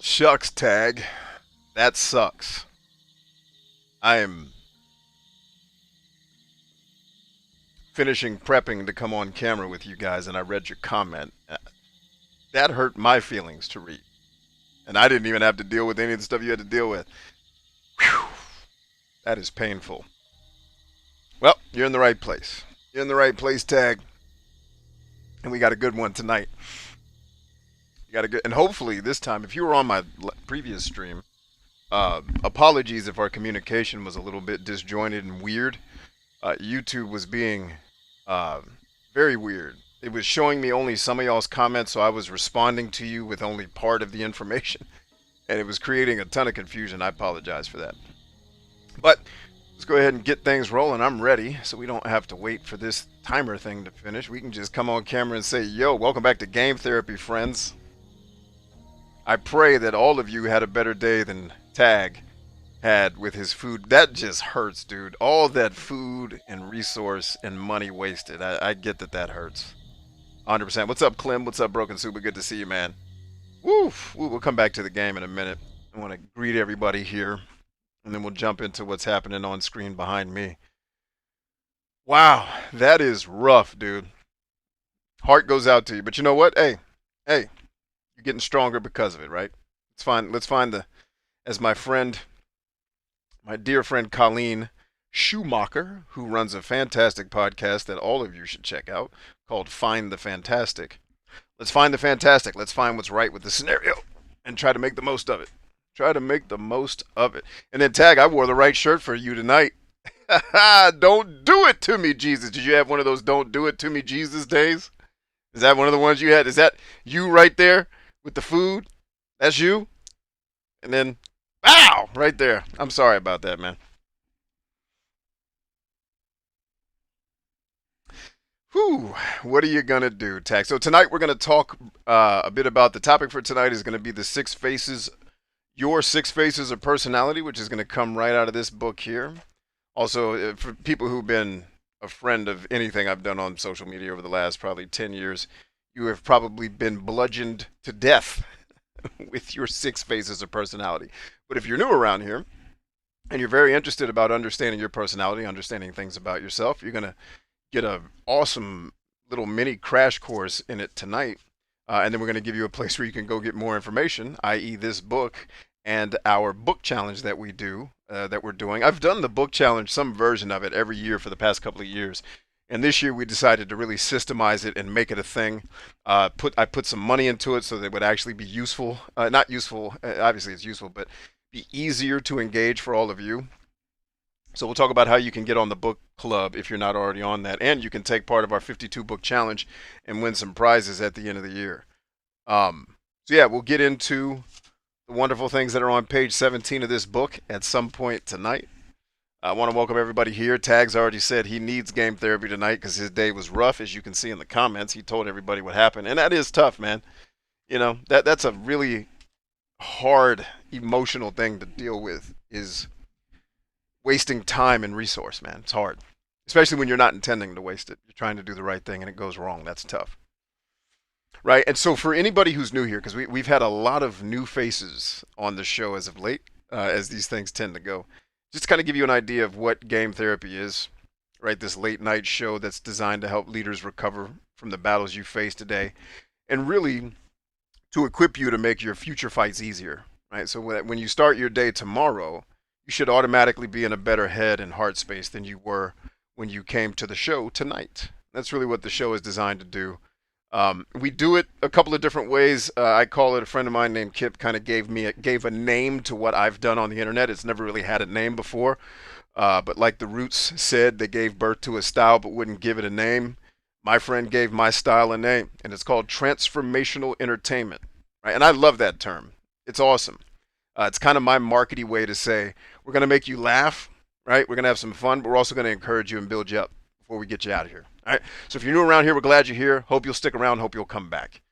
Shucks, Tag. That sucks. I am finishing prepping to come on camera with you guys, and I read your comment. That hurt my feelings to read. And I didn't even have to deal with any of the stuff you had to deal with. Whew. That is painful. Well, you're in the right place. You're in the right place, Tag. And we got a good one tonight. You got a good, and hopefully this time, if you were on my previous stream, apologies if our communication was a little bit disjointed and weird. YouTube was being uh, very weird. It was showing me only some of y'all's comments, so I was responding to you with only part of the information, and it was creating a ton of confusion. I apologize for that. But let's go ahead and get things rolling. I'm ready, so we don't have to wait for this timer thing to finish. We can just come on camera and say, yo, welcome back to Game Therapy, friends. I pray that all of you had a better day than Tag had with his food. That just hurts, dude. All that food and resource and money wasted. I get that that hurts. 100%. What's up, Clem? What's up, Broken Super? Good to see you, man. Woo! We'll come back to the game in a minute. I want to greet everybody here, and then we'll jump into what's happening on screen behind me. Wow, that is rough, dude. Heart goes out to you. But you know what? Hey, you're getting stronger because of it, right? Let's find the, as my friend, my dear friend Colleen Schumacher, who runs a fantastic podcast that all of you should check out called Find the Fantastic. Let's find the fantastic. Let's find what's right with the scenario and try to make the most of it. Try to make the most of it. And then, Tag, I wore the right shirt for you tonight. Don't do it to me, Jesus. Did you have one of those don't do it to me, Jesus days? Is that one of the ones you had? Is that you right there with the food? That's you? And then, wow, right there. I'm sorry about that, man. Whew, what are you gonna do, Tag? So tonight we're gonna talk a bit about the topic for tonight is gonna be the six faces, your six faces of personality, which is gonna come right out of this book here. Also, for people who've been a friend of anything I've done on social media over the last probably 10 years, you have probably been bludgeoned to death with your six faces of personality. But if you're new around here and you're very interested about understanding your personality, understanding things about yourself, you're gonna get a awesome little mini crash course in it tonight. And then we're going to give you a place where you can go get more information, i.e. this book and our book challenge that we do, that we're doing. I've done the book challenge, some version of it, every year for the past couple of years. And this year we decided to really systemize it and make it a thing. I put some money into it so that it would actually be useful. Not useful, obviously it's useful, but be easier to engage for all of you. So we'll talk about how you can get on the book club if you're not already on that, and you can take part of our 52 book challenge and win some prizes at the end of the year. So yeah, we'll get into the wonderful things that are on page 17 of this book at some point tonight. I want to welcome everybody here. Tag's already said he needs game therapy tonight because his day was rough, as you can see in the comments. He told everybody what happened, and that is tough, man. You know, that's a really hard emotional thing to deal with, is wasting time and resource, man. It's hard, especially when you're not intending to waste it. You're trying to do the right thing and it goes wrong. That's tough, right? And so for anybody who's new here, because we've had a lot of new faces on the show as of late, as these things tend to go, just to kind of give you an idea of what game therapy is, right? This late night show that's designed to help leaders recover from the battles you face today, and really to equip you to make your future fights easier, right? So when you start your day tomorrow, you should automatically be in a better head and heart space than you were when you came to the show tonight. That's really what the show is designed to do. We do it a couple of different ways. I call it, a friend of mine named Kip kind of gave a name to what I've done on the internet. It's never really had a name before. But like the Roots said, they gave birth to a style but wouldn't give it a name. My friend gave my style a name, and it's called transformational entertainment. Right? And I love that term. It's awesome. It's kind of my markety way to say we're going to make you laugh, right? We're going to have some fun, but we're also going to encourage you and build you up before we get you out of here. All right. So if you're new around here, we're glad you're here. Hope you'll stick around. Hope you'll come back.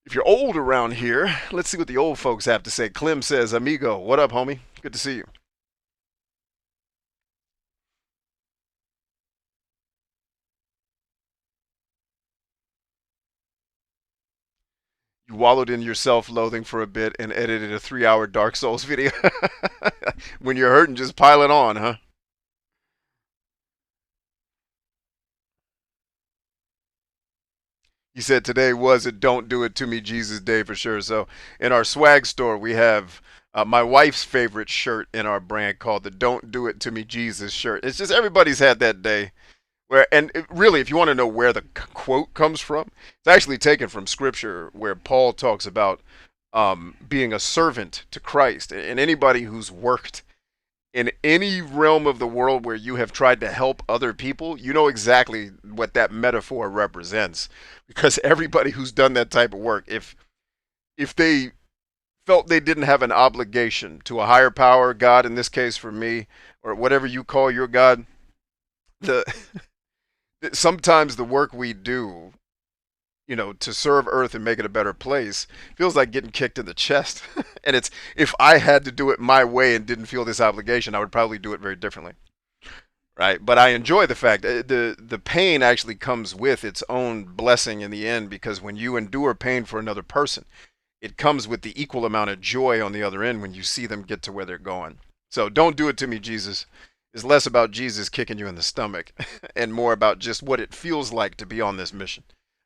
If you're old around here, let's see what the old folks have to say. Clem says, "Amigo, what up, homie? Good to see you." You wallowed in your self-loathing for a bit and edited a 3-hour Dark Souls video. When you're hurting, just pile it on, huh? He said today was a "Don't Do It to Me Jesus" day for sure. So in our swag store, we have my wife's favorite shirt in our brand called the "Don't Do It to Me Jesus" shirt. It's just everybody's had that day. Where, and really, if you want to know where the quote comes from, it's actually taken from Scripture, where Paul talks about being a servant to Christ. And anybody who's worked in any realm of the world where you have tried to help other people, you know exactly what that metaphor represents. Because everybody who's done that type of work, if they felt they didn't have an obligation to a higher power, God in this case for me, or whatever you call your God, the sometimes the work we do, to serve Earth and make it a better place, feels like getting kicked in the chest. And it's, if I had to do it my way and didn't feel this obligation, I would probably do it very differently. Right? But I enjoy the fact that the pain actually comes with its own blessing in the end, because when you endure pain for another person, it comes with the equal amount of joy on the other end when you see them get to where they're going. So don't do it to me, Jesus. Is less about Jesus kicking you in the stomach and more about just what it feels like to be on this mission.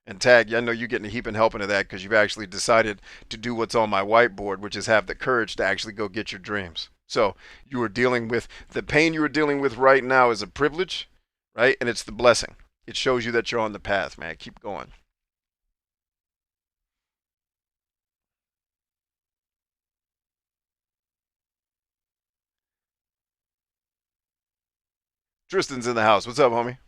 And Tag, I know you're getting a heap and helping of that because you've actually decided to do what's on my whiteboard, which is have the courage to actually go get your dreams. So you are dealing with the pain you are dealing with right now is a privilege, right? And it's the blessing. It shows you that you're on the path, man. Keep going. Tristan's in the house. What's up, homie?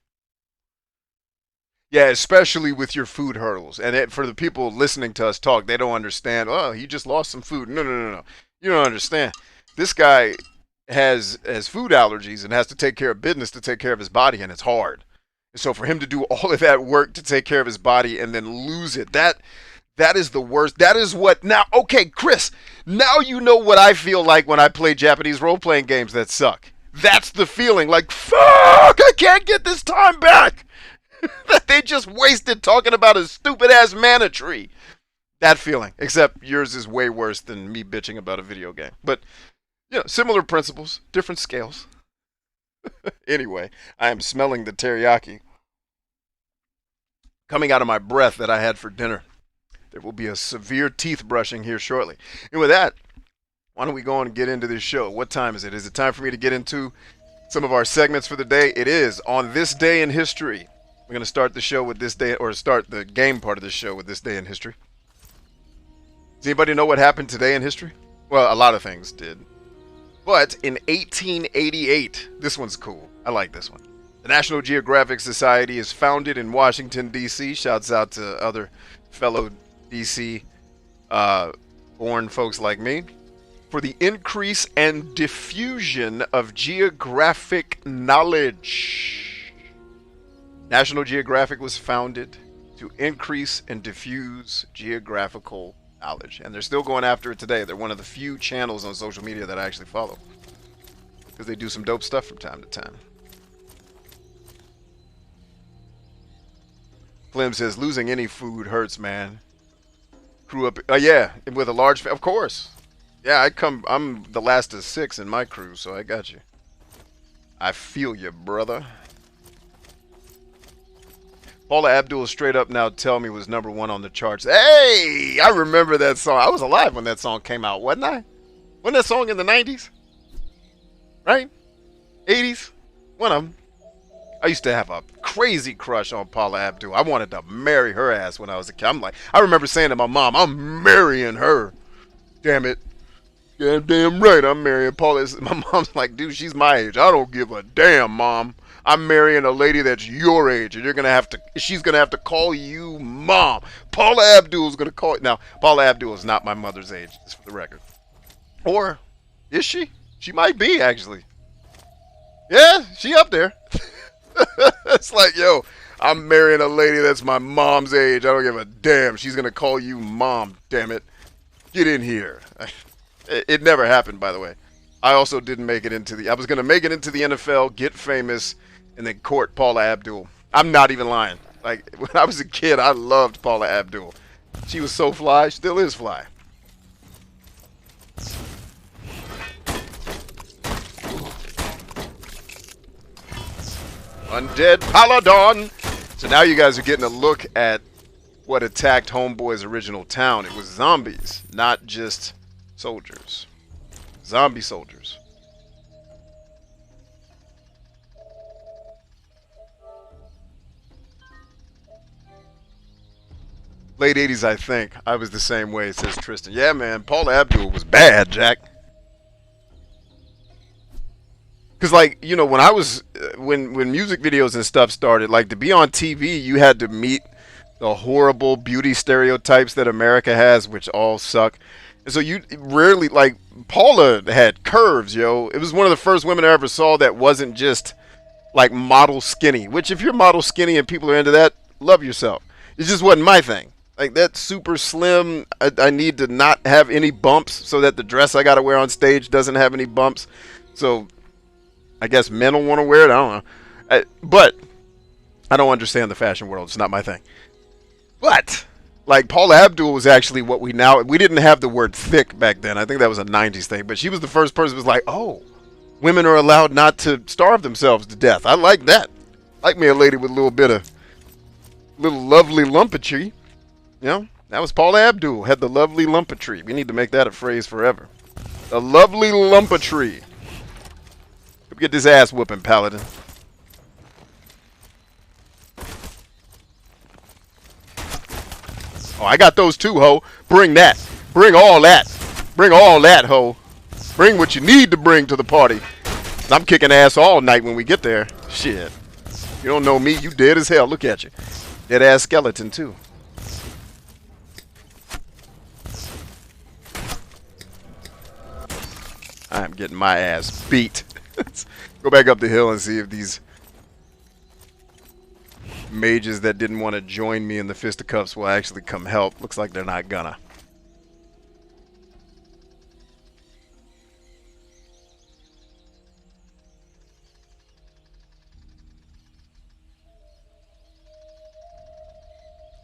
Yeah, especially with your food hurdles. And for the people listening to us talk, they don't understand. Oh, he just lost some food. No, no, no, no. You don't understand. This guy has food allergies and has to take care of business to take care of his body, and it's hard. And so for him to do all of that work to take care of his body and then lose it, that is the worst. That is what now. Okay, Chris. Now you know what I feel like when I play Japanese role-playing games that suck. That's the feeling. Like, fuck! I can't get this time back. That they just wasted talking about a stupid ass mana tree. That feeling. Except yours is way worse than me bitching about a video game. But, similar principles, different scales. Anyway, I am smelling the teriyaki coming out of my breath that I had for dinner. There will be a severe teeth brushing here shortly. And with that, why don't we go on and get into this show? What time is it? Is it time for me to get into some of our segments for the day? It is. On this day in history, we're going to start the show with this day, or start the game part of the show with this day in history. Does anybody know what happened today in history? Well, a lot of things did. But in 1888, this one's cool. I like this one. The National Geographic Society is founded in Washington, D.C. Shouts out to other fellow D.C. Born folks like me. For the increase and diffusion of geographic knowledge. National Geographic was founded to increase and diffuse geographical knowledge. And they're still going after it today. They're one of the few channels on social media that I actually follow, because they do some dope stuff from time to time. Clem says, losing any food hurts, man. Crew up, yeah, with a large, of course. Yeah, I'm the last of 6 in my crew, so I got you. I feel you, brother. Paula Abdul straight up now tell me was #1 on the charts. Hey, I remember that song. I was alive when that song came out, wasn't I? Wasn't that song in the 90s? Right? 80s? One of them. I used to have a crazy crush on Paula Abdul. I wanted to marry her ass when I was a kid. I remember saying to my mom, I'm marrying her. Damn it. Yeah, damn right, I'm marrying Paula. My mom's like, dude, she's my age. I don't give a damn, Mom. I'm marrying a lady that's your age, and she's gonna have to call you Mom. Paula Abdul's gonna call it. Now, Paula Abdul is not my mother's age, just for the record. Or, is she? She might be, actually. Yeah, she up there. It's like, yo, I'm marrying a lady that's my mom's age. I don't give a damn. She's gonna call you Mom, damn it. Get in here. It never happened, by the way. I also didn't make it into I was going to make it into the NFL, get famous, and then court Paula Abdul. I'm not even lying. Like, when I was a kid, I loved Paula Abdul. She was so fly, still is fly. Undead Paladon. So now you guys are getting a look at what attacked Homeboy's original town. It was zombies, not just soldiers. Zombie soldiers. Late 80s, I think. I was the same way, says Tristan. Yeah, man, Paula Abdul was bad, Jack. Because, like, you know, when I was, when music videos and stuff started, like, to be on TV, you had to meet the horrible beauty stereotypes that America has, which all suck. And so you rarely, like, Paula had curves, yo. It was one of the first women I ever saw that wasn't just, like, model skinny. Which, if you're model skinny and people are into that, love yourself. It just wasn't my thing. Like, that super slim, I need to not have any bumps so that the dress I got to wear on stage doesn't have any bumps. So, I guess men will want to wear it. I don't know. But, I don't understand the fashion world. It's not my thing. But, like, Paula Abdul was actually what we didn't have the word thick back then. I think that was a 90s thing. But she was the first person who was like, oh, women are allowed not to starve themselves to death. I like that. I like me a lady with a little bit of, little lovely lumpetry. You know, that was Paula Abdul, had the lovely lumpetry. We need to make that a phrase forever. A lovely lumpetry. Get this ass whooping, Paladin. Oh, I got those too, ho. Bring that. Bring all that. Bring all that, ho. Bring what you need to bring to the party. I'm kicking ass all night when we get there. Shit. You don't know me, you dead as hell. Look at you. Dead ass skeleton, too. I'm getting my ass beat. Let's go back up the hill and see if these mages that didn't want to join me in the fisticuffs will actually come help. Looks like they're not gonna.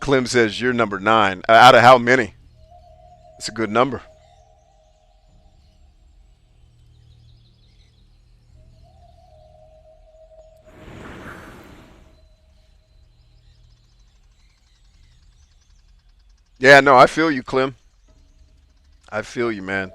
Clem says you're number 9. Out of how many? It's a good number. Yeah, no, I feel you, Clem. I feel you, man.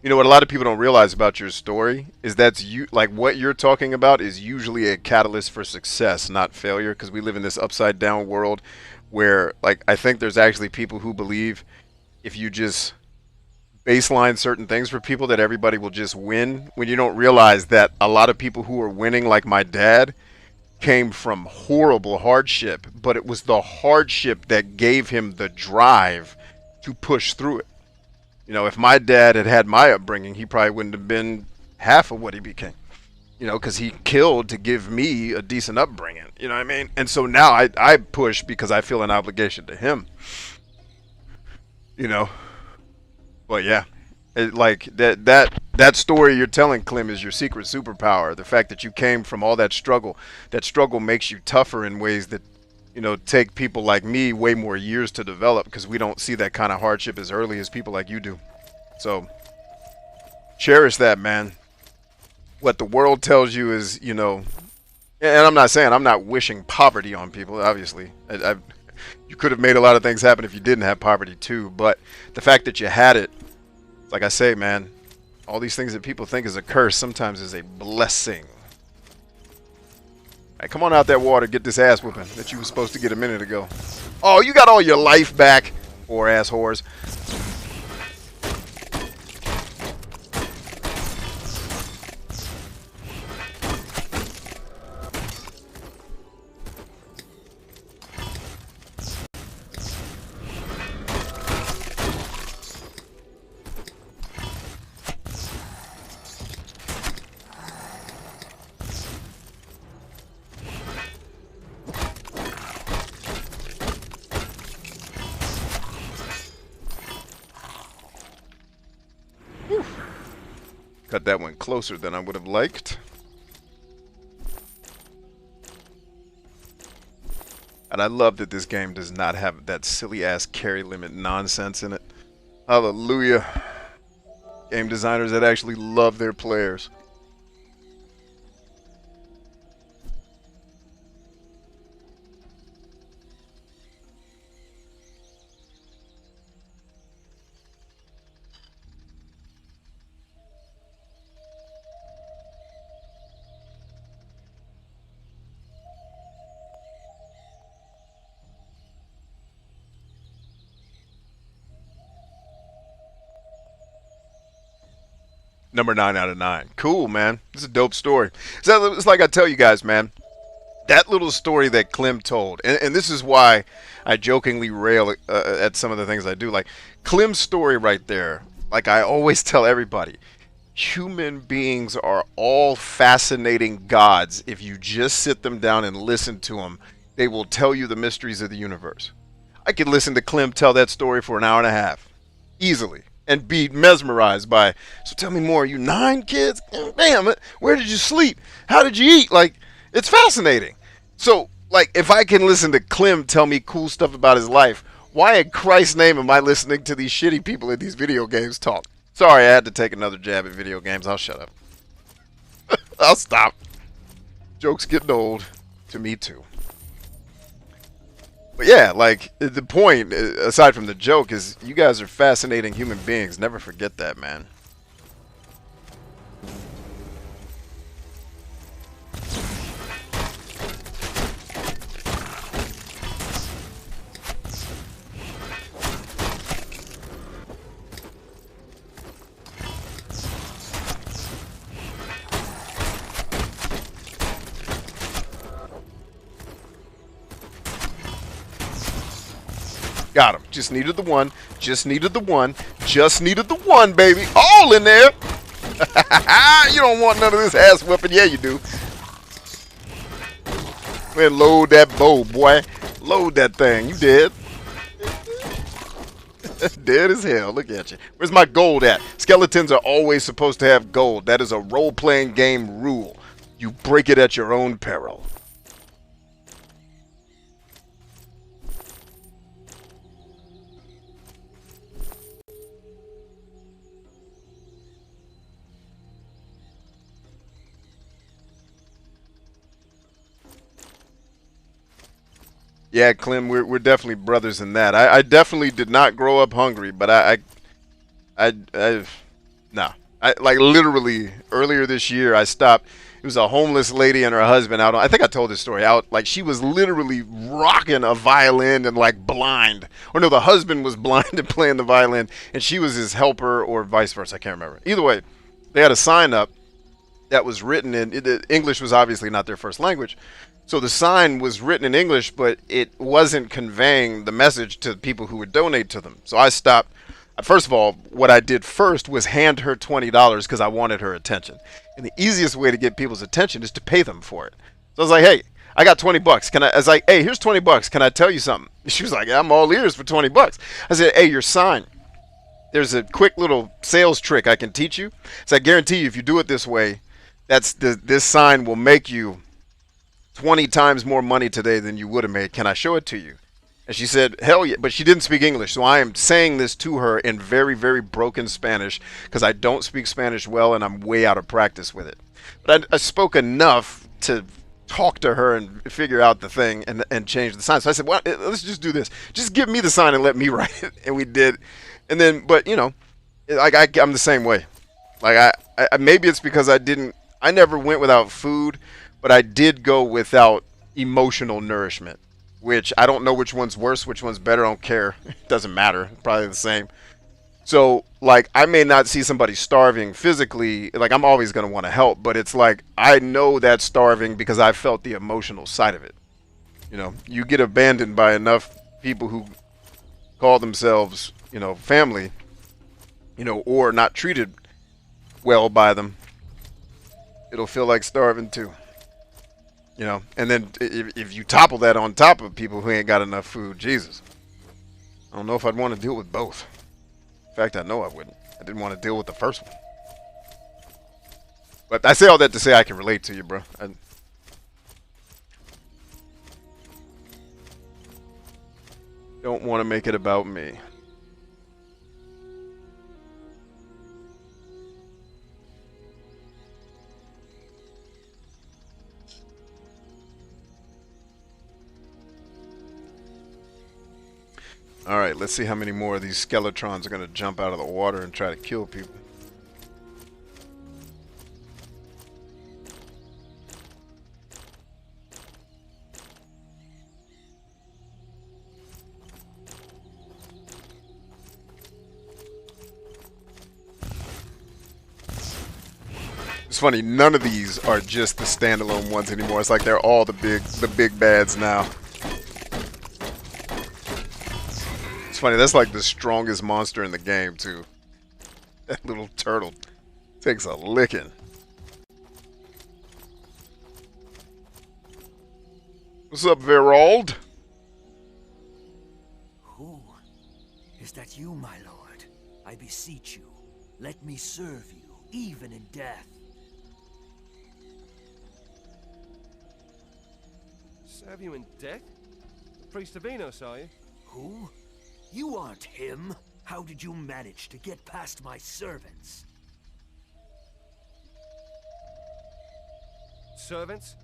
You know what a lot of people don't realize about your story is that's you, like what you're talking about is usually a catalyst for success, not failure, because we live in this upside down world where, like, I think there's actually people who believe if you just baseline certain things for people that everybody will just win, when you don't realize that a lot of people who are winning, like my dad, came from horrible hardship, but it was the hardship that gave him the drive to push through it. You know, if my dad had had my upbringing, he probably wouldn't have been half of what he became. You know, because he killed to give me a decent upbringing. You know what I mean? And so now I push because I feel an obligation to him. You know? But yeah, like that story you're telling, Clem, is your secret superpower. The fact that you came from all that struggle makes you tougher in ways that, you know, take people like me way more years to develop because we don't see that kind of hardship as early as people like you do. So cherish that, man. What the world tells you is, you know, and I'm not saying I'm not wishing poverty on people, obviously. You could have made a lot of things happen if you didn't have poverty too, but the fact that you had it, like I say, man, all these things that people think is a curse sometimes is a blessing. All right, come on out that water, get this ass whooping that you were supposed to get a minute ago. Oh, you got all your life back, poor ass whores. Cut that one closer than I would have liked. And I love that this game does not have that silly ass carry limit nonsense in it. Hallelujah. Game designers that actually love their players. Number 9 out of 9. Cool, man. This is a dope story. So it's like I tell you guys, man. That little story that Clem told, and this is why I jokingly rail at some of the things I do. Like Clem's story right there. Like I always tell everybody, human beings are all fascinating gods. If you just sit them down and listen to them, they will tell you the mysteries of the universe. I could listen to Clem tell that story for an hour and a half, easily, and be mesmerized by. So tell me more. You 9 kids? Damn, where did you sleep? How did you eat? Like, it's fascinating. So, like, if I can listen to Clem tell me cool stuff about his life, why in Christ's name am I listening to these shitty people in these video games talk? Sorry, I had to take another jab at video games. I'll shut up. I'll stop. Jokes getting old. To me, too. But yeah, like, the point, aside from the joke, is you guys are fascinating human beings. Never forget that, man. Got him. Just needed the one. Just needed the one. Just needed the one, baby. All in there. You don't want none of this ass whipping. Yeah, you do. Go ahead and load that bow, boy. Load that thing. You dead. Dead as hell. Look at you. Where's my gold at? Skeletons are always supposed to have gold. That is a role-playing game rule. You break it at your own peril. Yeah, Clem, we're definitely brothers in that. I definitely did not grow up hungry, but no. I like literally earlier this year I stopped. It was a homeless lady and her husband out on, I think I told this story out. Like she was literally rocking a violin and like blind. Or no, the husband was blind and playing the violin, and she was his helper or vice versa. I can't remember. Either way, they had a sign up that was written in English was obviously not their first language. So the sign was written in English, but it wasn't conveying the message to people who would donate to them. So I stopped. First of all, what I did first was hand her $20 because I wanted her attention. And the easiest way to get people's attention is to pay them for it. So I was like, hey, I got $20. I was like, hey, here's $20. Can I tell you something? She was like, I'm all ears for $20. I said, hey, your sign. There's a quick little sales trick I can teach you. So I guarantee you, if you do it this way, this sign will make you 20 times more money today than you would have made. Can I show it to you? And she said, hell yeah. But she didn't speak English. So I am saying this to her in very, very broken Spanish because I don't speak Spanish well and I'm way out of practice with it. But I spoke enough to talk to her and figure out the thing and change the sign. So I said, well, let's just do this. Just give me the sign and let me write it. And we did. And then, but you know, like I'm the same way. Like I maybe it's because I never went without food. But I did go without emotional nourishment, which I don't know which one's worse, which one's better. I don't care. It doesn't matter. Probably the same. So, like, I may not see somebody starving physically. Like, I'm always going to want to help. But it's like, I know that's starving because I felt the emotional side of it. You know, you get abandoned by enough people who call themselves, you know, family, you know, or not treated well by them. It'll feel like starving too. You know, and then if you topple that on top of people who ain't got enough food, Jesus. I don't know if I'd want to deal with both. In fact, I know I wouldn't. I didn't want to deal with the first one. But I say all that to say I can relate to you, bro. Don't want to make it about me. Alright, let's see how many more of these skeletrons are going to jump out of the water and try to kill people. It's funny, none of these are just the standalone ones anymore. It's like they're all the big bads now. It's funny, that's like the strongest monster in the game too. That little turtle takes a licking. What's up, Verold? Who? Is that you, my lord? I beseech you, let me serve you, even in death. Serve you in death? The priest of Enos, are you? Who? You aren't him. How did you manage to get past my servants? Servants?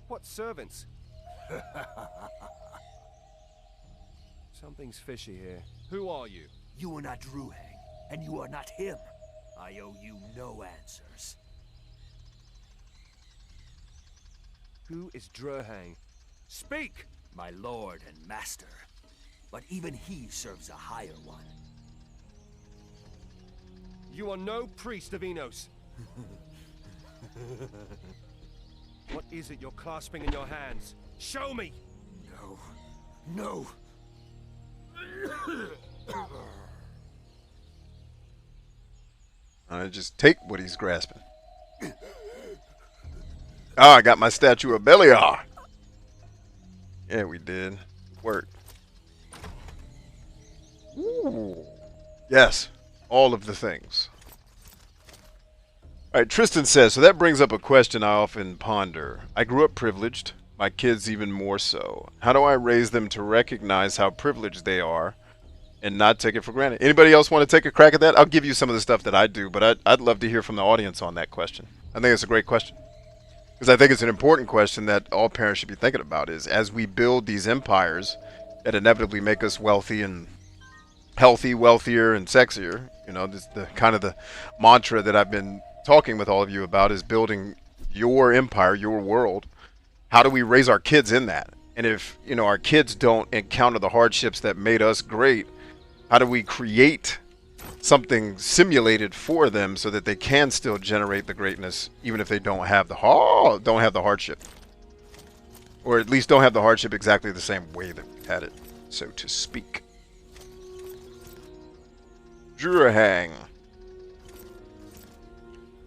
What servants? Something's fishy here. Who are you? You are not Druhang, and you are not him. I owe you no answers. Who is Druhang? Speak! My lord and master. But even he serves a higher one. You are no priest of Enos. What is it you're clasping in your hands? Show me! No. No! I just take what he's grasping. Ah, I got my statue of Beliar. Yeah, we did. Work. Ooh. Yes, all of the things. All right, Tristan says, so that brings up a question I often ponder. I grew up privileged, my kids even more so. How do I raise them to recognize how privileged they are and not take it for granted? Anybody else want to take a crack at that? I'll give you some of the stuff that I do, but I'd love to hear from the audience on that question. I think it's a great question. Because I think it's an important question that all parents should be thinking about is as we build these empires that inevitably make us wealthy and healthy, wealthier, and sexier. You know, this the kind of the mantra that I've been talking with all of you about is building your empire, your world. How do we raise our kids in that? And if, you know, our kids don't encounter the hardships that made us great, how do we create something simulated for them so that they can still generate the greatness even if they don't have the hardship, or at least don't have the hardship exactly the same way that we had it, so to speak. Druhang.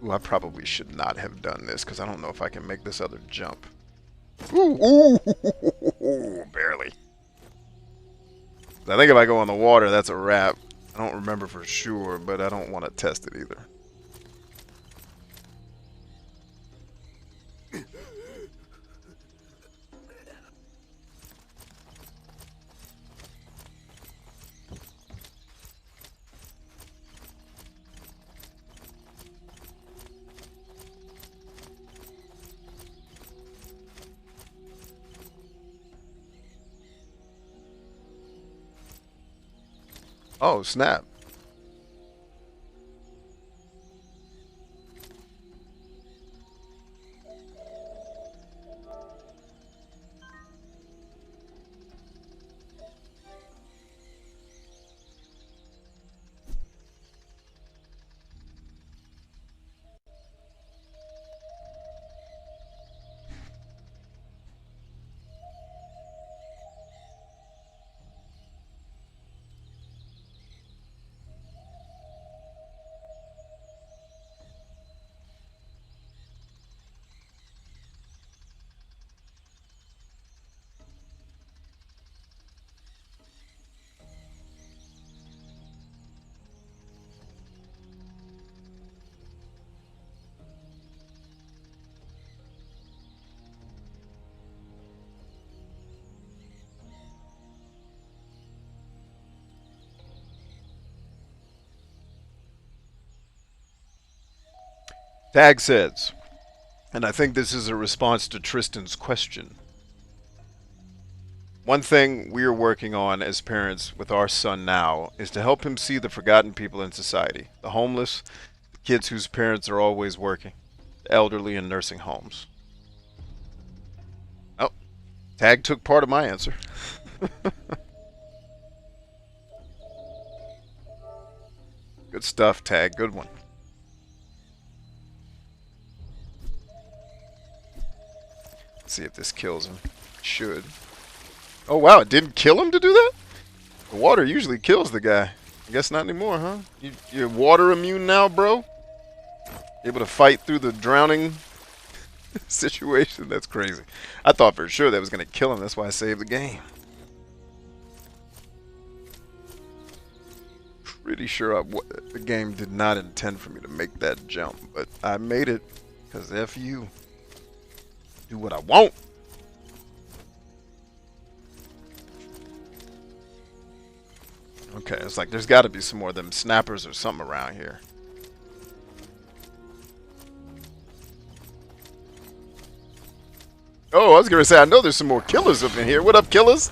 Ooh, I probably should not have done this because I don't know if I can make this other jump. Ooh, barely. I think if I go on the water, that's a wrap. I don't remember for sure, but I don't want to test it either. Oh, snap. Tag says, and I think this is a response to Tristan's question. One thing we are working on as parents with our son now is to help him see the forgotten people in society, the homeless, the kids whose parents are always working, the elderly in nursing homes. Oh, Tag took part of my answer. Good stuff, Tag. Good one. Let's see if this kills him. It should. Oh, wow. It didn't kill him to do that? The water usually kills the guy. I guess not anymore, huh? You're water immune now, bro? Able to fight through the drowning situation? That's crazy. I thought for sure that was going to kill him. That's why I saved the game. Pretty sure the game did not intend for me to make that jump, but I made it because F you. Do what I want. Okay, it's like there's got to be some more of them snappers or something around here. Oh, I was going to say, I know there's some more killers up in here. What up, killers?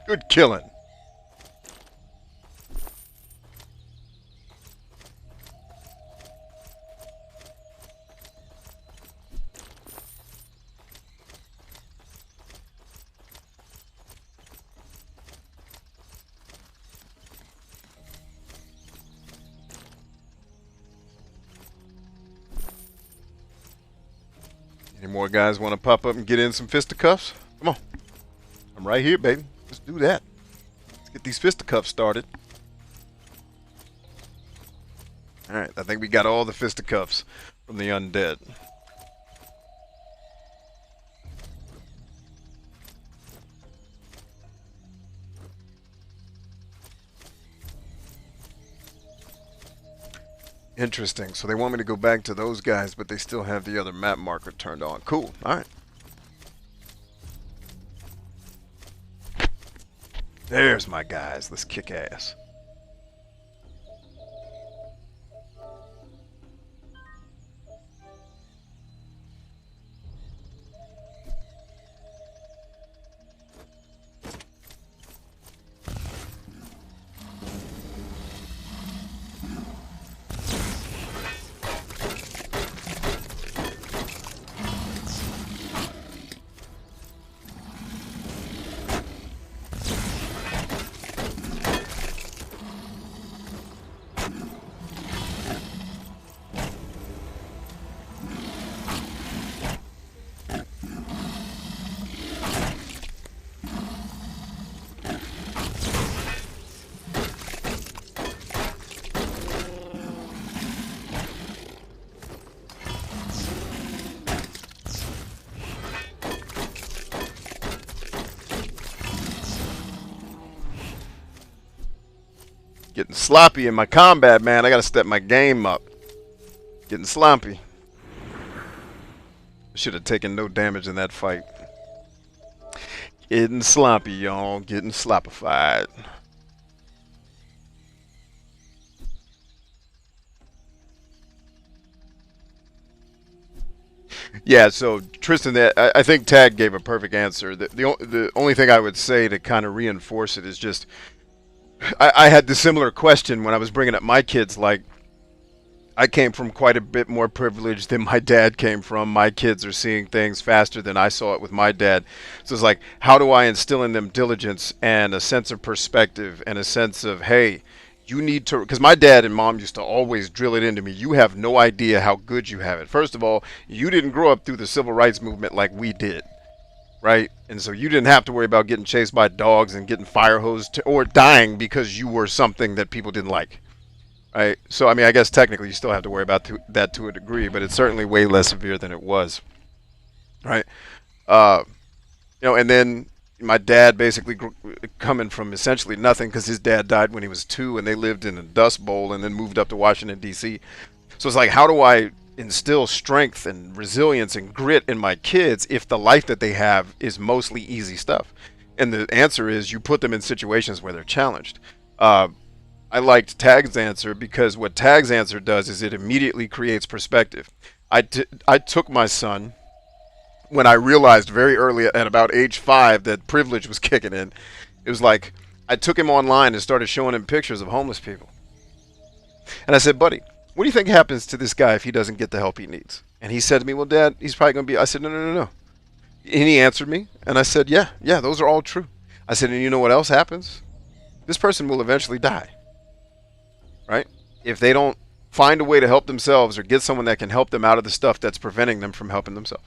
Good killing. Any more guys want to pop up and get in some fisticuffs? Come on. I'm right here, baby. Let's do that. Let's get these fisticuffs started. Alright, I think we got all the fisticuffs from the undead. Interesting. So they want me to go back to those guys, but they still have the other map marker turned on. Cool. Alright. There's my guys. Let's kick ass. Getting sloppy in my combat, man. I gotta step my game up. Getting sloppy. Should have taken no damage in that fight. Getting sloppy, y'all. Getting sloppified. Yeah, so Tristan, I think Tag gave a perfect answer. The only thing I would say to kind of reinforce it is just, I had the similar question when I was bringing up my kids. Like, I came from quite a bit more privilege than my dad came from. My kids are seeing things faster than I saw it with my dad. So it's like, how do I instill in them diligence and a sense of perspective and a sense of, hey, you need to, because my dad and mom used to always drill it into me. You have no idea how good you have it. First of all, you didn't grow up through the civil rights movement like we did, right? And so you didn't have to worry about getting chased by dogs and getting fire hosed or dying because you were something that people didn't like. Right. So, I mean, I guess technically you still have to worry about that to a degree, but it's certainly way less severe than it was. Right. Uh, and then my dad basically coming from essentially nothing because his dad died when he was 2 and they lived in a dust bowl and then moved up to Washington, D.C. So it's like, how do I instill strength and resilience and grit in my kids if the life that they have is mostly easy stuff? And the answer is you put them in situations where they're challenged. I liked Tag's answer because what Tag's answer does is it immediately creates perspective. I took my son when I realized very early at about age 5 that privilege was kicking in. It was like I took him online and started showing him pictures of homeless people. And I said, buddy, what do you think happens to this guy if he doesn't get the help he needs? And he said to me, well, Dad, he's probably going to be... I said, no. And he answered me, and I said, yeah, those are all true. I said, and you know what else happens? This person will eventually die. Right? If they don't find a way to help themselves or get someone that can help them out of the stuff that's preventing them from helping themselves.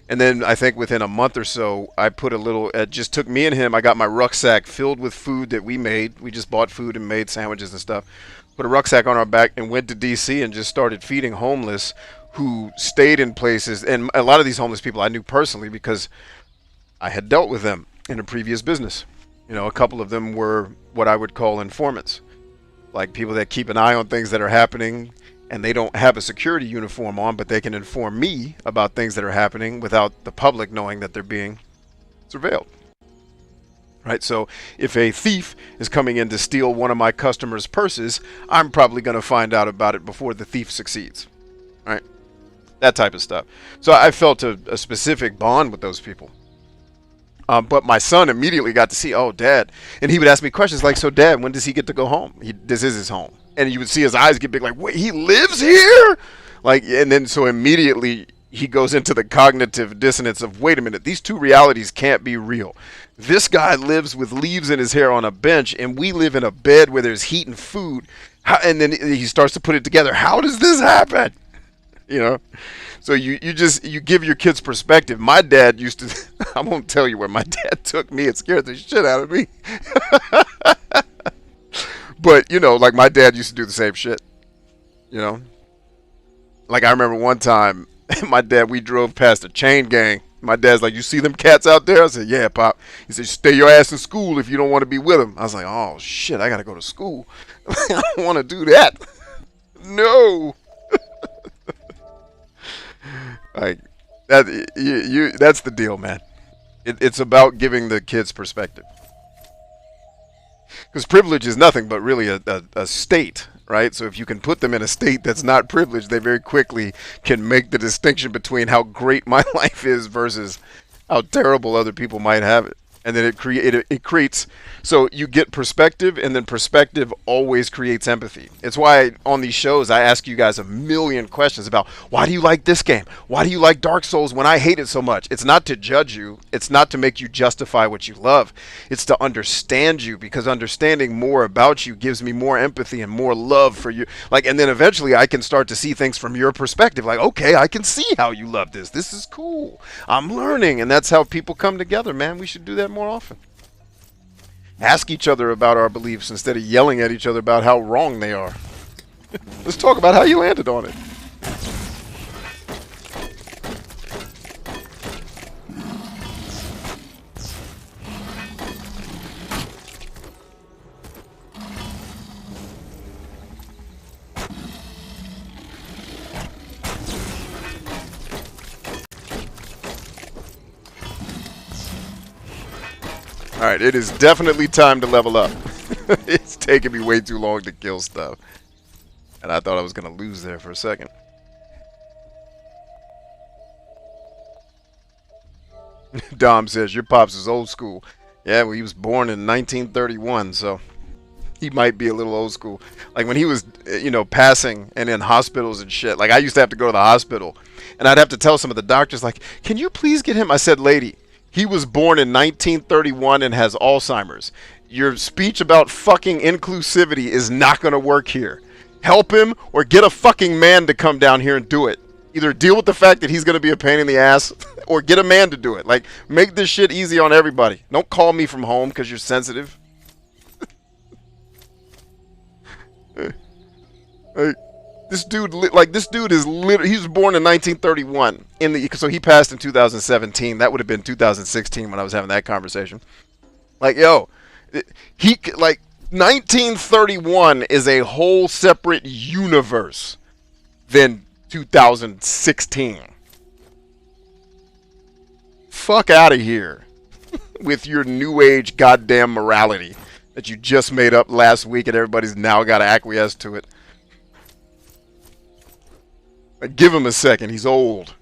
And then I think within a month or so, I put a little, it just took me and him, I got my rucksack filled with food that we made. We just bought food and made sandwiches and stuff. Put a rucksack on our back and went to DC and just started feeding homeless who stayed in places. And a lot of these homeless people I knew personally because I had dealt with them in a previous business. A couple of them were what I would call informants. Like people that keep an eye on things that are happening and they don't have a security uniform on, but they can inform me about things that are happening without the public knowing that they're being surveilled. Right? So if a thief is coming in to steal one of my customers' purses, I'm probably going to find out about it before the thief succeeds. Right? That type of stuff. So I felt a specific bond with those people. But my son immediately got to see, oh, Dad. And he would ask me questions like, so, Dad, when does he get to go home? This is his home. And you would see his eyes get big like, wait, he lives here? Like, and then so immediately he goes into the cognitive dissonance of, wait a minute, these two realities can't be real. This guy lives with leaves in his hair on a bench, and we live in a bed where there's heat and food. And then he starts to put it together. How does this happen? So you give your kids perspective. My dad used to, I won't tell you where my dad took me. It scared the shit out of me. But, like my dad used to do the same shit. Like I remember one time, we drove past a chain gang. My dad's like, you see them cats out there? I said, yeah, Pop. He said, stay your ass in school if you don't want to be with them. I was like, oh, shit, I got to go to school. I don't want to do that. No. Like that, that's the deal, man. It's about giving the kids perspective, because privilege is nothing but really a state, right? So if you can put them in a state that's not privileged, they very quickly can make the distinction between how great my life is versus how terrible other people might have it. And then it creates, so you get perspective, and then perspective always creates empathy. It's why on these shows I ask you guys a million questions about, why do you like this game? Why do you like Dark Souls when I hate it so much? It's not to judge you. It's not to make you justify what you love. It's to understand you, because understanding more about you gives me more empathy and more love for you. Like, and then eventually I can start to see things from your perspective. Like, okay, I can see how you love this. This is cool. I'm learning. And that's how people come together, man. We should do that more often. Ask each other about our beliefs instead of yelling at each other about how wrong they are. Let's talk about how you landed on it. Alright, it is definitely time to level up. It's taking me way too long to kill stuff. And I thought I was going to lose there for a second. Dom says, your pops is old school. Yeah, well, he was born in 1931, so He might be a little old school. Like when he was, you know, passing and in hospitals and shit. Like I used to have to go to the hospital, and I'd have to tell some of the doctors, like, "Can you please get him?" I said, "Lady, he was born in 1931 and has Alzheimer's. Your speech about fucking inclusivity is not going to work here. Help him or get a fucking man to come down here and do it. Either deal with the fact that he's going to be a pain in the ass or get a man to do it. Like, make this shit easy on everybody. Don't call me from home because you're sensitive." Hey, this dude is literally, he was born in 1931 so he passed in 2017. That would have been 2016 when I was having that conversation. Like, yo, like 1931 is a whole separate universe than 2016. Fuck out of here with your new age goddamn morality that you just made up last week and everybody's now got to acquiesce to it. Like, give him a second. He's old.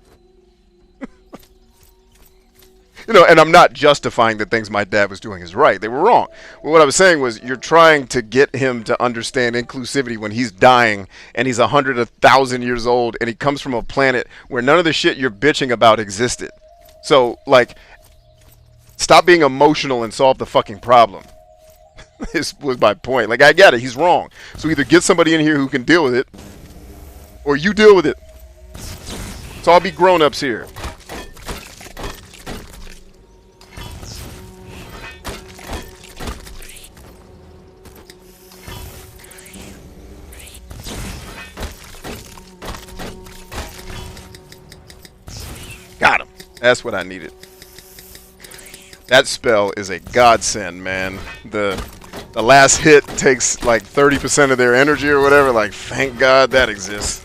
You know, and I'm not justifying the things my dad was doing is right. They were wrong. But what I was saying was you're trying to get him to understand inclusivity when he's dying and he's 100, 1,000 years old and he comes from a planet where none of the shit you're bitching about existed. So, like, stop being emotional and solve the fucking problem. This was my point. Like, I get it. He's wrong. So either get somebody in here who can deal with it or you deal with it. So I'll be grown-ups here. Got him. That's what I needed. That spell is a godsend, man. The last hit takes like 30% of their energy or whatever. Like, thank God that exists.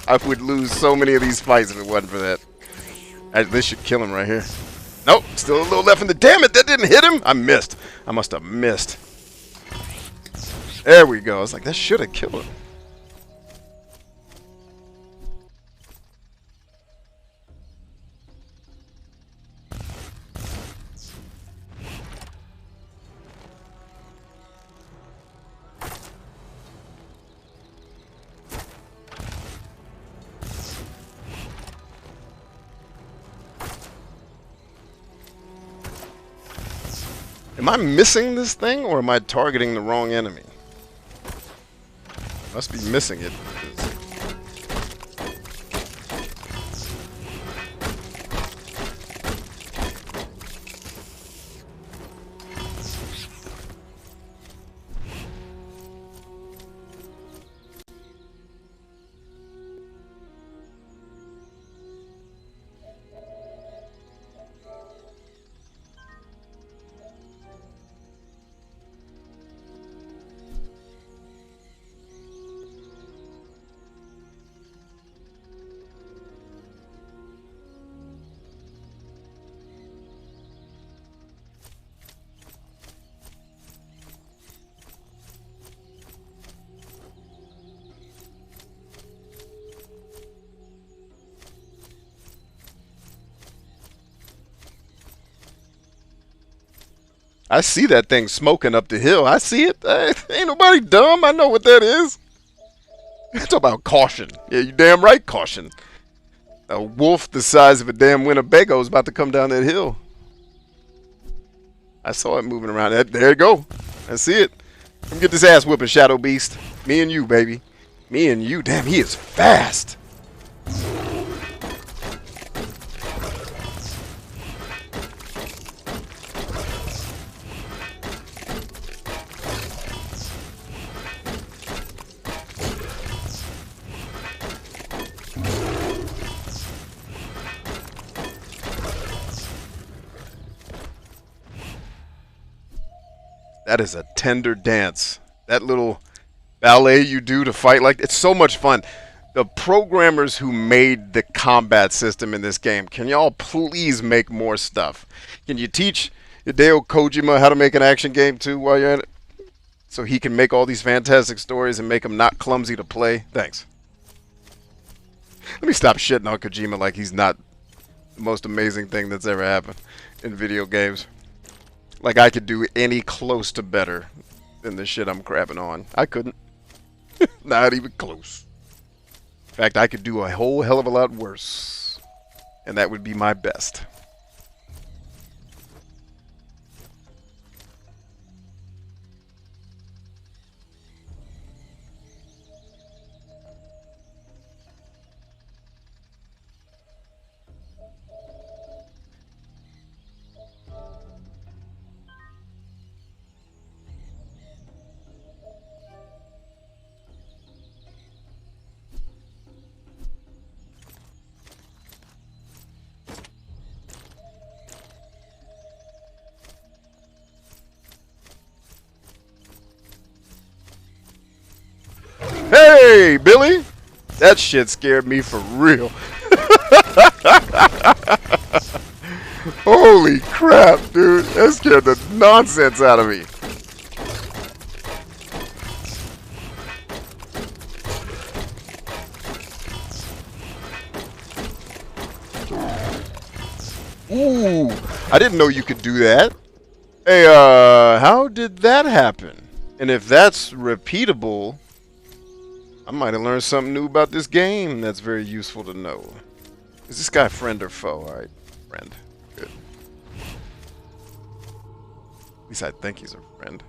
I would lose so many of these fights if it wasn't for that. This should kill him right here. Nope, still a little left in the... Damn it, that didn't hit him. I missed. I must have missed. There we go. I was like, that should have killed him. Am I missing this thing, or am I targeting the wrong enemy? Must be missing it. I see that thing smoking up the hill. I see it. Ain't nobody dumb. I know what that is. It's about caution. Yeah, you damn right, caution. A wolf the size of a damn Winnebago is about to come down that hill. I saw it moving around. There you go. I see it. Let me get this ass whipping, Shadow Beast. Me and you, baby. Me and you. Damn, he is fast. That is a tender dance. That little ballet you do to fight like it's so much fun. The programmers who made the combat system in this game, can y'all please make more stuff? Can you teach Hideo Kojima how to make an action game too while you're at it? So he can make all these fantastic stories and make them not clumsy to play? Thanks. Let me stop shitting on Kojima like he's not the most amazing thing that's ever happened in video games. Like I could do any close to better. than the shit I'm crapping on. I couldn't. Not even close. In fact, I could do a whole hell of a lot worse. And that would be my best. Hey, Billy! That shit scared me for real. Holy crap, dude. That scared the nonsense out of me. Ooh, I didn't know you could do that. Hey, how did that happen? And if that's repeatable, I might have learned something new about this game that's very useful to know. Is this guy friend or foe? Alright, friend. Good. At least I think he's a friend.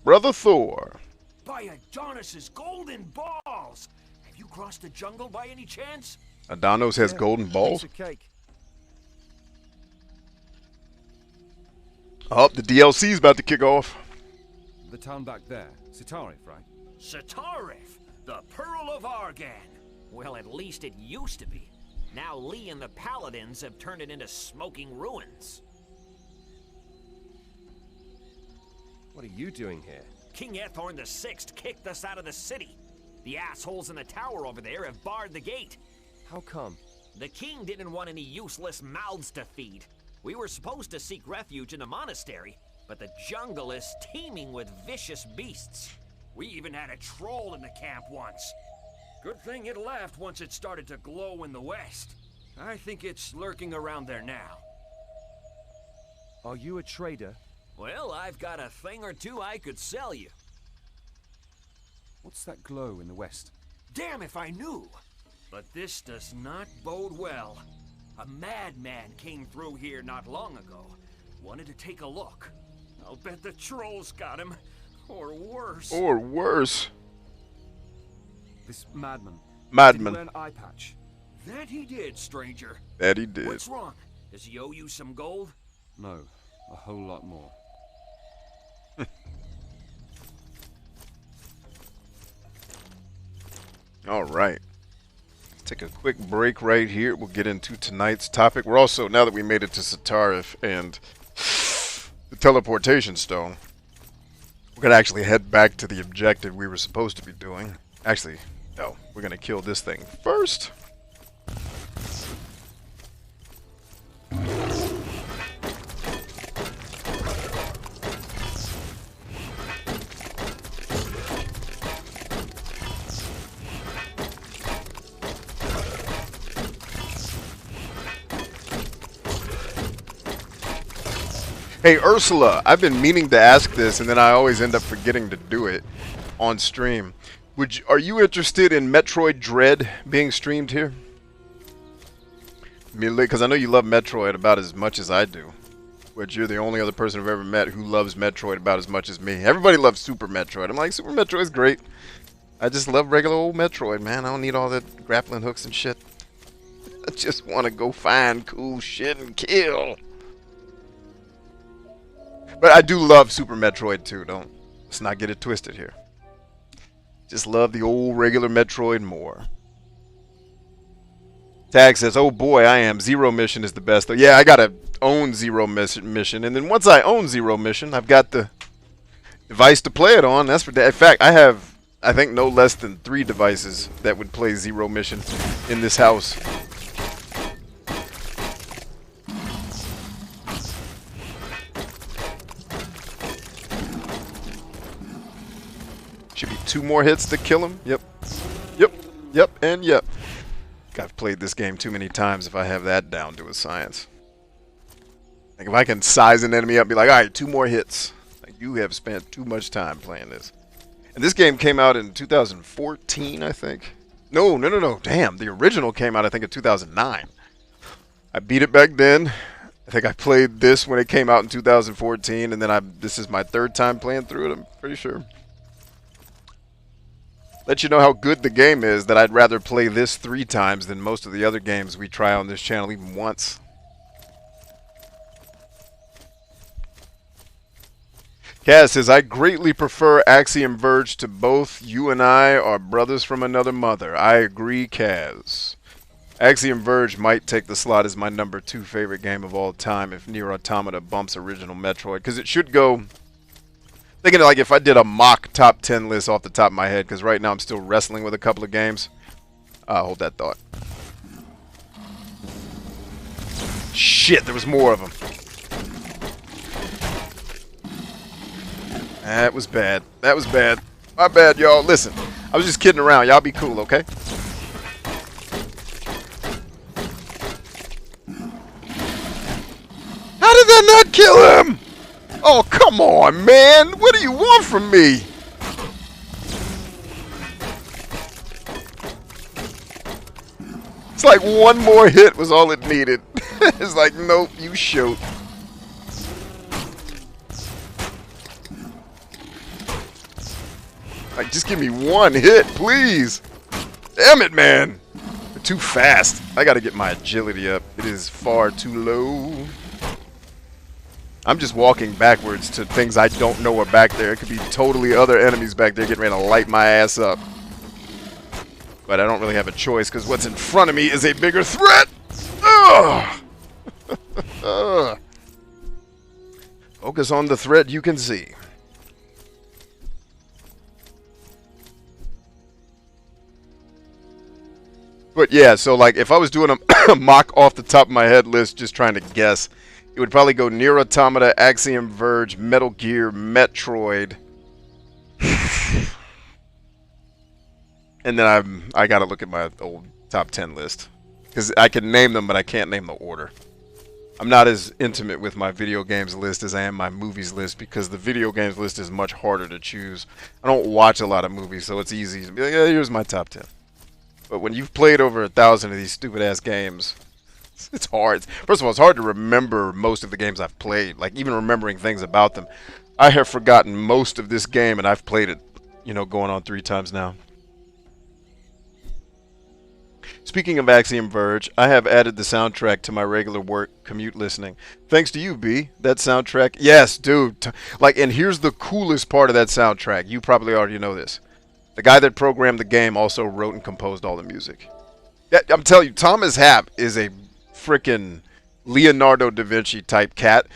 Brother Thor. By Adonis's golden balls! Have you crossed the jungle by any chance? Adonis has golden balls? Piece of cake. Oh, the DLC's about to kick off. The town back there. Satarif, right? Satarif, the Pearl of Argan. Well, at least it used to be. Now Lee and the Paladins have turned it into smoking ruins. What are you doing here? King Ethorn VI kicked us out of the city. The assholes in the tower over there have barred the gate. How come? The king didn't want any useless mouths to feed. We were supposed to seek refuge in the monastery, but the jungle is teeming with vicious beasts. We even had a troll in the camp once. Good thing it left once it started to glow in the west. I think it's lurking around there now. Are you a trader? Well, I've got a thing or two I could sell you. What's that glow in the west? Damn if I knew! But this does not bode well. A madman came through here not long ago. Wanted to take a look. I'll bet the trolls got him. Or worse. Or worse. This madman. Madman. Did he wear an eye patch? That he did, stranger. That he did. What's wrong? Does he owe you some gold? No, a whole lot more. All right. Take a quick break right here. We'll get into tonight's topic. We're also, now that we made it to Satarif and the teleportation stone, we're going to actually head back to the objective we were supposed to be doing. Actually, no. We're going to kill this thing first. Hey Ursula, I've been meaning to ask this and then I always end up forgetting to do it on stream. Are you interested in Metroid Dread being streamed here? Because I know you love Metroid about as much as I do. Which you're the only other person I've ever met who loves Metroid about as much as me. Everybody loves Super Metroid. I'm like, Super Metroid's great. I just love regular old Metroid, man. I don't need all that grappling hooks and shit. I just want to go find cool shit and kill. But I do love Super Metroid too, let's not get it twisted here. Just love the old regular Metroid more. Tag says, oh boy, I am. Zero Mission is the best though. Yeah, I gotta own Zero Mission, and then once I own Zero Mission, I've got the device to play it on. That's for in fact, I have, I think, no less than 3 devices that would play Zero Mission in this house. Should be 2 more hits to kill him. Yep. Yep. Yep, and yep. I've played this game too many times if I have that down to a science. Like if I can size an enemy up and be like, alright, 2 more hits. Like you have spent too much time playing this. And this game came out in 2014, I think. No. Damn, the original came out, I think, in 2009. I beat it back then. I think I played this when it came out in 2014, and then this is my 3rd time playing through it, I'm pretty sure. Let you know how good the game is that I'd rather play this 3 times than most of the other games we try on this channel even once. Kaz says, I greatly prefer Axiom Verge to both. You and I are brothers from another mother. I agree, Kaz. Axiom Verge might take the slot as my number 2 favorite game of all time if Nier Automata bumps original Metroid. Because it should go... Thinking like if I did a mock top 10 list off the top of my head, because right now I'm still wrestling with a couple of games. Hold that thought. Shit, there was more of them. That was bad. That was bad. My bad, y'all. Listen, I was just kidding around. Y'all be cool, okay? How did that not kill him? Oh, come on, man. What do you want from me? It's like 1 more hit was all it needed. It's like, nope, you shoot. Like, just give me 1 hit, please. Damn it, man. You're too fast. I gotta get my agility up. It is far too low. I'm just walking backwards to things I don't know are back there. It could be totally other enemies back there getting ready to light my ass up. But I don't really have a choice because what's in front of me is a bigger threat. Ugh. Focus on the threat you can see. But yeah, so like if I was doing a mock off the top of my head list, just trying to guess, it would probably go Nier Automata, Axiom Verge, Metal Gear, Metroid. And then I gotta look at my old top 10 list. Because I can name them, but I can't name the order. I'm not as intimate with my video games list as I am my movies list, because the video games list is much harder to choose. I don't watch a lot of movies, so it's easy to be like, yeah, here's my top 10. But when you've played over 1,000 of these stupid-ass games, it's hard. First of all, it's hard to remember most of the games I've played. Like, even remembering things about them. I have forgotten most of this game, and I've played it, you know, going on 3 times now. Speaking of Axiom Verge, I have added the soundtrack to my regular work commute listening. Thanks to you, B. That soundtrack... Yes, dude. Like, and here's the coolest part of that soundtrack. You probably already know this. The guy that programmed the game also wrote and composed all the music. I'm telling you, Thomas Happ is a freaking Leonardo da Vinci type cat,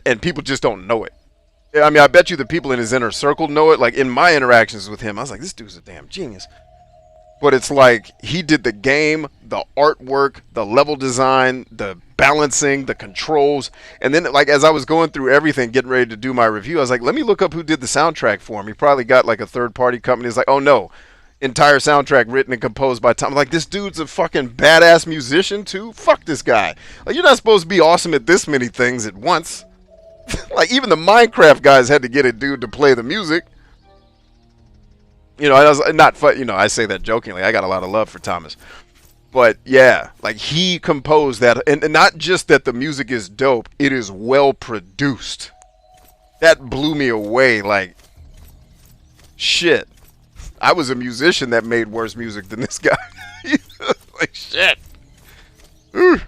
and people just don't know it. I mean, I bet you the people in his inner circle know it. Like, in my interactions with him, I was like, this dude's a damn genius. But it's like, he did the game, the artwork, the level design, the balancing, the controls. And then, like, as I was going through everything, getting ready to do my review, I was like, let me look up who did the soundtrack for him. He probably got, like, a third-party company. It's like, oh, no. Entire soundtrack written and composed by Tom. I'm like, this dude's a fucking badass musician, too? Fuck this guy. Like, you're not supposed to be awesome at this many things at once. Like, even the Minecraft guys had to get a dude to play the music. You know, I was not fun. You know, I say that jokingly. I got a lot of love for Thomas, but yeah, like he composed that, and not just that the music is dope; it is well produced. That blew me away. Like, shit, I was a musician that made worse music than this guy. Like, shit. I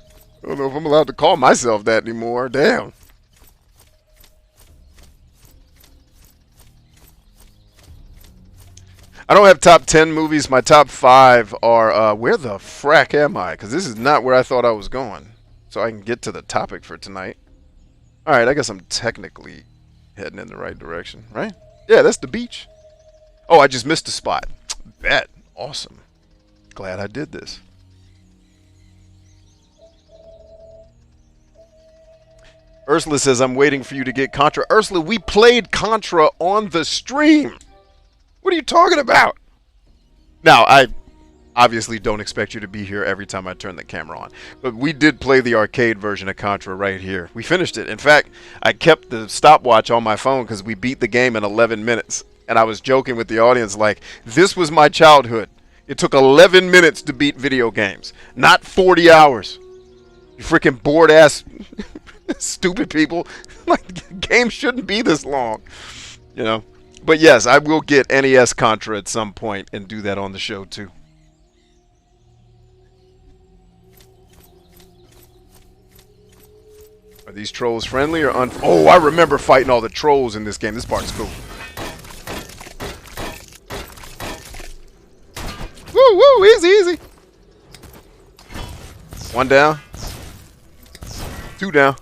don't know if I'm allowed to call myself that anymore. Damn. I don't have top 10 movies. My top 5 are, where the frack am I? Because this is not where I thought I was going. So I can get to the topic for tonight. Alright, I guess I'm technically heading in the right direction, right? Yeah, that's the beach. Oh, I just missed a spot. Bet. Awesome. Glad I did this. Ursula says, I'm waiting for you to get Contra. Ursula, we played Contra on the stream. What are you talking about? Now, obviously don't expect you to be here every time I turn the camera on. But we did play the arcade version of Contra right here. We finished it. In fact, I kept the stopwatch on my phone because we beat the game in 11 minutes. And I was joking with the audience like, this was my childhood. It took 11 minutes to beat video games, not 40 hours. You freaking bored ass stupid people. Like, games shouldn't be this long, you know. But yes, I will get NES Contra at some point and do that on the show too. Are these trolls friendly or Oh, I remember fighting all the trolls in this game. This part's cool. Woo, woo, easy, easy. One down. Two down.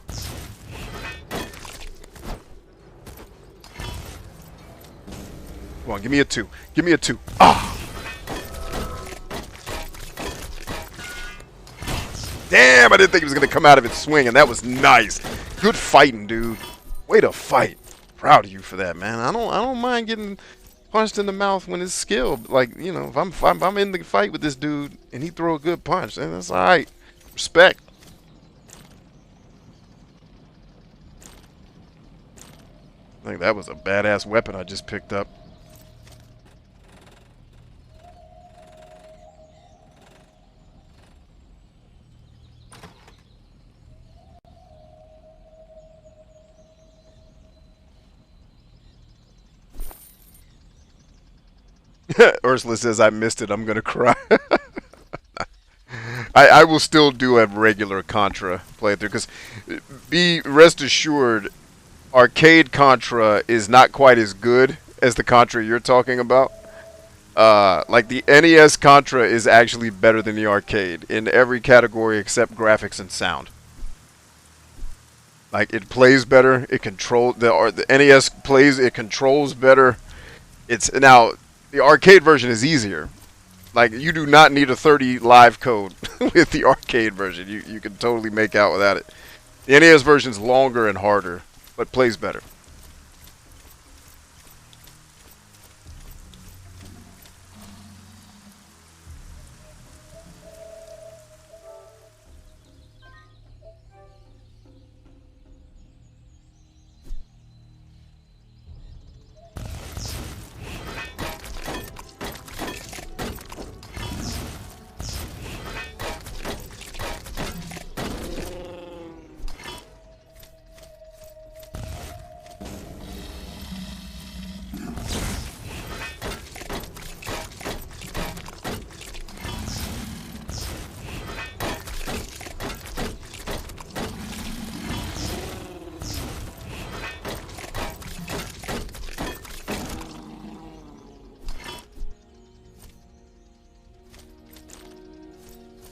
Come on, give me a 2. Give me a 2. Ah! Damn, I didn't think it was going to come out of its swing, and that was nice. Good fighting, dude. Way to fight. Proud of you for that, man. I don't mind getting punched in the mouth when it's skilled. Like, you know, if I'm in the fight with this dude and he throw a good punch, then that's all right. Respect. I think that was a badass weapon I just picked up. Ursula says, I missed it. I'm going to cry. I will still do a regular Contra playthrough because be rest assured, arcade Contra is not quite as good as the Contra you're talking about. Like the NES Contra is actually better than the arcade in every category except graphics and sound. Like it plays better, it controls the NES plays, it controls better. It's now the arcade version is easier. Like you do not need a 30 live code with the arcade version. You can totally make out without it. The NES version's longer and harder, but plays better.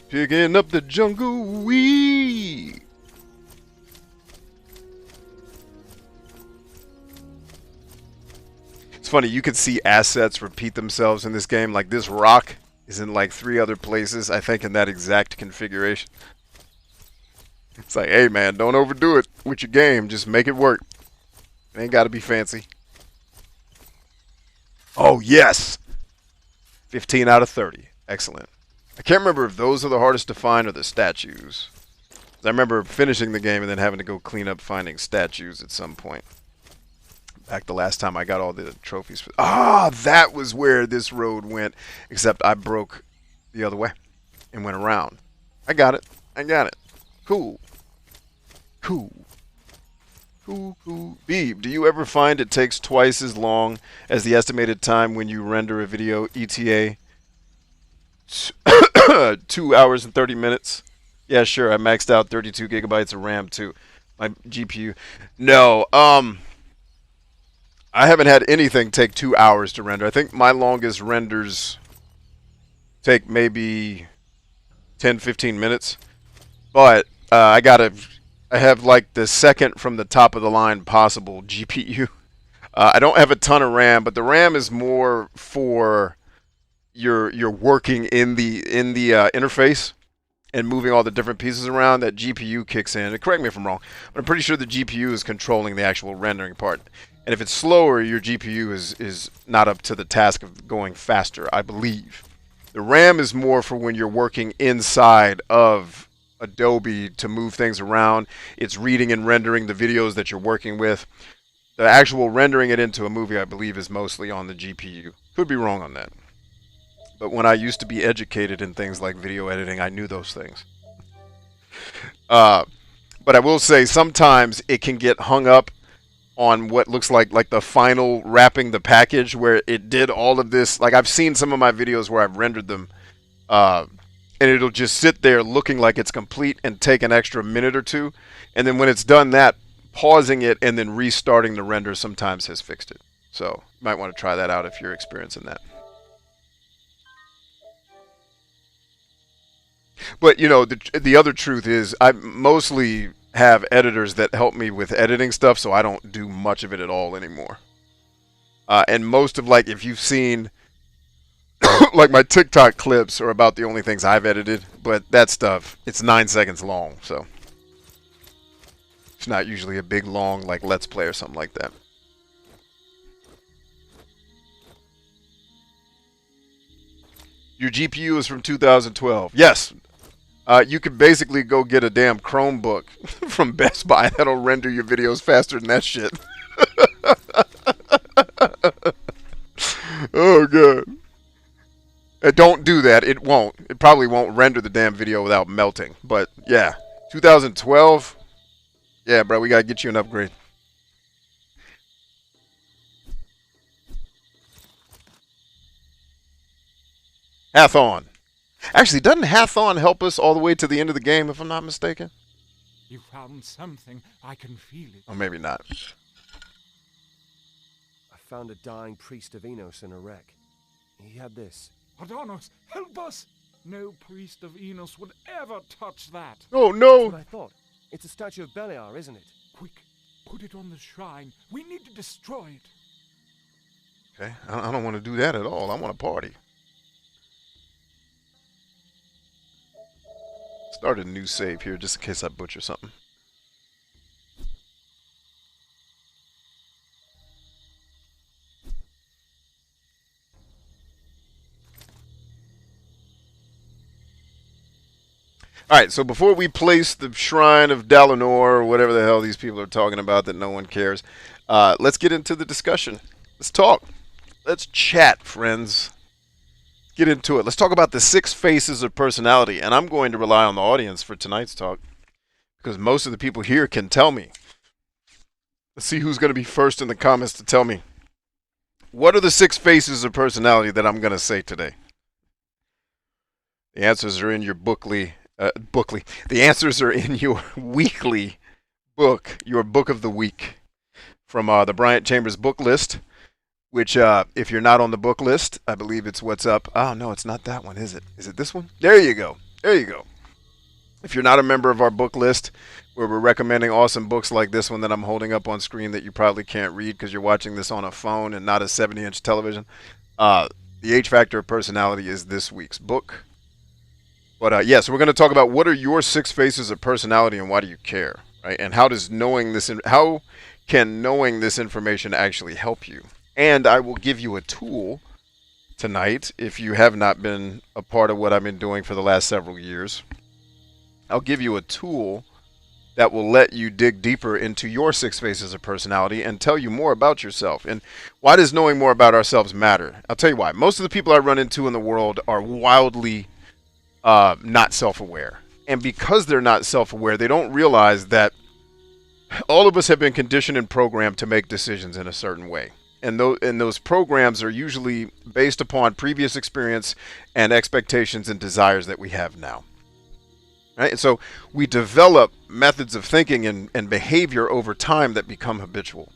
Picking up the jungle weed. It's funny, you can see assets repeat themselves in this game. Like this rock is in like 3 other places, I think, in that exact configuration. It's like, hey man, don't overdo it with your game. Just make it work. It ain't got to be fancy. Oh, yes! 15 out of 30. Excellent. I can't remember if those are the hardest to find or the statues. I remember finishing the game and then having to go clean up finding statues at some point. Back the last time I got all the trophies. Ah, that was where this road went. Except I broke the other way and went around. I got it. I got it. Cool. Cool. Cool, cool. Beeb, do you ever find it takes twice as long as the estimated time when you render a video, ETA? 2 hours and 30 minutes. Yeah, sure. I maxed out 32 gigabytes of RAM too. My GPU. No, I haven't had anything take 2 hours to render. I think my longest renders take maybe 10, 15 minutes. But I have like the second from the top of the line possible GPU. I don't have a ton of RAM, but the RAM is more for you're working in the interface and moving all the different pieces around. That GPU kicks in. And correct me if I'm wrong, but I'm pretty sure the GPU is controlling the actual rendering part. And if it's slower, your GPU is not up to the task of going faster, I believe. The RAM is more for when you're working inside of Adobe to move things around. It's reading and rendering the videos that you're working with. The actual rendering it into a movie, I believe, is mostly on the GPU. Could be wrong on that. But when I used to be educated in things like video editing, I knew those things. But I will say sometimes it can get hung up on what looks like the final wrapping the package where it did all of this. Like I've seen some of my videos where I've rendered them and it'll just sit there looking like it's complete and take an extra minute or two. And then when it's done that, pausing it and then restarting the render sometimes has fixed it. So you might want to try that out if you're experiencing that. But, you know, the other truth is I mostly have editors that help me with editing stuff, so I don't do much of it at all anymore. And most of, like, if you've seen, like, my TikTok clips are about the only things I've edited, but that stuff, it's 9 seconds long, so it's not usually a big, long, like, Let's Play or something like that. Your GPU is from 2012. Yes. You could basically go get a damn Chromebook from Best Buy that'll render your videos faster than that shit. Oh, God. Don't do that. It won't. It probably won't render the damn video without melting. But, yeah. 2012? Yeah, bro, we gotta get you an upgrade. Hathon. Actually, doesn't Hathon help us all the way to the end of the game, if I'm not mistaken? You found something. I can feel it. Or maybe not. I found a dying priest of Enos in a wreck. He had this. Adonis, help us! No priest of Enos would ever touch that. Oh, That's no! what I thought. It's a statue of Beliar, isn't it? Quick, put it on the shrine. We need to destroy it. Okay, I don't want to do that at all. I want to party. Start a new save here just in case I butcher something. Alright, so before we place the Shrine of Dalinor, or whatever the hell these people are talking about that no one cares, let's get into the discussion. Let's talk. Let's chat, friends. Get into it. Let's talk about the 6 faces of personality, and I'm going to rely on the audience for tonight's talk because most of the people here can tell me. Let's see who's going to be first in the comments to tell me. What are the 6 faces of personality that I'm going to say today? The answers are in your bookly. The answers are in your weekly book, your book of the week, from the Bryant Chambers book list. Which, if you're not on the book list, I believe it's what's up. Oh, no, it's not that one, is it? Is it this one? There you go. There you go. If you're not a member of our book list, where we're recommending awesome books like this one that I'm holding up on screen that you probably can't read because you're watching this on a phone and not a 70-inch television, the H Factor of Personality is this week's book. But, yeah, so we're going to talk about what are your 6 faces of personality and why do you care, right? And how does knowing this, how can knowing this information actually help you? And I will give you a tool tonight if you have not been a part of what I've been doing for the last several years. I'll give you a tool that will let you dig deeper into your 6 faces of personality and tell you more about yourself. And why does knowing more about ourselves matter? I'll tell you why. Most of the people I run into in the world are wildly not self-aware. And because they're not self-aware, they don't realize that all of us have been conditioned and programmed to make decisions in a certain way. And those programs are usually based upon previous experience and expectations and desires that we have now. Right? And so we develop methods of thinking and behavior over time that become habitual.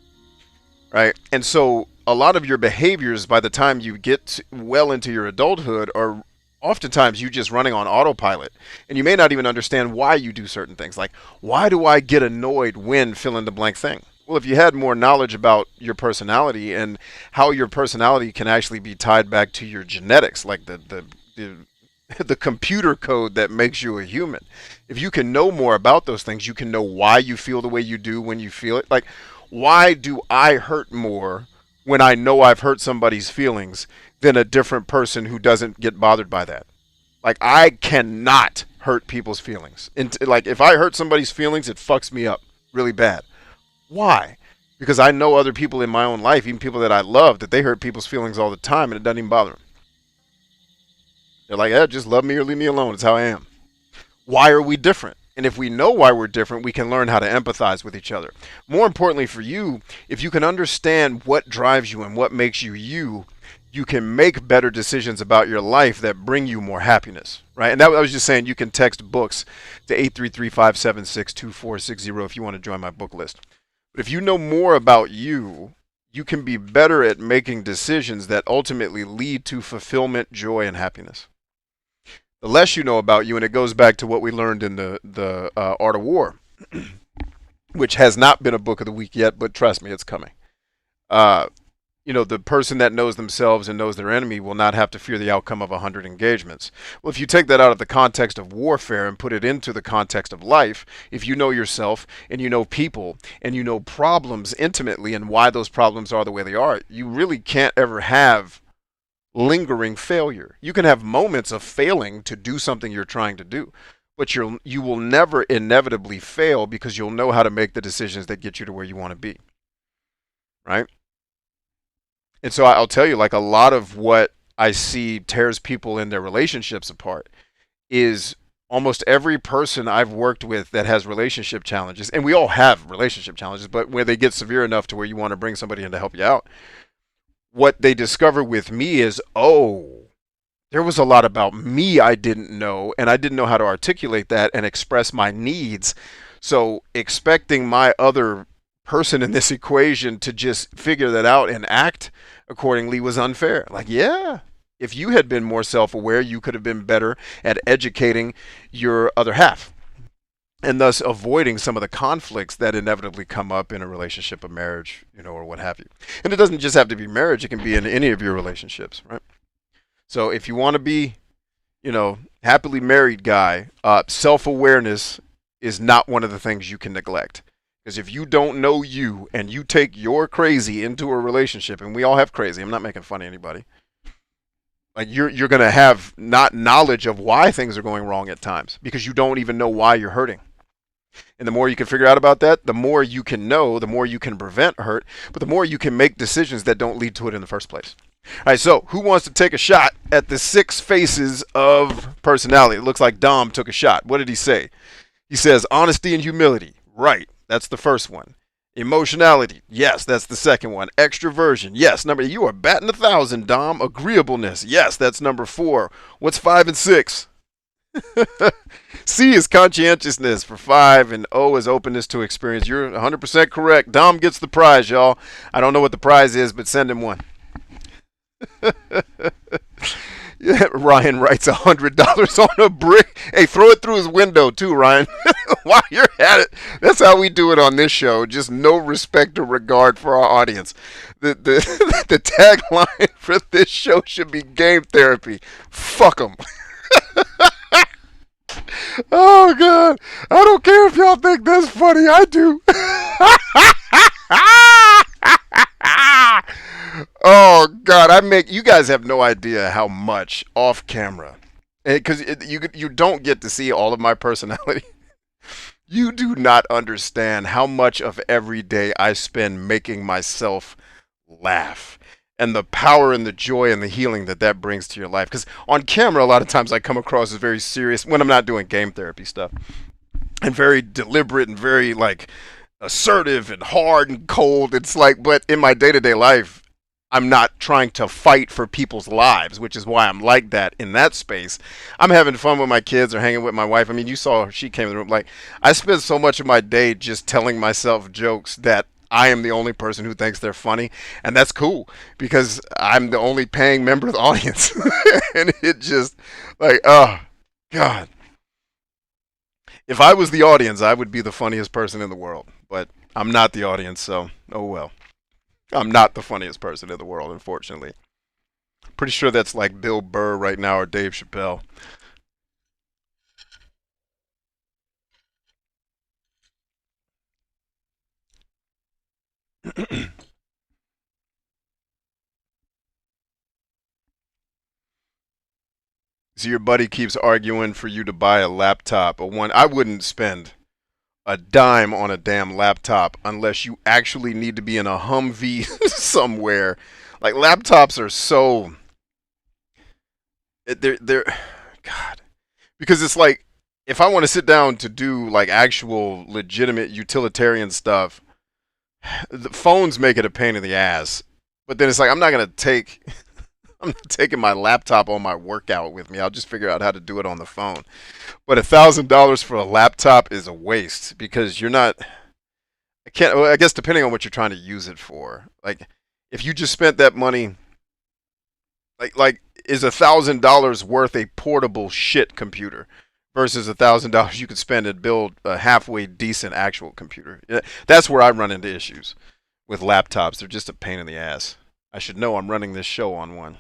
Right? And so a lot of your behaviors by the time you get well into your adulthood are oftentimes you just running on autopilot. And you may not even understand why you do certain things. Like, why do I get annoyed when fill in the blank thing? Well, if you had more knowledge about your personality and how your personality can actually be tied back to your genetics, like the computer code that makes you a human. If you can know more about those things, you can know why you feel the way you do when you feel it. Like, why do I hurt more when I know I've hurt somebody's feelings than a different person who doesn't get bothered by that. Like, I cannot hurt people's feelings. And like, if I hurt somebody's feelings, it fucks me up really bad. Why? Because I know other people in my own life, even people that I love, that they hurt people's feelings all the time and it doesn't even bother them. They're like, yeah, just love me or leave me alone. It's how I am. Why are we different? And if we know why we're different, we can learn how to empathize with each other. More importantly for you, if you can understand what drives you and what makes you you, you can make better decisions about your life that bring you more happiness, right? And that I was just saying, you can text books to 833-576-2460 if you want to join my book list. But if you know more about you, you can be better at making decisions that ultimately lead to fulfillment, joy, and happiness. The less you know about you, and it goes back to what we learned in the Art of War, which has not been a book of the week yet, but trust me, it's coming. The person that knows themselves and knows their enemy will not have to fear the outcome of 100 engagements. Well, if you take that out of the context of warfare and put it into the context of life, if you know yourself and you know people and you know problems intimately and why those problems are the way they are, you really can't ever have lingering failure. You can have moments of failing to do something you're trying to do, but you will never inevitably fail because you'll know how to make the decisions that get you to where you want to be, right? And so I'll tell you, like, a lot of what I see tears people in their relationships apart is almost every person I've worked with that has relationship challenges, and we all have relationship challenges, but where they get severe enough to where you want to bring somebody in to help you out, what they discover with me is, oh, there was a lot about me I didn't know, and I didn't know how to articulate that and express my needs. So expecting my other person in this equation to just figure that out and act accordingly was unfair. Like, yeah, if you had been more self-aware, you could have been better at educating your other half, and thus avoiding some of the conflicts that inevitably come up in a relationship, a marriage, or what have you. And it doesn't just have to be marriage, it can be in any of your relationships, right? So if you want to be, happily married guy, self-awareness is not one of the things you can neglect. Because if you don't know you and you take your crazy into a relationship, and we all have crazy, I'm not making fun of anybody. Like, you're going to have not knowledge of why things are going wrong at times because you don't even know why you're hurting. And the more you can figure out about that, the more you can know, the more you can prevent hurt, but the more you can make decisions that don't lead to it in the first place. All right, so who wants to take a shot at the 6 faces of personality? It looks like Dom took a shot. What did he say? He says honesty and humility. Right, that's the first one. Emotionality. Yes, that's the second one. Extroversion. Yes, you are batting 1,000, Dom. Agreeableness. Yes, that's number 4. What's 5 and 6? C is conscientiousness for 5, and O is openness to experience. You're 100% correct. Dom gets the prize, y'all. I don't know what the prize is, but send him one. Yeah, Ryan writes $100 on a brick. Hey, throw it through his window too, Ryan. While you're at it, that's how we do it on this show. Just no respect or regard for our audience. The the tagline for this show should be game therapy. Fuck them. Oh God, I don't care if y'all think that's funny. I do. Oh God, you guys have no idea how much off camera, because you don't get to see all of my personality. You do not understand how much of every day I spend making myself laugh, and the power and the joy and the healing that brings to your life. Because on camera, a lot of times I come across as very serious when I'm not doing game therapy stuff, and very deliberate and very like assertive and hard and cold. It's like, but in my day-to-day life, I'm not trying to fight for people's lives, which is why I'm like that in that space. I'm having fun with my kids or hanging with my wife. I mean, you saw she came in the room. Like, I spend so much of my day just telling myself jokes that I am the only person who thinks they're funny. And that's cool because I'm the only paying member of the audience. And it just like, oh, God. If I was the audience, I would be the funniest person in the world. But I'm not the audience, so oh well. I'm not the funniest person in the world, unfortunately. Pretty sure that's like Bill Burr right now or Dave Chappelle. So your buddy keeps arguing for you to buy a laptop. I wouldn't spend a dime on a damn laptop unless you actually need to be in a Humvee somewhere. Like laptops are so they're God, because it's like if I want to sit down to do like actual legitimate utilitarian stuff, the phones make it a pain in the ass. But then it's like I'm not taking my laptop on my workout with me. I'll just figure out how to do it on the phone. But $1,000 for a laptop is a waste because you're not. I guess depending on what you're trying to use it for. Like, if you just spent that money, like is $1,000 worth a portable shit computer versus $1,000 you could spend and build a halfway decent actual computer? That's where I run into issues with laptops. They're just a pain in the ass. I should know I'm running this show on one.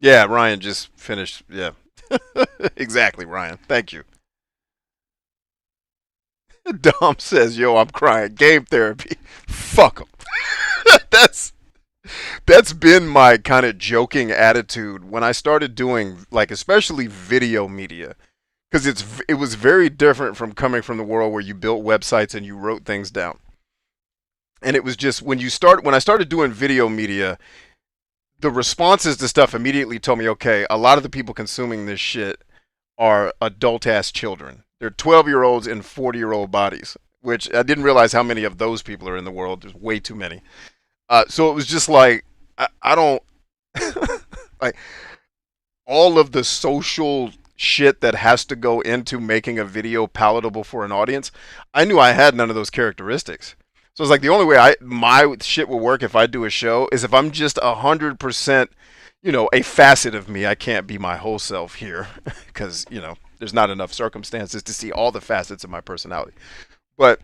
Yeah, Ryan just finished. Yeah. Exactly, Ryan. Thank you. Dom says, "Yo, I'm crying. Game therapy. Fuck 'em." that's that's been my kind of joking attitude when I started doing like especially video media because it was very different from coming from the world where you built websites and you wrote things down. And it was just when I started doing video media, the responses to stuff immediately told me, okay, a lot of the people consuming this shit are adult ass children. They're 12-year-olds in 40-year-old bodies, which I didn't realize how many of those people are in the world. There's way too many. So it was just like, I don't, like, all of the social shit that has to go into making a video palatable for an audience. I knew I had none of those characteristics. So it's like the only way my shit will work if I do a show is if I'm just 100%, a facet of me. I can't be my whole self here because, there's not enough circumstances to see all the facets of my personality. But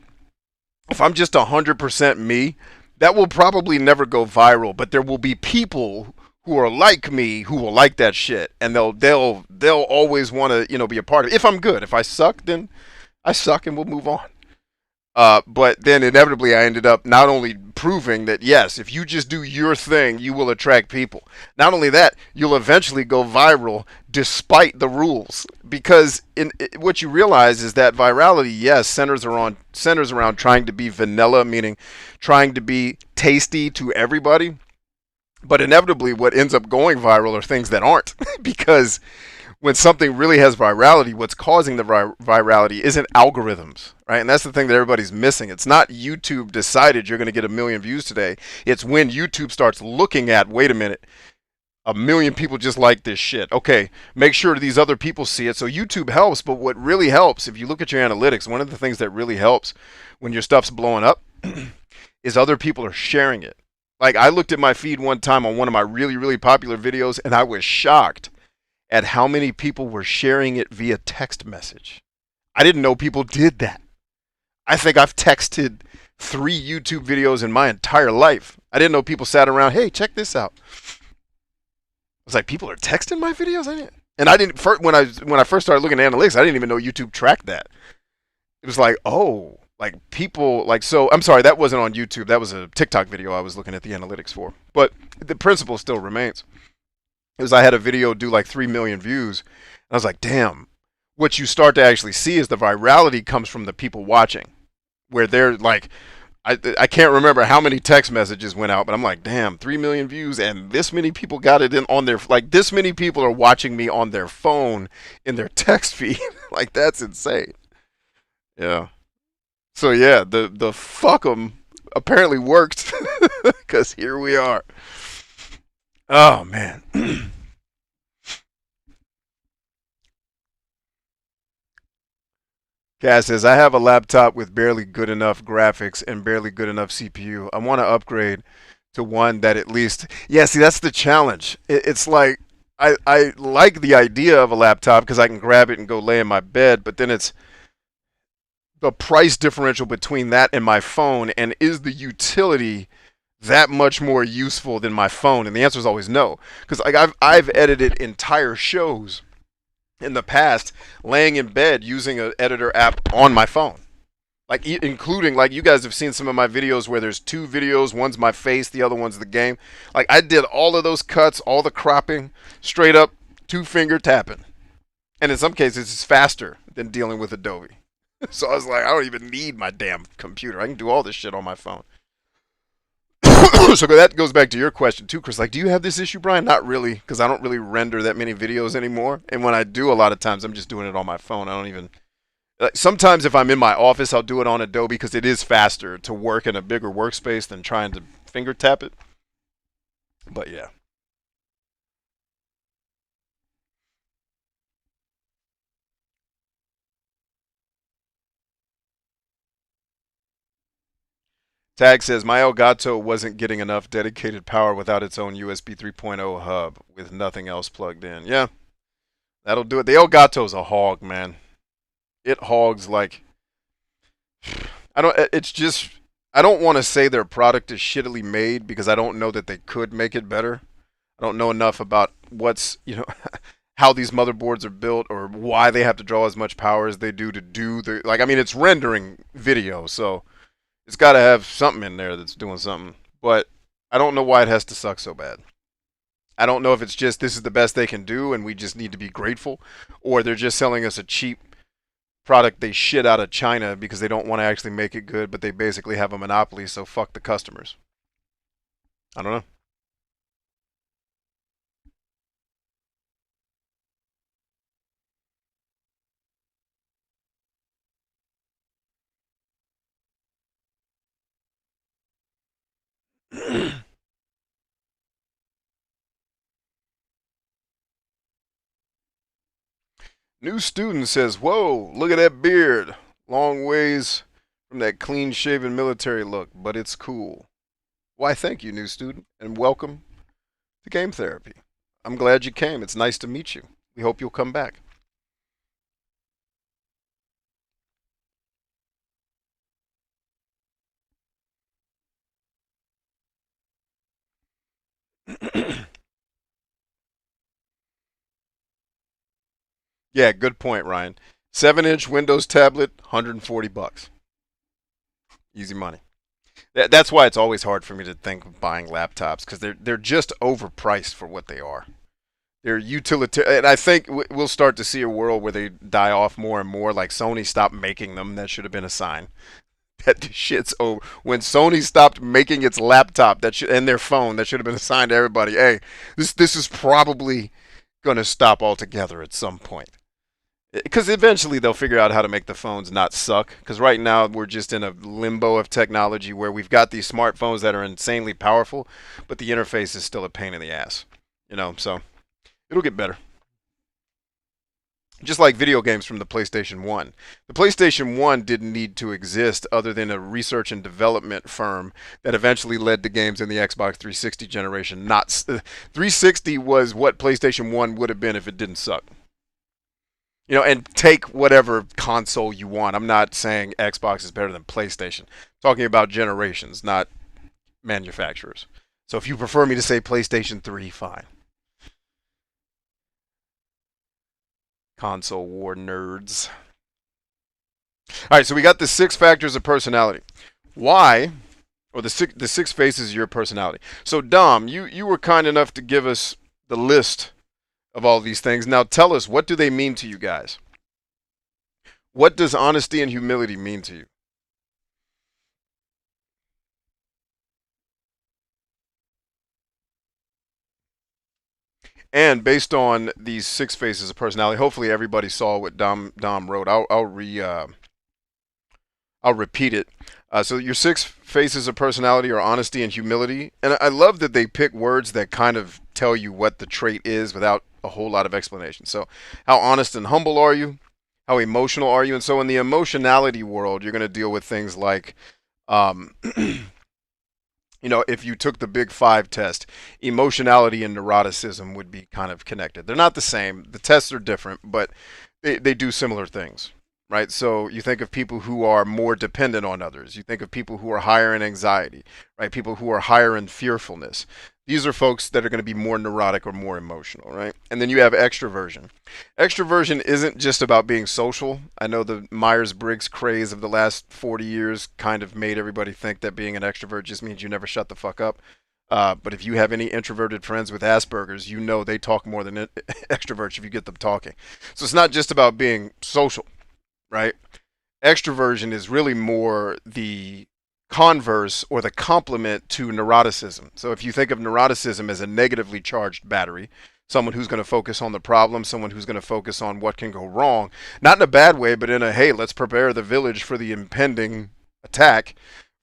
if I'm just 100% me, that will probably never go viral. But there will be people who are like me who will like that shit, and they'll always want to be a part of it. If I'm good, if I suck, then I suck, and we'll move on. But then inevitably I ended up not only proving that, yes, if you just do your thing, you will attract people. Not only that, you'll eventually go viral despite the rules. Because what you realize is that virality, yes, centers around trying to be vanilla, meaning trying to be tasty to everybody. But inevitably what ends up going viral are things that aren't. Because when something really has virality, what's causing the virality isn't algorithms, right? And that's the thing that everybody's missing. It's not YouTube decided you're going to get 1 million views today. It's when YouTube starts looking at, wait a minute, 1 million people just like this shit. Okay, make sure these other people see it. So YouTube helps, but what really helps, if you look at your analytics, one of the things that really helps when your stuff's blowing up is other people are sharing it. Like, I looked at my feed one time on one of my really, really popular videos, and I was shocked at how many people were sharing it via text message. I didn't know people did that. I think I've texted 3 YouTube videos in my entire life. I didn't know people sat around, hey, check this out. I was like, people are texting my videos? When I first started looking at analytics, I didn't even know YouTube tracked that. It was like, oh, like people, like, so, I'm sorry, that wasn't on YouTube. That was a TikTok video I was looking at the analytics for. But the principle still remains. It was I had a video do like 3 million views. And I was like, damn. What you start to actually see is the virality comes from the people watching. Where they're like, I can't remember how many text messages went out, but I'm like, damn, 3 million views and this many people got it in on their, like this many people are watching me on their phone in their text feed. Like, that's insane. Yeah. So yeah, the fuck 'em apparently worked because here we are. Oh, man. Cass says, I have a laptop with barely good enough graphics and barely good enough CPU. I want to upgrade to one that at least... Yeah, see, that's the challenge. It's like, I like the idea of a laptop because I can grab it and go lay in my bed, but then it's the price differential between that and my phone, and is the utility that much more useful than my phone? And the answer is always no, because like I've edited entire shows in the past laying in bed using an editor app on my phone. Like including, like, you guys have seen some of my videos where there's two videos, one's my face, the other one's the game. Like, I did all of those cuts, all the cropping, straight up 2-finger tapping. And in some cases it's faster than dealing with Adobe. So I was like, I don't even need my damn computer. I can do all this shit on my phone. So that goes back to your question too, Chris. Like, do you have this issue, Brian? Not really, because I don't really render that many videos anymore. And when I do, a lot of times I'm just doing it on my phone. I don't even. Like, sometimes if I'm in my office, I'll do it on Adobe because it is faster to work in a bigger workspace than trying to finger tap it. But yeah. Tag says, my Elgato wasn't getting enough dedicated power without its own USB 3.0 hub with nothing else plugged in. Yeah, that'll do it. The Elgato's a hog, man. It hogs like, it's just, I don't want to say their product is shittily made because I don't know that they could make it better. I don't know enough about what's, how these motherboards are built or why they have to draw as much power as they do to do the, like, I mean, it's rendering video, so it's got to have something in there that's doing something. But I don't know why it has to suck so bad. I don't know if it's just this is the best they can do and we just need to be grateful, or they're just selling us a cheap product they shit out of China because they don't want to actually make it good, but they basically have a monopoly, so fuck the customers. I don't know. New student says, whoa, look at that beard. Long ways from that clean-shaven military look, but it's cool. Why, thank you, new student, and welcome to Game Therapy. I'm glad you came. It's nice to meet you. We hope you'll come back. Yeah, good point, Ryan. 7-inch Windows tablet, $140. Easy money. That's why it's always hard for me to think of buying laptops because they're just overpriced for what they are. They're utilitarian, and I think we'll start to see a world where they die off more and more. Like Sony stopped making them. That should have been a sign. That shit's over. When Sony stopped making its laptop and their phone, that should have been a sign to everybody. Hey, this is probably going to stop altogether at some point. Because eventually they'll figure out how to make the phones not suck. Because right now we're just in a limbo of technology where we've got these smartphones that are insanely powerful, but the interface is still a pain in the ass. So it'll get better. Just like video games from the PlayStation 1. The PlayStation 1 didn't need to exist other than a research and development firm that eventually led to games in the Xbox 360 generation. 360 was what PlayStation 1 would have been if it didn't suck. And take whatever console you want. I'm not saying Xbox is better than PlayStation. I'm talking about generations, not manufacturers. So if you prefer me to say PlayStation 3, fine. Console war nerds. All right, so we got the 6 factors of personality. Why, or the six faces of your personality. So Dom, you were kind enough to give us the list of all these things. Now tell us, what do they mean to you guys? What does honesty and humility mean to you? And based on these 6 faces of personality, hopefully everybody saw what Dom wrote. I'll repeat it. So your 6 faces of personality are honesty and humility, and I love that they pick words that kind of tell you what the trait is without a whole lot of explanation. So, how honest and humble are you? How emotional are you? And so, in the emotionality world, you're going to deal with things like, if you took the Big 5 test, emotionality and neuroticism would be kind of connected. They're not the same. The tests are different, but they do similar things. Right, so you think of people who are more dependent on others. You think of people who are higher in anxiety, right? People who are higher in fearfulness. These are folks that are going to be more neurotic or more emotional, right? And then you have extroversion. Extroversion isn't just about being social. I know the Myers-Briggs craze of the last 40 years kind of made everybody think that being an extrovert just means you never shut the fuck up. But if you have any introverted friends with Asperger's, you know they talk more than extroverts if you get them talking. So it's not just about being social, right? Extroversion is really more the converse or the complement to neuroticism. So if you think of neuroticism as a negatively charged battery, someone who's going to focus on the problem, someone who's going to focus on what can go wrong, not in a bad way, but in a, hey, let's prepare the village for the impending attack,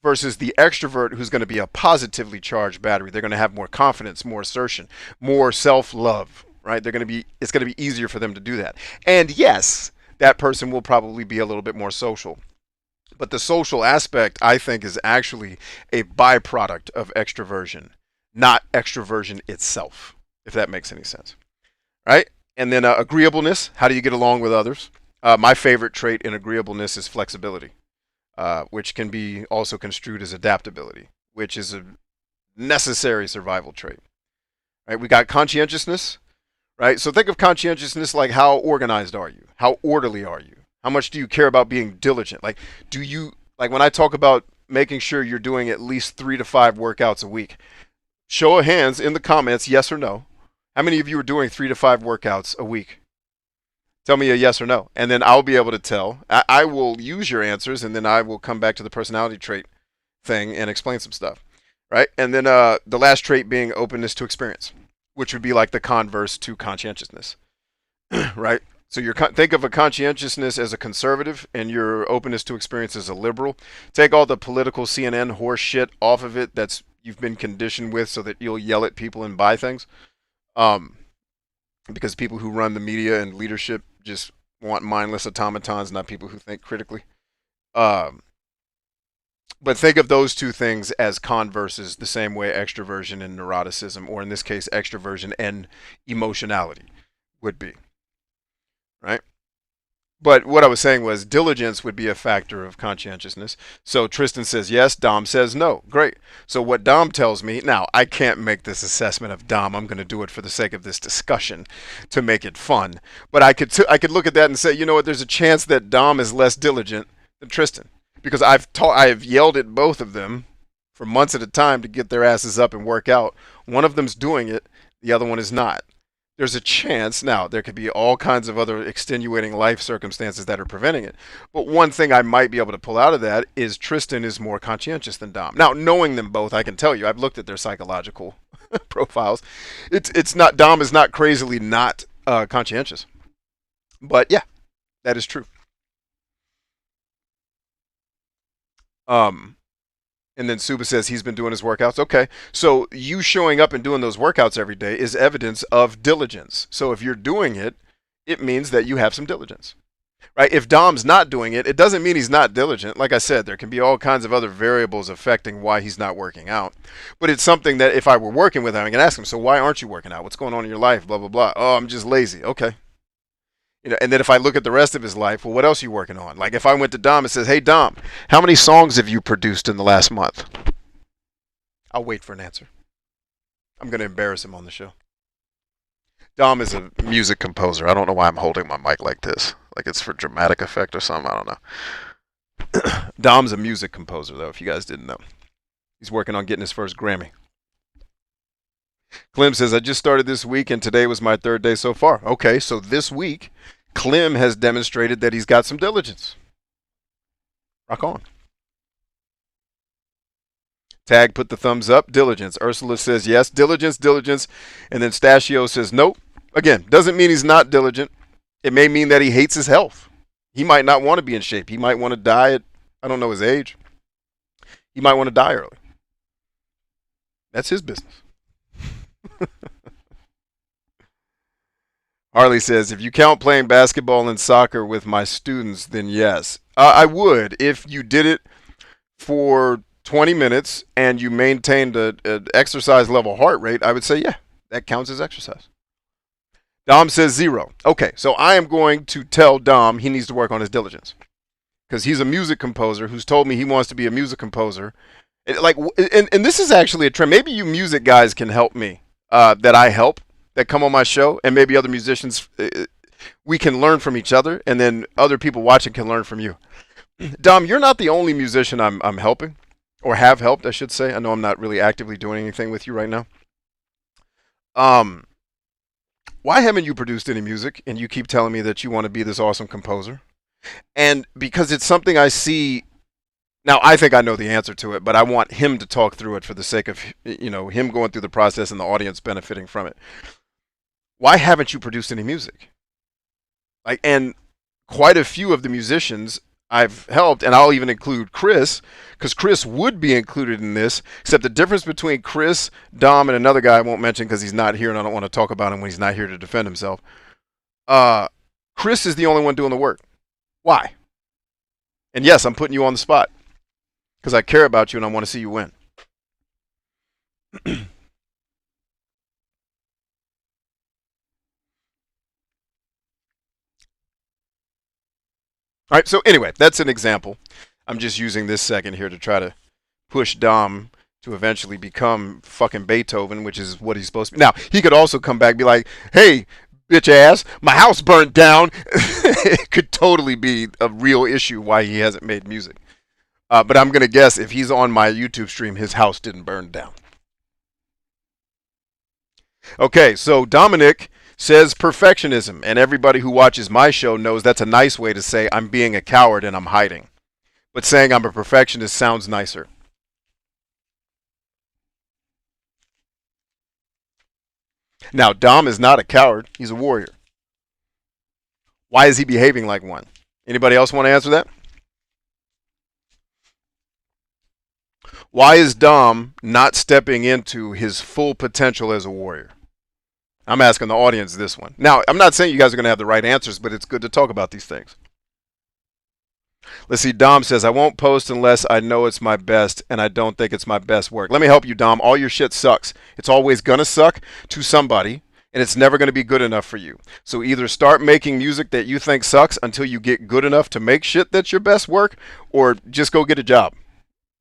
versus the extrovert who's going to be a positively charged battery. They're going to have more confidence, more assertion, more self-love, right? It's going to be easier for them to do that. And yes, that person will probably be a little bit more social. But the social aspect, I think, is actually a byproduct of extroversion, not extroversion itself, if that makes any sense. Right? And then agreeableness. How do you get along with others? My favorite trait in agreeableness is flexibility, which can be also construed as adaptability, which is a necessary survival trait. Right? We got conscientiousness. Right? So think of conscientiousness like, how organized are you? How orderly are you? How much do you care about being diligent? Like, when I talk about making sure you're doing at least 3 to 5 workouts a week, show of hands in the comments, yes or no. How many of you are doing 3 to 5 workouts a week? Tell me a yes or no. And then I'll be able to tell. I will use your answers, and then I will come back to the personality trait thing and explain some stuff. Right? And then the last trait being openness to experience, which would be like the converse to conscientiousness. Right? So think of a conscientiousness as a conservative and your openness to experience as a liberal. Take all the political CNN horse shit off of it that's you've been conditioned with so that you'll yell at people and buy things. Because people who run the media and leadership just want mindless automatons, not people who think critically. But think of those two things as converses the same way extroversion and neuroticism, or in this case, extroversion and emotionality would be. Right? But what I was saying was diligence would be a factor of conscientiousness. So Tristan says yes, Dom says no. Great. So what Dom tells me, now I can't make this assessment of Dom. I'm going to do it for the sake of this discussion to make it fun. But I could look at that and say, you know what, there's a chance that Dom is less diligent than Tristan. Because I've yelled at both of them for months at a time to get their asses up and work out. One of them's doing it, the other one is not. There's a chance, now there could be all kinds of other extenuating life circumstances that are preventing it, but one thing I might be able to pull out of that is Tristan is more conscientious than Dom. Now, knowing them both, I can tell you, I've looked at their psychological profiles. It's not, Dom is not crazily not conscientious. But yeah, that is true. And then Suba says he's been doing his workouts. Okay, so you showing up and doing those workouts every day is evidence of diligence. So if you're doing it, it means that you have some diligence, right? If Dom's not doing it, it doesn't mean he's not diligent. Like I said, there can be all kinds of other variables affecting why he's not working out. But it's something that if I were working with him, I can ask him, so why aren't you working out? What's going on in your life? Blah, blah, blah. Oh, I'm just lazy. Okay. You know, and then if I look at the rest of his life, well, what else are you working on? Like if I went to Dom and says, hey, Dom, how many songs have you produced in the last month? I'll wait for an answer. I'm going to embarrass him on the show. Dom is a music composer. I don't know why I'm holding my mic like this. Like it's for dramatic effect or something. I don't know. Dom's a music composer, though, if you guys didn't know. He's working on getting his first Grammy. Clem says, I just started this week and today was my 3rd day so far. Okay, so this week, Clem has demonstrated that he's got some diligence. Rock on. Tag put the thumbs up. Diligence. Ursula says yes. Diligence, diligence. And then Stachio says nope. Again, doesn't mean he's not diligent. It may mean that he hates his health. He might not want to be in shape. He might want to die at, I don't know his age. He might want to die early. That's his business. Harley says, if you count playing basketball and soccer with my students, then yes. I would if you did it for 20 minutes and you maintained an exercise level heart rate. I would say, yeah, that counts as exercise. Dom says 0. Okay, so I am going to tell Dom he needs to work on his diligence because he's a music composer who's told me he wants to be a music composer And this is actually a trend. Maybe you music guys can help me. That I help that come on my show, and maybe other musicians. We can learn from each other, and then other people watching can learn from you. Dom, you're not the only musician I'm helping, or have helped, I should say. I know I'm not really actively doing anything with you right now. Why haven't you produced any music? And you keep telling me that you want to be this awesome composer. And because it's something I see. Now, I think I know the answer to it, but I want him to talk through it for the sake of, him going through the process and the audience benefiting from it. Why haven't you produced any music? And quite a few of the musicians I've helped, and I'll even include Chris, because Chris would be included in this, except the difference between Chris, Dom, and another guy I won't mention because he's not here and I don't want to talk about him when he's not here to defend himself. Chris is the only one doing the work. Why? And yes, I'm putting you on the spot. Because I care about you and I want to see you win. All right, so anyway, that's an example. I'm just using this second here to try to push Dom to eventually become fucking Beethoven, which is what he's supposed to be. Now, he could also come back and be like, hey, bitch ass, my house burnt down. It could totally be a real issue why he hasn't made music. But I'm going to guess if he's on my YouTube stream, his house didn't burn down. Okay, so Dominic says perfectionism, and everybody who watches my show knows that's a nice way to say I'm being a coward and I'm hiding. But saying I'm a perfectionist sounds nicer. Now, Dom is not a coward. He's a warrior. Why is he behaving like one? Anybody else want to answer that? Why is Dom not stepping into his full potential as a warrior? I'm asking the audience this one. Now, I'm not saying you guys are going to have the right answers, but it's good to talk about these things. Let's see. Dom says, I won't post unless I know it's my best, and I don't think it's my best work. Let me help you, Dom. All your shit sucks. It's always going to suck to somebody, and it's never going to be good enough for you. So either start making music that you think sucks until you get good enough to make shit that's your best work, or just go get a job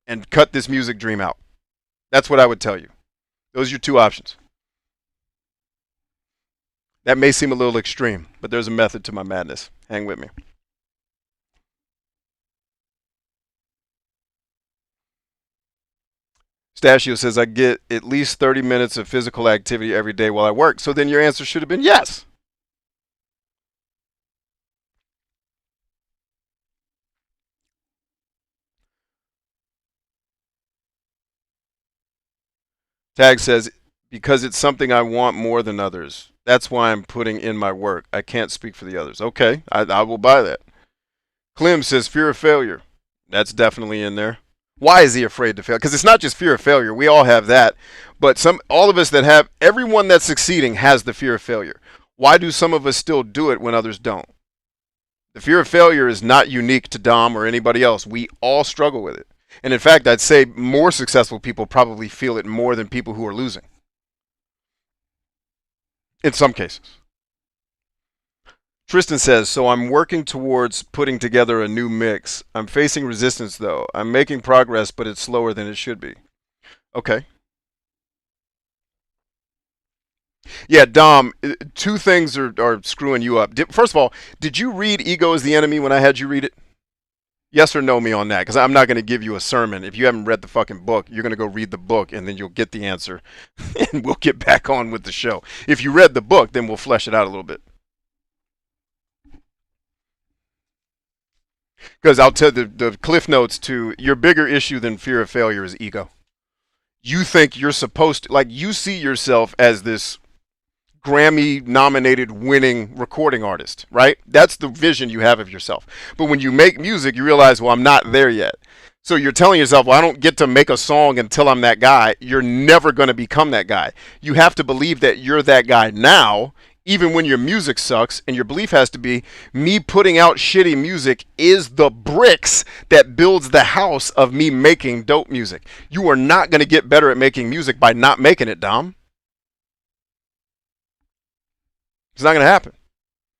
and cut this music dream out. That's what I would tell you. Those are your two options. That may seem a little extreme, but there's a method to my madness. Hang with me. Stachio says, I get at least 30 minutes of physical activity every day while I work. So then your answer should have been yes. Tag says, because it's something I want more than others. That's why I'm putting in my work. I can't speak for the others. Okay, I will buy that. Clem says, fear of failure. That's definitely in there. Why is he afraid to fail? Because it's not just fear of failure. We all have that. But all of us that have, everyone that's succeeding has the fear of failure. Why do some of us still do it when others don't? The fear of failure is not unique to Dom or anybody else. We all struggle with it. And in fact, I'd say more successful people probably feel it more than people who are losing. In some cases. Tristan says, so I'm working towards putting together a new mix. I'm facing resistance, though. I'm making progress, but it's slower than it should be. Okay. Yeah, Dom, two things are screwing you up. First of all, did you read Ego is the Enemy when I had you read it? Yes or no me on that, because I'm not going to give you a sermon. If you haven't read the fucking book, you're going to go read the book, and then you'll get the answer, and we'll get back on with the show. If you read the book, then we'll flesh it out a little bit. Because I'll tell the cliff notes to your bigger issue than fear of failure is ego. You think you're supposed to, like, you see yourself as this Grammy-nominated winning recording artist, right? That's the vision you have of yourself. But when you make music, you realize, well, I'm not there yet. So you're telling yourself, well, I don't get to make a song until I'm that guy. You're never going to become that guy. You have to believe that you're that guy now, even when your music sucks, and your belief has to be, me putting out shitty music is the bricks that builds the house of me making dope music. You are not going to get better at making music by not making it, Dom. It's not going to happen.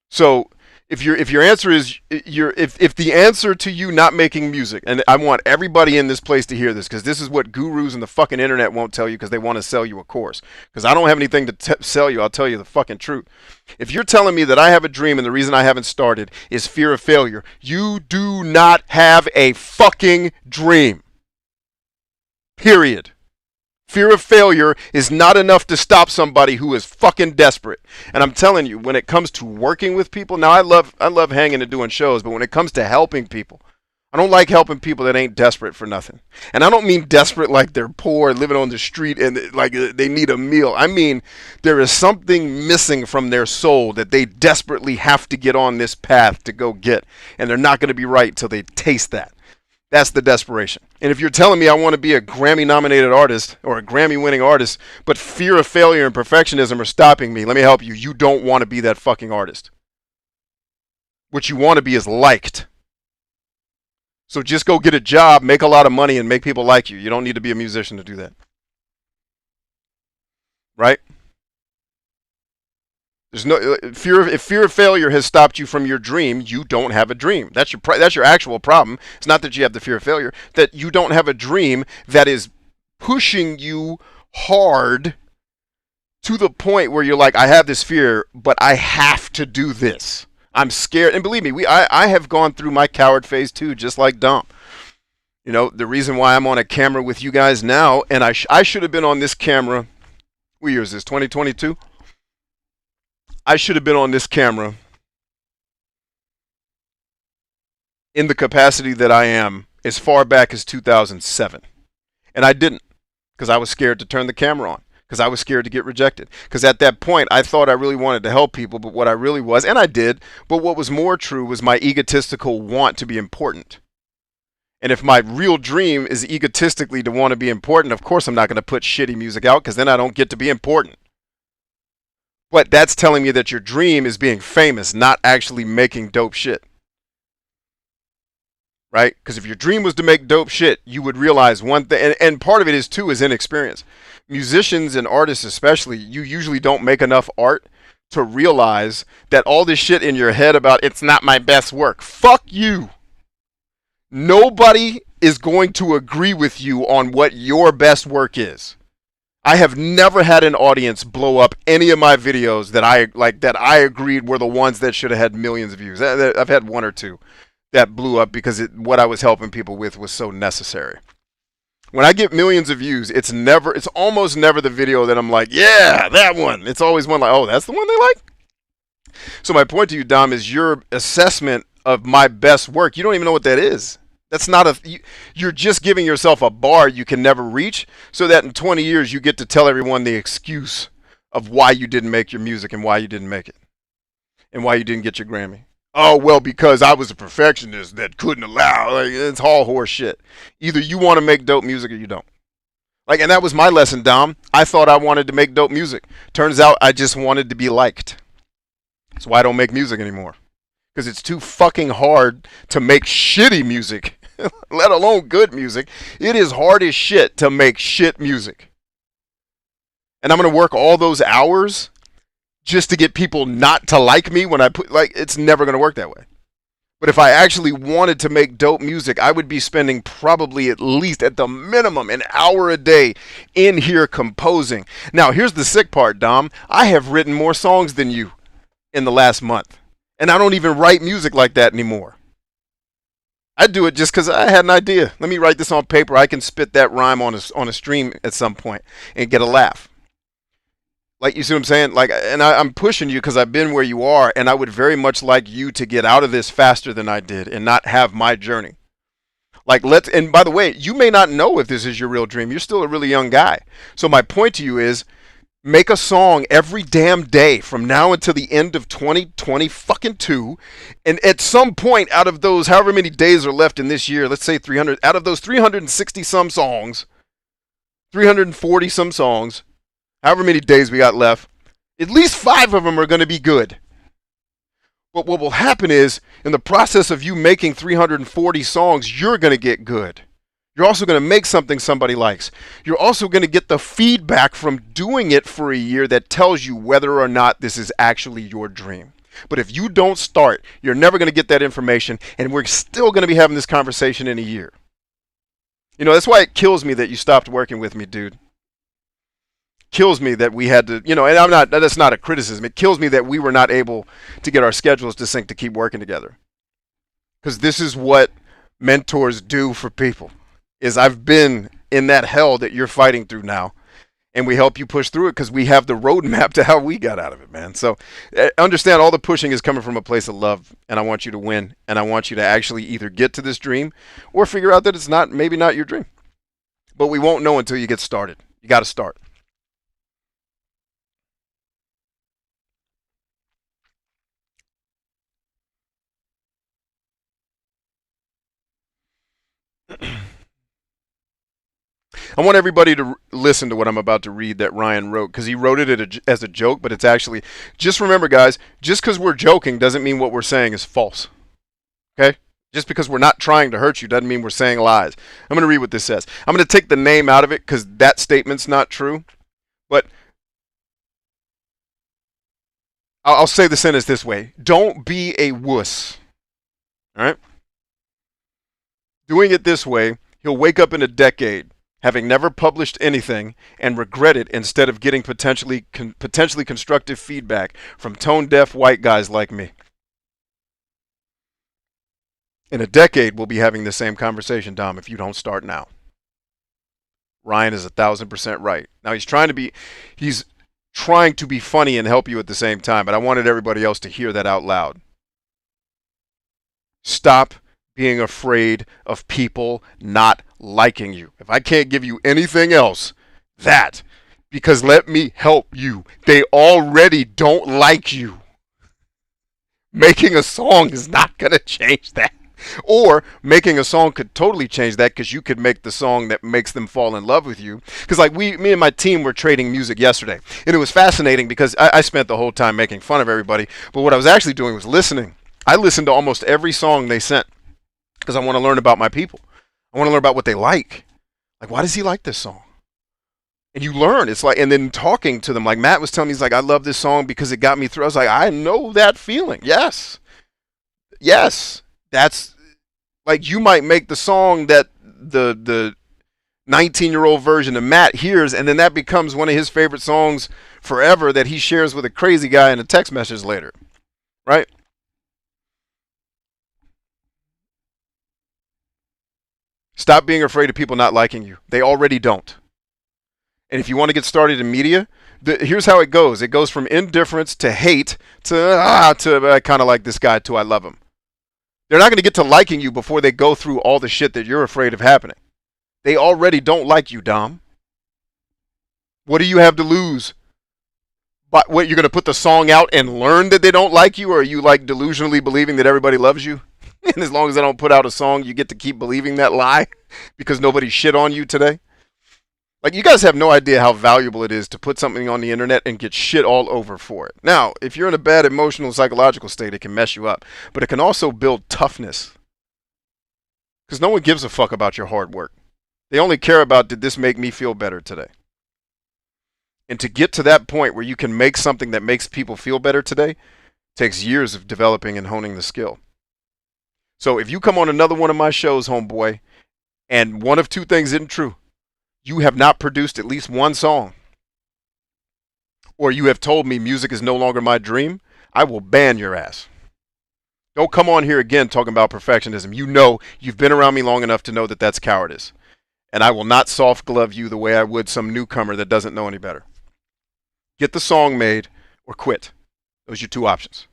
So If your answer is if the answer to you not making music, and I want everybody in this place to hear this, because this is what gurus and the fucking internet won't tell you, because they want to sell you a course. Because I don't have anything to sell you. I'll tell you the fucking truth. If you're telling me that I have a dream and the reason I haven't started is fear of failure, you do not have a fucking dream. Period. Fear of failure is not enough to stop somebody who is fucking desperate. And I'm telling you, when it comes to working with people, now I love hanging and doing shows, but when it comes to helping people, I don't like helping people that ain't desperate for nothing. And I don't mean desperate like they're poor, living on the street, and like they need a meal. I mean there is something missing from their soul that they desperately have to get on this path to go get. And they're not going to be right until they taste that. That's the desperation. And if you're telling me I want to be a Grammy-nominated artist or a Grammy-winning artist, but fear of failure and perfectionism are stopping me, let me help you. You don't want to be that fucking artist. What you want to be is liked. So just go get a job, make a lot of money, and make people like you. You don't need to be a musician to do that. Right? There's no fear. If fear of failure has stopped you from your dream, you don't have a dream. That's your actual problem. It's not that you have the fear of failure, that you don't have a dream that is pushing you hard to the point where you're like, I have this fear, but I have to do this. I'm scared. And believe me, I have gone through my coward phase too, just like Dom. You know, the reason why I'm on a camera with you guys now, and I should have been on this camera, what year is this, 2022? I should have been on this camera in the capacity that I am as far back as 2007. And I didn't, because I was scared to turn the camera on, because I was scared to get rejected. Because at that point, I thought I really wanted to help people, but what I really was, and I did, but what was more true was my egotistical want to be important. And if my real dream is egotistically to want to be important, of course I'm not going to put shitty music out, because then I don't get to be important. But that's telling me that your dream is being famous, not actually making dope shit. Right? Because if your dream was to make dope shit, you would realize one thing, and part of it is too is inexperience. Musicians and artists especially, you usually don't make enough art to realize that all this shit in your head about it's not my best work. Fuck you. Nobody is going to agree with you on what your best work is. I have never had an audience blow up any of my videos that I agreed were the ones that should have had millions of views. I've had one or two that blew up because what I was helping people with was so necessary. When I get millions of views, it's almost never the video that I'm like, yeah, that one. It's always one like, oh, that's the one they like? So my point to you, Dom, is your assessment of my best work, you don't even know what that is. That's not you're just giving yourself a bar you can never reach so that in 20 years you get to tell everyone the excuse of why you didn't make your music and why you didn't make it and why you didn't get your Grammy. Oh, well, because I was a perfectionist that couldn't allow. Like, it's all horse shit. Either you want to make dope music or you don't. Like, and that was my lesson, Dom. I thought I wanted to make dope music. Turns out I just wanted to be liked. That's why I don't make music anymore. Because it's too fucking hard to make shitty music. Let alone good music. It is hard as shit to make shit music. And I'm going to work all those hours just to get people not to like me when I put, like, it's never going to work that way. But if I actually wanted to make dope music, I would be spending probably at least at the minimum an hour a day in here composing. Now, here's the sick part, Dom. I have written more songs than you in the last month. And I don't even write music like that anymore. I do it just because I had an idea. Let me write this on paper. I can spit that rhyme on a stream at some point and get a laugh. Like, you see what I'm saying? Like, and I'm pushing you because I've been where you are, and I would very much like you to get out of this faster than I did and not have my journey. Like, and by the way, you may not know if this is your real dream. You're still a really young guy. So my point to you is, make a song every damn day from now until the end of 2022. And at some point out of those, however many days are left in this year, let's say 300, out of those 360 some songs, 340 some songs, however many days we got left, at least 5 of them are going to be good. But what will happen is, in the process of you making 340 songs, you're going to get good. You're also going to make something somebody likes. You're also going to get the feedback from doing it for a year that tells you whether or not this is actually your dream. But if you don't start, you're never going to get that information, and we're still going to be having this conversation in a year. You know, that's why it kills me that you stopped working with me, dude. Kills me that we had to, you know, and that's not a criticism. It kills me that we were not able to get our schedules to sync to keep working together. Because this is what mentors do for people. Is I've been in that hell that you're fighting through now. And we help you push through it because we have the roadmap to how we got out of it, man. So understand all the pushing is coming from a place of love. And I want you to win. And I want you to actually either get to this dream or figure out that it's not, maybe not your dream. But we won't know until you get started. You got to start. I want everybody to listen to what I'm about to read that Ryan wrote, because he wrote it as a joke, but it's actually, just remember, guys, just because we're joking doesn't mean what we're saying is false. Okay? Just because we're not trying to hurt you doesn't mean we're saying lies. I'm going to read what this says. I'm going to take the name out of it because that statement's not true. But I'll say the sentence this way. Don't be a wuss. All right? Doing it this way, he'll wake up in a decade having never published anything and regret it instead of getting potentially constructive feedback from tone-deaf white guys like me. In a decade, we'll be having the same conversation, Dom, if you don't start now. Ryan is 1,000% right. Now, he's trying to be funny and help you at the same time, but I wanted everybody else to hear that out loud. Stop being afraid of people not liking you. If I can't give you anything else, that. Because let me help you. They already don't like you. Making a song is not going to change that. Or making a song could totally change that, because you could make the song that makes them fall in love with you. Because like me and my team were trading music yesterday. And it was fascinating because I spent the whole time making fun of everybody. But what I was actually doing was listening. I listened to almost every song they sent because I want to learn about my people. I want to learn about what they like. Like, why does he like this song? And you learn. It's like, and then talking to them, like Matt was telling me, he's like, I love this song because it got me through. I was like, I know that feeling. Yes. Yes. That's like, you might make the song that the 19-year-old version of Matt hears, and then that becomes one of his favorite songs forever that he shares with a crazy guy in a text message later. Right? Stop being afraid of people not liking you. They already don't. And if you want to get started in media, here's how it goes. It goes from indifference to hate to kind of like this guy to I love him. They're not going to get to liking you before they go through all the shit that you're afraid of happening. They already don't like you, Dom. What do you have to lose? But what, you're going to put the song out and learn that they don't like you? Or are you like delusionally believing that everybody loves you? And as long as I don't put out a song, you get to keep believing that lie because nobody shit on you today? Like, you guys have no idea how valuable it is to put something on the internet and get shit all over for it. Now, if you're in a bad emotional, psychological state, it can mess you up. But it can also build toughness. Because no one gives a fuck about your hard work. They only care about, did this make me feel better today? And to get to that point where you can make something that makes people feel better today takes years of developing and honing the skill. So if you come on another one of my shows, homeboy, and one of two things isn't true, you have not produced at least one song, or you have told me music is no longer my dream, I will ban your ass. Don't come on here again talking about perfectionism. You know, you've been around me long enough to know that that's cowardice. And I will not soft glove you the way I would some newcomer that doesn't know any better. Get the song made or quit. Those are your two options.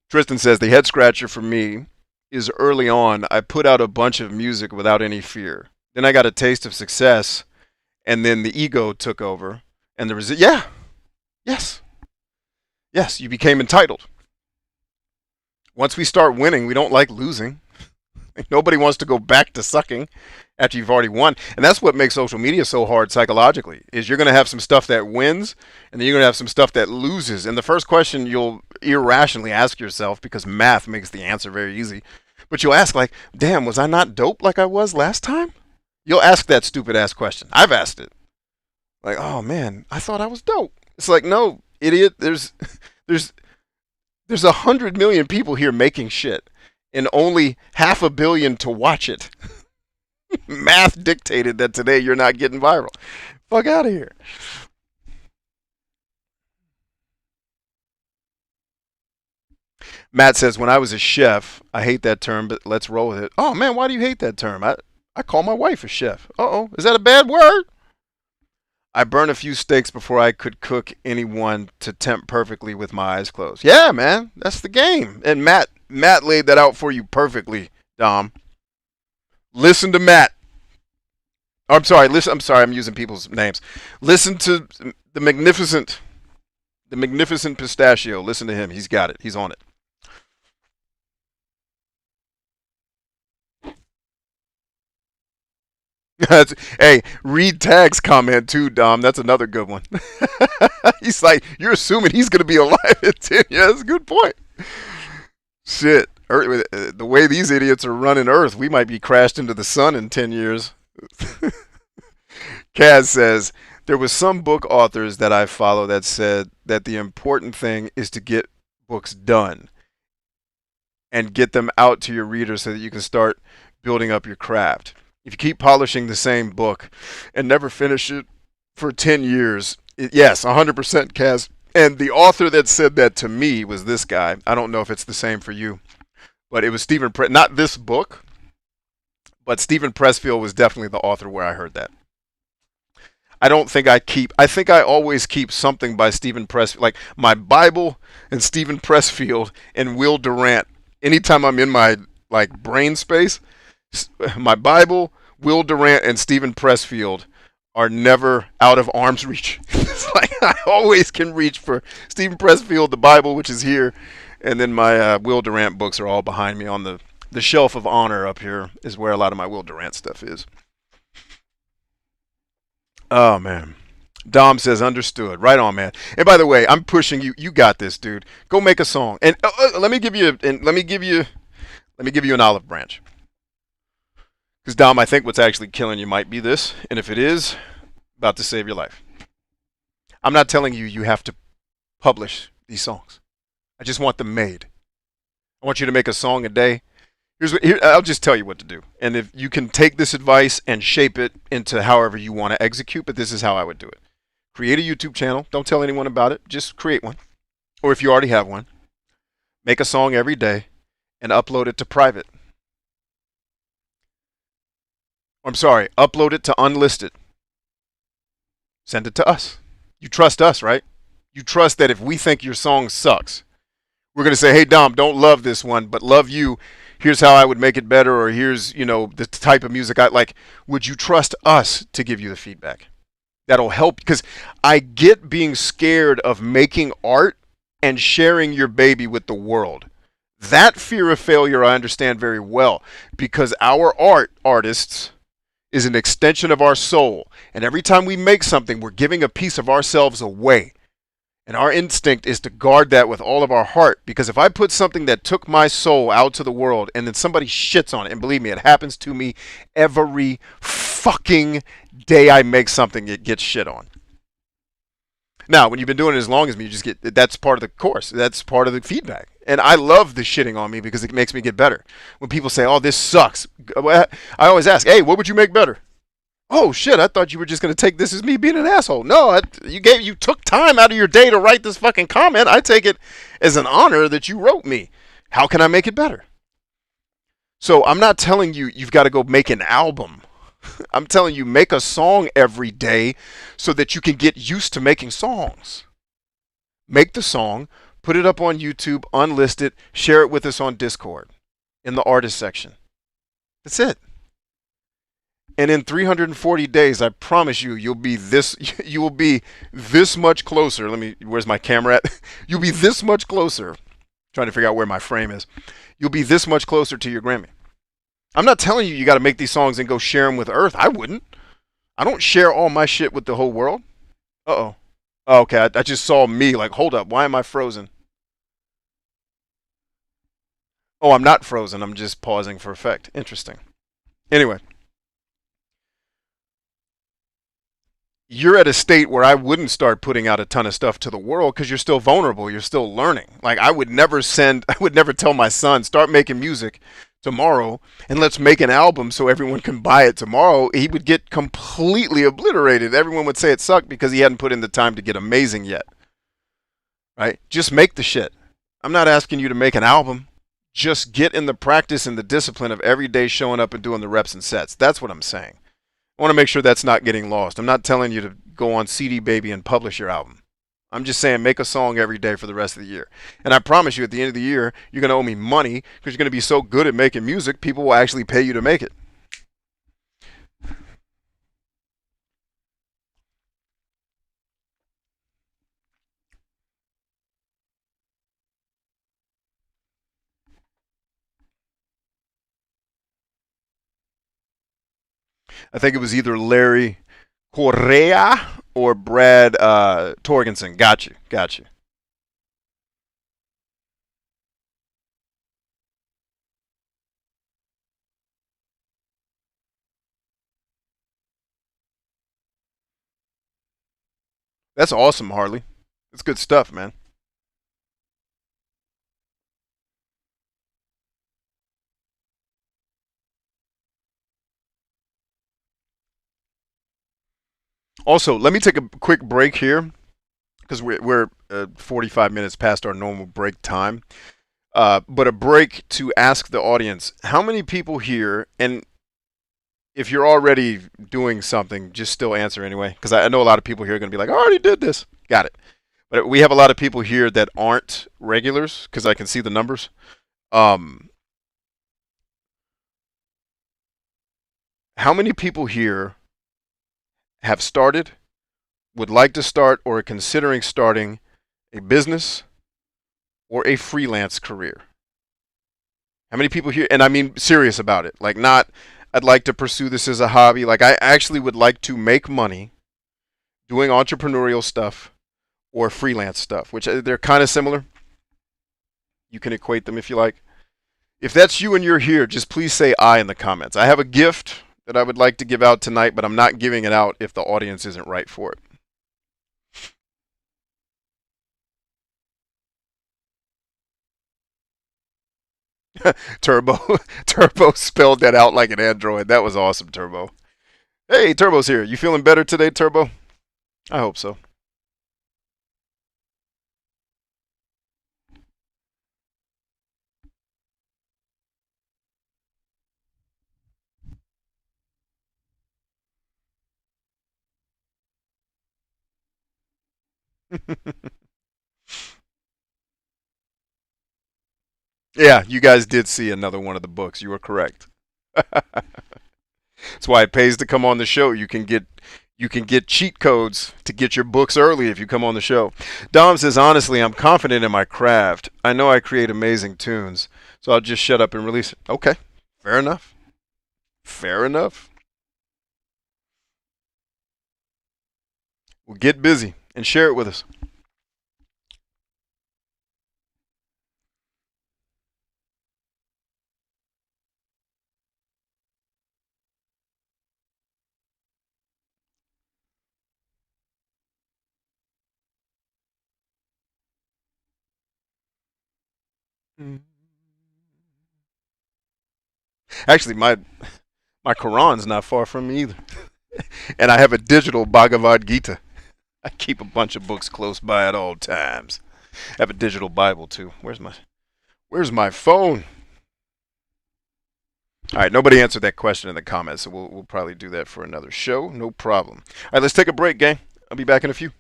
Tristan says, the head scratcher for me is early on, I put out a bunch of music without any fear. Then I got a taste of success, and then the ego took over. And there was, yes, you became entitled. Once we start winning, we don't like losing. Nobody wants to go back to sucking after you've already won. And that's what makes social media so hard psychologically, is you're going to have some stuff that wins, and then you're going to have some stuff that loses. And the first question you'll irrationally ask yourself, because math makes the answer very easy, but But you'll ask, like, damn, was I not dope like I was last time? You'll ask that stupid ass question. I've asked it. Like, oh man, I thought I was dope. It's like, no, idiot. There's 100 million people here making shit, and only 500 million to watch it. Math dictated that today you're not getting viral. Fuck out of here. Matt says, when I was a chef, I hate that term, but let's roll with it. Oh man, why do you hate that term? I call my wife a chef. Uh-oh, is that a bad word? I burn a few steaks before I could cook anyone to tempt perfectly with my eyes closed. Yeah, man, that's the game. And Matt laid that out for you perfectly, Dom. Listen to Matt. Oh, I'm sorry, I'm using people's names. Listen to the magnificent pistachio. Listen to him. He's got it. He's on it. Hey, read Tag's comment too, Dom. That's another good one. He's like, you're assuming he's going to be alive at 10. Yeah, that's a good point. Shit. The way these idiots are running Earth, we might be crashed into the sun in 10 years. Kaz says, there was some book authors that I follow that said that the important thing is to get books done and get them out to your readers so that you can start building up your craft. If you keep polishing the same book and never finish it for 10 years, yes, 100% Kaz. And the author that said that to me was this guy. I don't know if it's the same for you, but it was Stephen not this book, but Stephen Pressfield was definitely the author where I heard that. I think I always keep something by Stephen Pressfield, like my Bible and Stephen Pressfield and Will Durant. Anytime I'm in my like brain space, my Bible, Will Durant, and Stephen Pressfield are never out of arm's reach. It's like I always can reach for Stephen Pressfield, the Bible, which is here, and then my Will Durant books are all behind me on the shelf of honor up here is where a lot of my Will Durant stuff is. Oh man. Dom says understood. Right on, man. And by the way, I'm pushing you. You got this, dude. Go make a song. And let me give you an olive branch. Because Dom, I think what's actually killing you might be this, and if it is, about to save your life. I'm not telling you you have to publish these songs. I just want them made. I want you to make a song a day. I'll just tell you what to do. And if you can take this advice and shape it into however you want to execute, but this is how I would do it. Create a YouTube channel. Don't tell anyone about it. Just create one. Or if you already have one, make a song every day and upload it to private. Upload it to unlisted. Send it to us. You trust us, right? You trust that if we think your song sucks, we're going to say, hey, Dom, don't love this one, but love you. Here's how I would make it better, or here's, the type of music I like. Would you trust us to give you the feedback? That'll help, because I get being scared of making art and sharing your baby with the world. That fear of failure I understand very well, because our artists is an extension of our soul. And every time we make something, we're giving a piece of ourselves away. And our instinct is to guard that with all of our heart. Because if I put something that took my soul out to the world and then somebody shits on it, and believe me, it happens to me every fucking day I make something, it gets shit on. Now, when you've been doing it as long as me, that's part of the course. That's part of the feedback. And I love the shitting on me because it makes me get better. When people say, oh, this sucks, I always ask, hey, what would you make better? Oh shit, I thought you were just going to take this as me being an asshole. No, you took time out of your day to write this fucking comment. I take it as an honor that you wrote me. How can I make it better? So I'm not telling you you've got to go make an album. I'm telling you, make a song every day so that you can get used to making songs. Make the song, put it up on YouTube, unlist it, share it with us on Discord in the artist section. That's it. And in 340 days, I promise you, you will be this much closer. Where's my camera at? You'll be this much closer. Trying to figure out where my frame is. You'll be this much closer to your Grammy. I'm not telling you got to make these songs and go share them with Earth. I wouldn't. I don't share all my shit with the whole world. Uh-oh. Oh, okay, I just saw me like, hold up, why am I frozen? Oh, I'm not frozen. I'm just pausing for effect. Interesting. Anyway, you're at a state where I wouldn't start putting out a ton of stuff to the world because you're still vulnerable. You're still learning. Like I would never send, I would never tell my son, start making music tomorrow and let's make an album so everyone can buy it tomorrow. He would get completely obliterated. Everyone would say it sucked because he hadn't put in the time to get amazing yet. Right? Just make the shit. I'm not asking you to make an album. Just get in the practice and the discipline of every day showing up and doing the reps and sets. That's what I'm saying. I want to make sure that's not getting lost. I'm not telling you to go on CD Baby and publish your album. I'm just saying make a song every day for the rest of the year. And I promise you at the end of the year, you're going to owe me money because you're going to be so good at making music, people will actually pay you to make it. I think it was either Larry Correa or Brad Torgensen. Got you. Got you. That's awesome, Harley. That's good stuff, man. Also, let me take a quick break here because we're 45 minutes past our normal break time. But a break to ask the audience how many people here, and if you're already doing something, just still answer anyway, because I know a lot of people here are going to be like, I already did this. Got it. But we have a lot of people here that aren't regulars because I can see the numbers. Um, how many people here have started, would like to start, or are considering starting a business or a freelance career? How many people here, and I mean serious about it, like not, I'd like to pursue this as a hobby. Like I actually would like to make money doing entrepreneurial stuff or freelance stuff, which they're kind of similar. You can equate them if you like. If that's you and you're here, just please say I in the comments. I have a gift that I would like to give out tonight, but I'm not giving it out if the audience isn't right for it. Turbo, Turbo spelled that out like an android. That was awesome, Turbo. Hey, Turbo's here. You feeling better today, Turbo? I hope so. Yeah, you guys did see another one of the books. You were correct. That's why it pays to come on the show. You can get cheat codes to get your books early if you come on the show. Dom says, honestly, I'm confident in my craft. I know I create amazing tunes, so I'll just shut up and release it. Okay, fair enough. Fair enough. Well, get busy and share it with us. Actually, my Quran's not far from me either, and I have a digital Bhagavad Gita. I keep a bunch of books close by at all times. I have a digital Bible too. Where's my phone? All right, nobody answered that question in the comments, so we'll probably do that for another show. No problem. All right, let's take a break, gang. I'll be back in a few.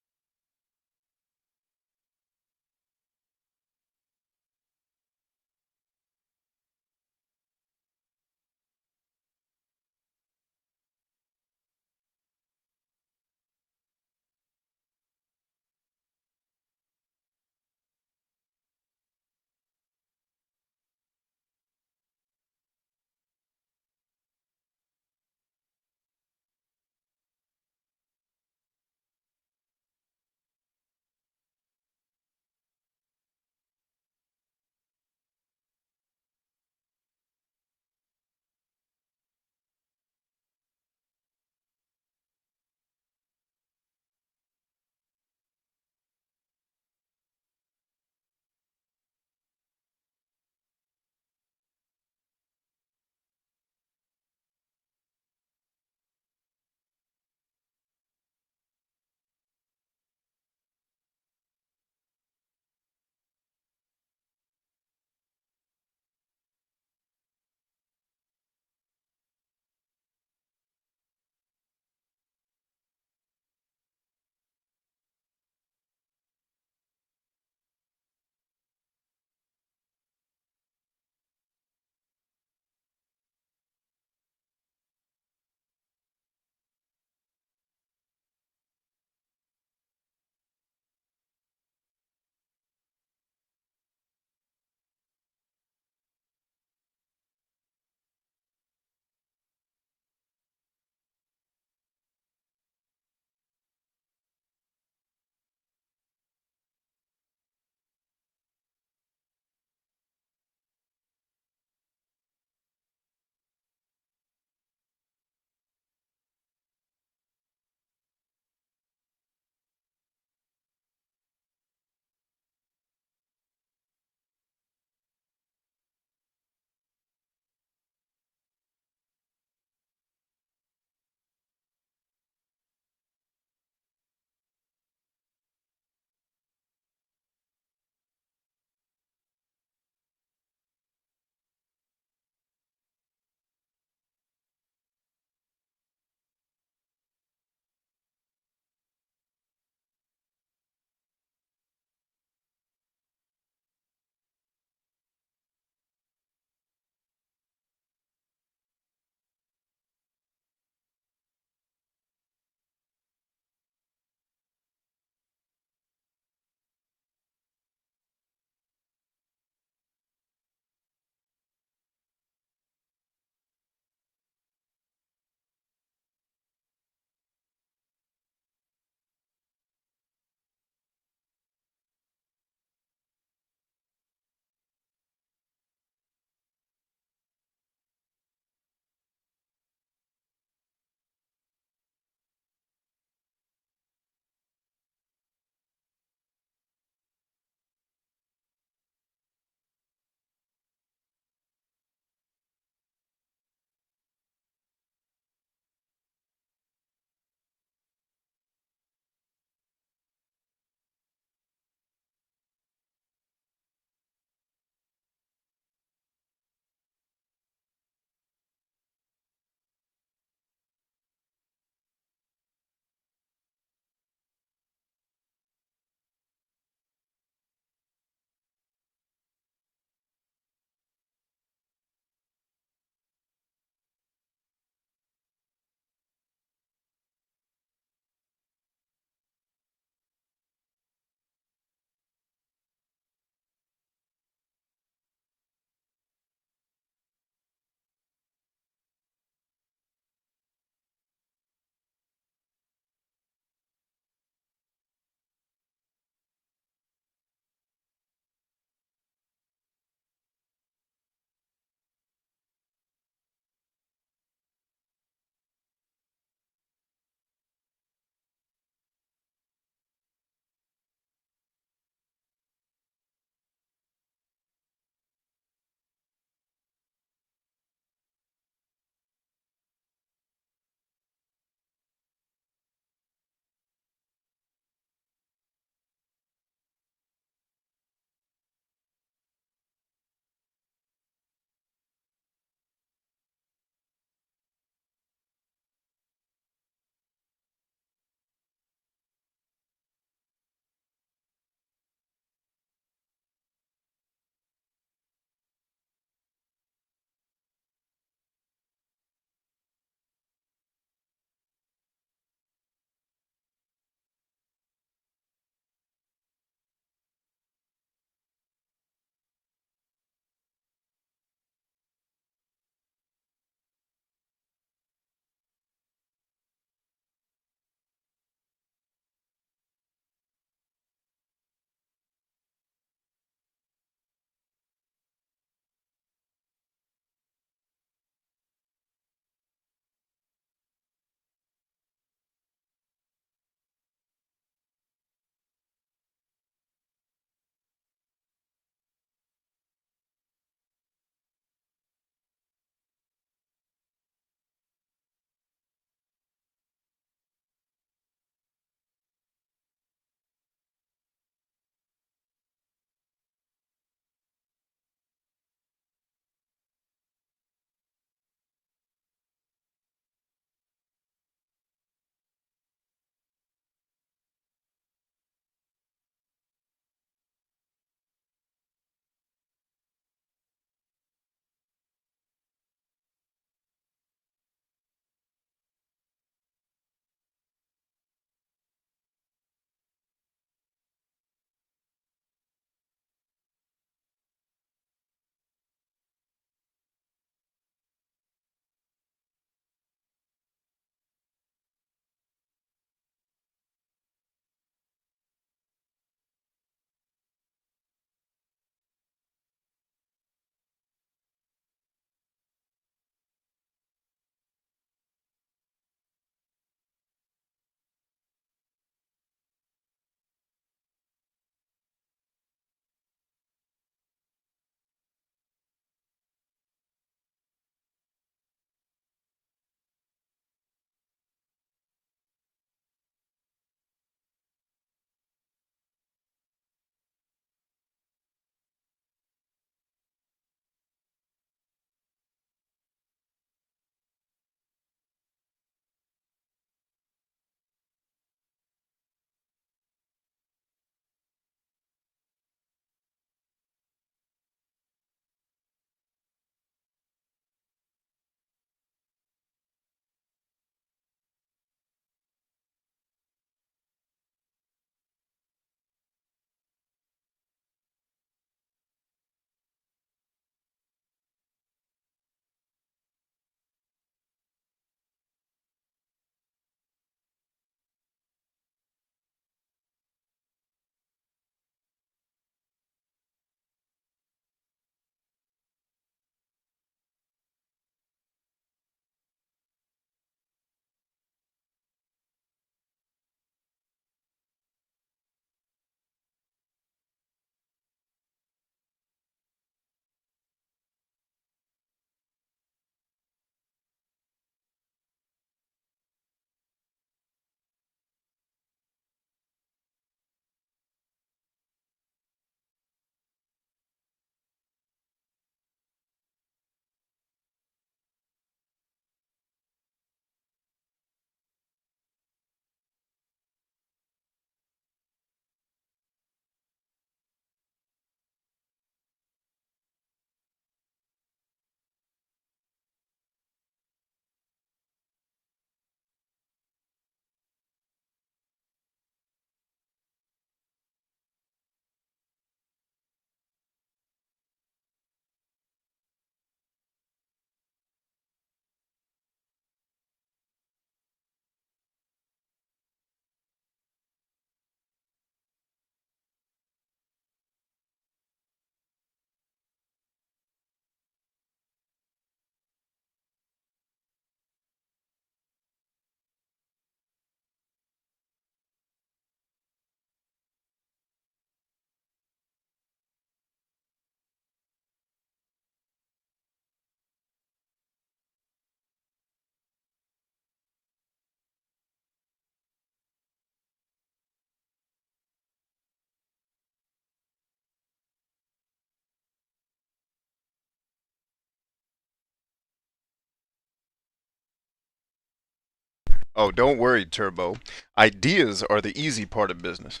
Oh, don't worry, Turbo. Ideas are the easy part of business.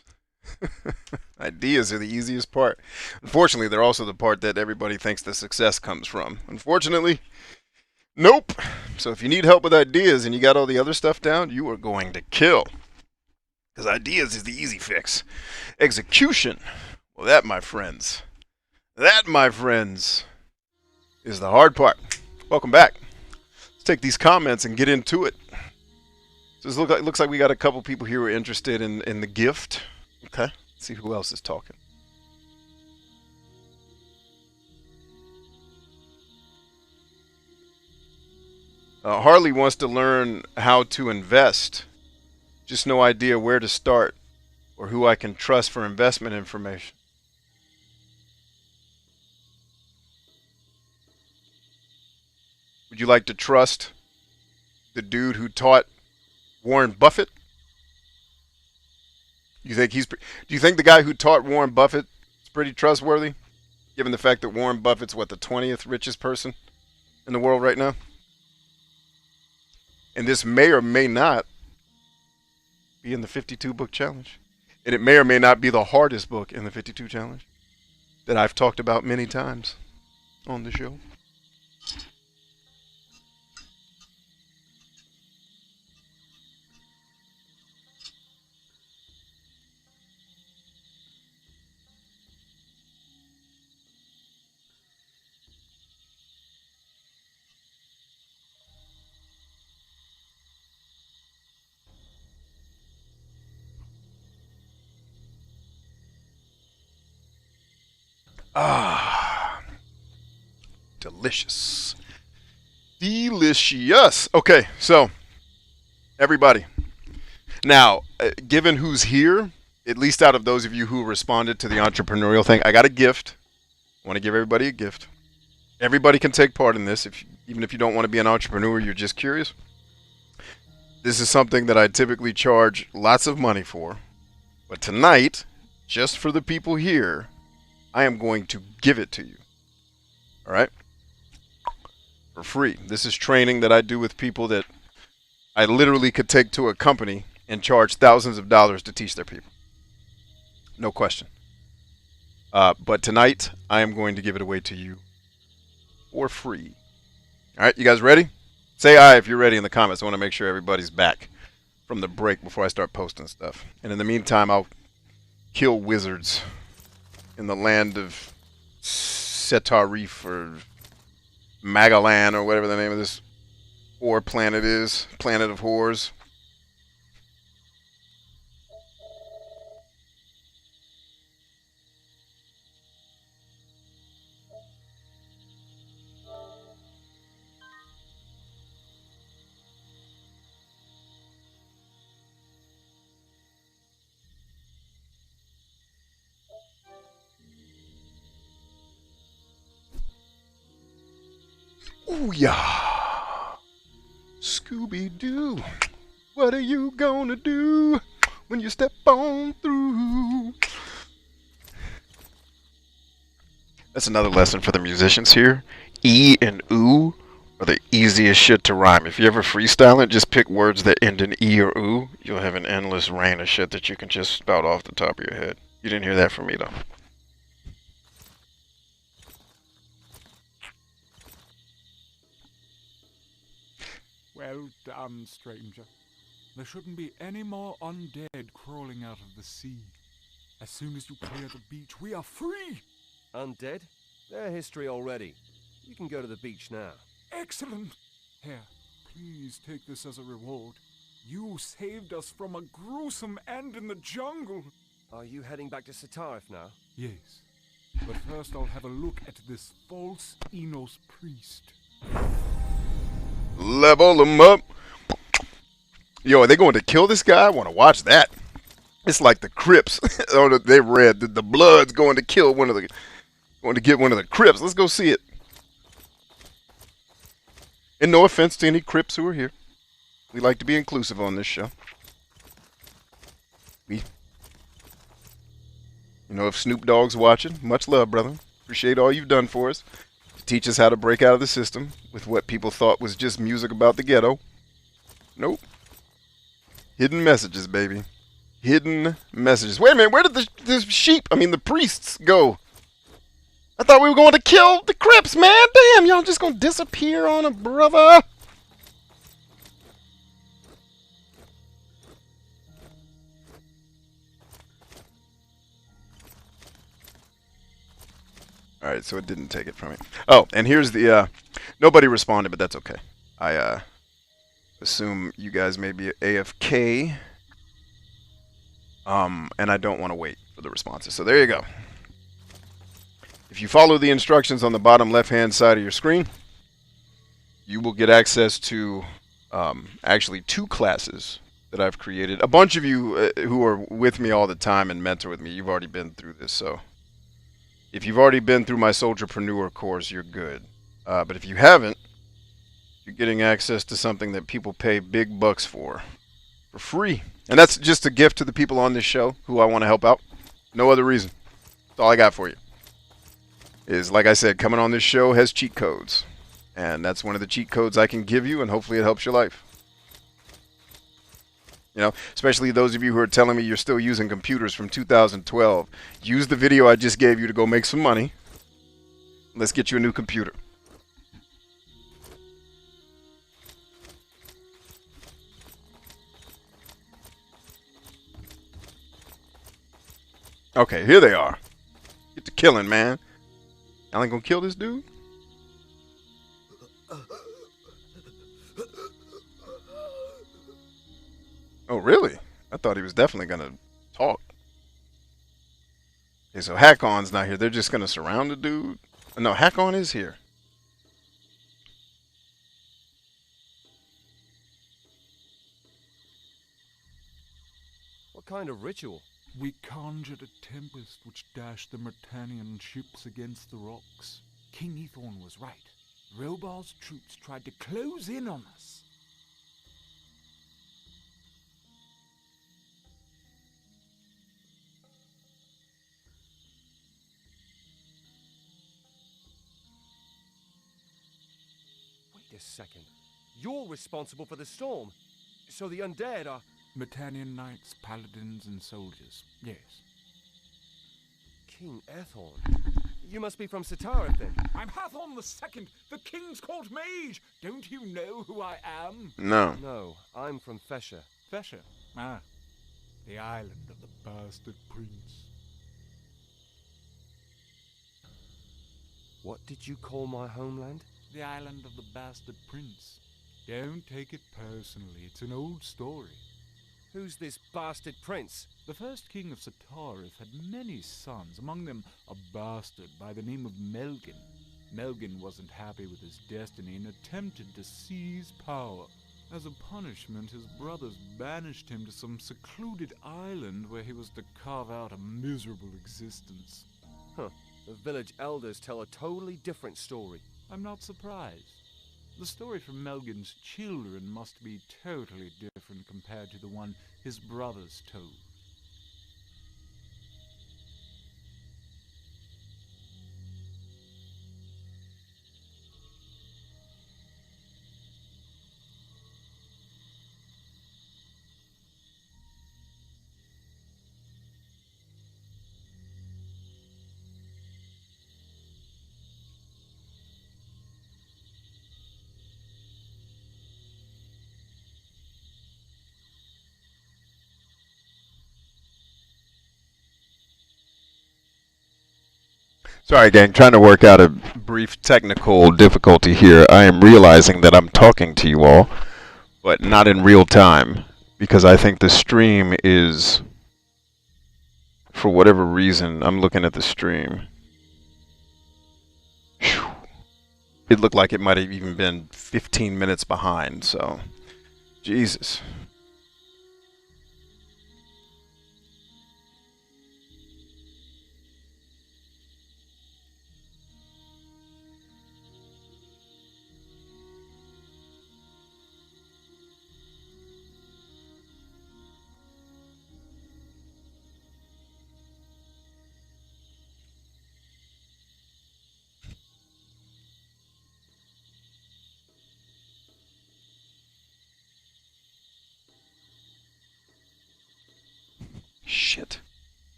Ideas are the easiest part. Unfortunately, they're also the part that everybody thinks the success comes from. Unfortunately, nope. So if you need help with ideas and you got all the other stuff down, you are going to kill. Because ideas is the easy fix. Execution, well, that, my friends, is the hard part. Welcome back. Let's take these comments and get into it. So it looks like we got a couple people here who are interested in the gift. Okay, let's see who else is talking. Harley wants to learn how to invest. Just no idea where to start or who I can trust for investment information. Would you like to trust the dude who taught Warren Buffett? Do you think the guy who taught Warren Buffett is pretty trustworthy, given the fact that Warren Buffett's what, the 20th richest person in the world right now? And this may or may not be in the 52 book challenge. And it may or may not be the hardest book in the 52 challenge that I've talked about many times on the show. Ah, delicious. Delicious. Okay, so everybody. Now, given who's here, at least out of those of you who responded to the entrepreneurial thing, I got a gift. I want to give everybody a gift. Everybody can take part in this, even if you don't want to be an entrepreneur, you're just curious. This is something that I typically charge lots of money for. But tonight, just for the people here, I am going to give it to you. All right? For free. This is training that I do with people that I literally could take to a company and charge thousands of dollars to teach their people. No question. But tonight, I am going to give it away to you for free. All right, you guys ready? Say aye if you're ready in the comments. I want to make sure everybody's back from the break before I start posting stuff. And in the meantime, I'll kill wizards in the land of Setarif or Magalan or whatever the name of this whore planet is. Planet of whores. Ooh, yeah. Scooby-Doo, what are you gonna do when you step on through? That's another lesson for the musicians here. E and oo are the easiest shit to rhyme. If you ever freestyle it, just pick words that end in E or oo. You'll have an endless rain of shit that you can just spout off the top of your head. You didn't hear that from me, though. Well done, stranger. There shouldn't be any more undead crawling out of the sea. As soon as you clear the beach, we are free! Undead? They're history already. You can go to the beach now. Excellent! Here, please take this as a reward. You saved us from a gruesome end in the jungle. Are you heading back to Satarif now? Yes, but first I'll have a look at this false Enos priest. Level them up. Yo, are they going to kill this guy? I want to watch that. It's like the Crips. Oh, they read that the Blood's going to kill going to get one of the Crips. Let's go see it. And no offense to any Crips who are here. We like to be inclusive on this show. If Snoop Dogg's watching, much love, brother. Appreciate all you've done for us to teach us how to break out of the system with what people thought was just music about the ghetto. Nope. Hidden messages, baby. Hidden messages. Wait a minute, where did the sheep, I mean the priests, go? I thought we were going to kill the Crips, man. Damn, y'all just gonna disappear on a brother. Alright, so it didn't take it from me. Oh, and here's the, nobody responded, but that's okay. I, assume you guys may be AFK. And I don't want to wait for the responses. So there you go. If you follow the instructions on the bottom left-hand side of your screen, you will get access to actually 2 classes that I've created. A bunch of you who are with me all the time and mentor with me, you've already been through this. So if you've already been through my Soldierpreneur course, you're good. But if you haven't, you're getting access to something that people pay big bucks for free. And that's just a gift to the people on this show who I want to help out. No other reason. That's all I got for you. Is, like I said, coming on this show has cheat codes. And that's one of the cheat codes I can give you, and hopefully it helps your life. You know, especially those of you who are telling me you're still using computers from 2012. Use the video I just gave you to go make some money. Let's get you a new computer. Okay, here they are. Get to killing, man. Y'all ain't gonna kill this dude? Oh, really? I thought he was definitely gonna talk. Okay, so Hack-On's not here. They're just gonna surround the dude? No, Hack-On is here. What kind of ritual? We conjured a tempest which dashed the Myrtanian ships against the rocks. King Ethorn was right. Robar's troops tried to close in on us. Wait a second. You're responsible for the storm. So the undead are... Myrtanian knights, paladins, and soldiers. Yes. King Ethorn? You must be from Saturn, then. I'm Hathorn the Second, the King's Court Mage. Don't you know who I am? No. No, I'm from Fesher. Fesher? Ah, the island of the bastard prince. What did you call my homeland? The island of the bastard prince. Don't take it personally, it's an old story. Who's this bastard prince? The first king of Satarith had many sons, among them a bastard by the name of Melgin. Melgin wasn't happy with his destiny and attempted to seize power. As a punishment, his brothers banished him to some secluded island where he was to carve out a miserable existence. Huh. The village elders tell a totally different story. I'm not surprised. The story from Melgin's children must be totally different compared to the one his brothers told. Sorry, gang. Trying to work out a brief technical difficulty here. I am realizing that I'm talking to you all, but not in real time, because I think the stream is, for whatever reason, I'm looking at the stream. Whew. It looked like it might have even been 15 minutes behind, so Jesus.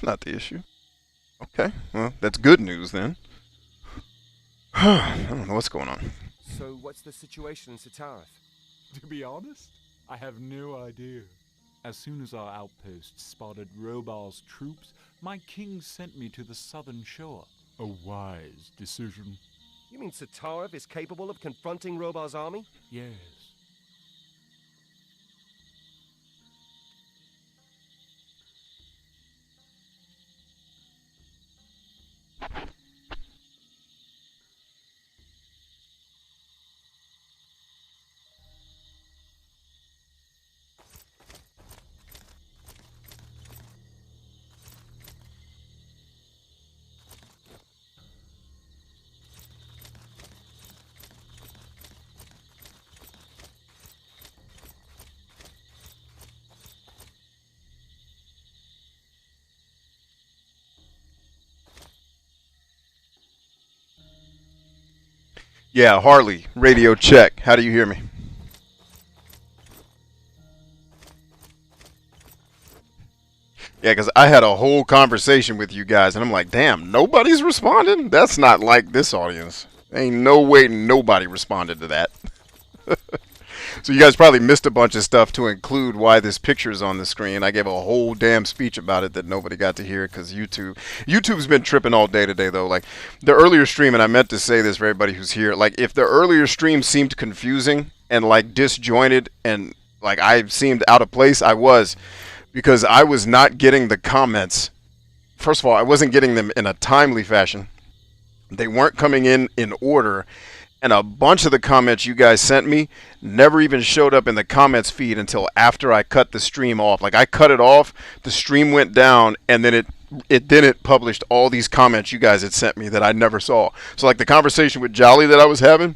That's not the issue. Okay, well, that's good news then. I don't know what's going on. So what's the situation in Satarith? To be honest, I have no idea. As soon as our outpost spotted Robar's troops, my king sent me to the southern shore. A wise decision. You mean Satarith is capable of confronting Robar's army? Yes. Yeah, Harley, radio check. How do you hear me? Yeah, because I had a whole conversation with you guys, and I'm like, damn, nobody's responding? That's not like this audience. Ain't no way nobody responded to that. So you guys probably missed a bunch of stuff to include why this picture is on the screen. I gave a whole damn speech about it that nobody got to hear because YouTube's been tripping all day today, though. Like, the earlier stream, and I meant to say this for everybody who's here, like, if the earlier stream seemed confusing and, like, disjointed and, like, I seemed out of place, I was, because I was not getting the comments. First of all, I wasn't getting them in a timely fashion. They weren't coming in order. And a bunch of the comments you guys sent me never even showed up in the comments feed until after I cut the stream off. Like, I cut it off, the stream went down, and then it published all these comments you guys had sent me that I never saw. So, like, the conversation with Jolly that I was having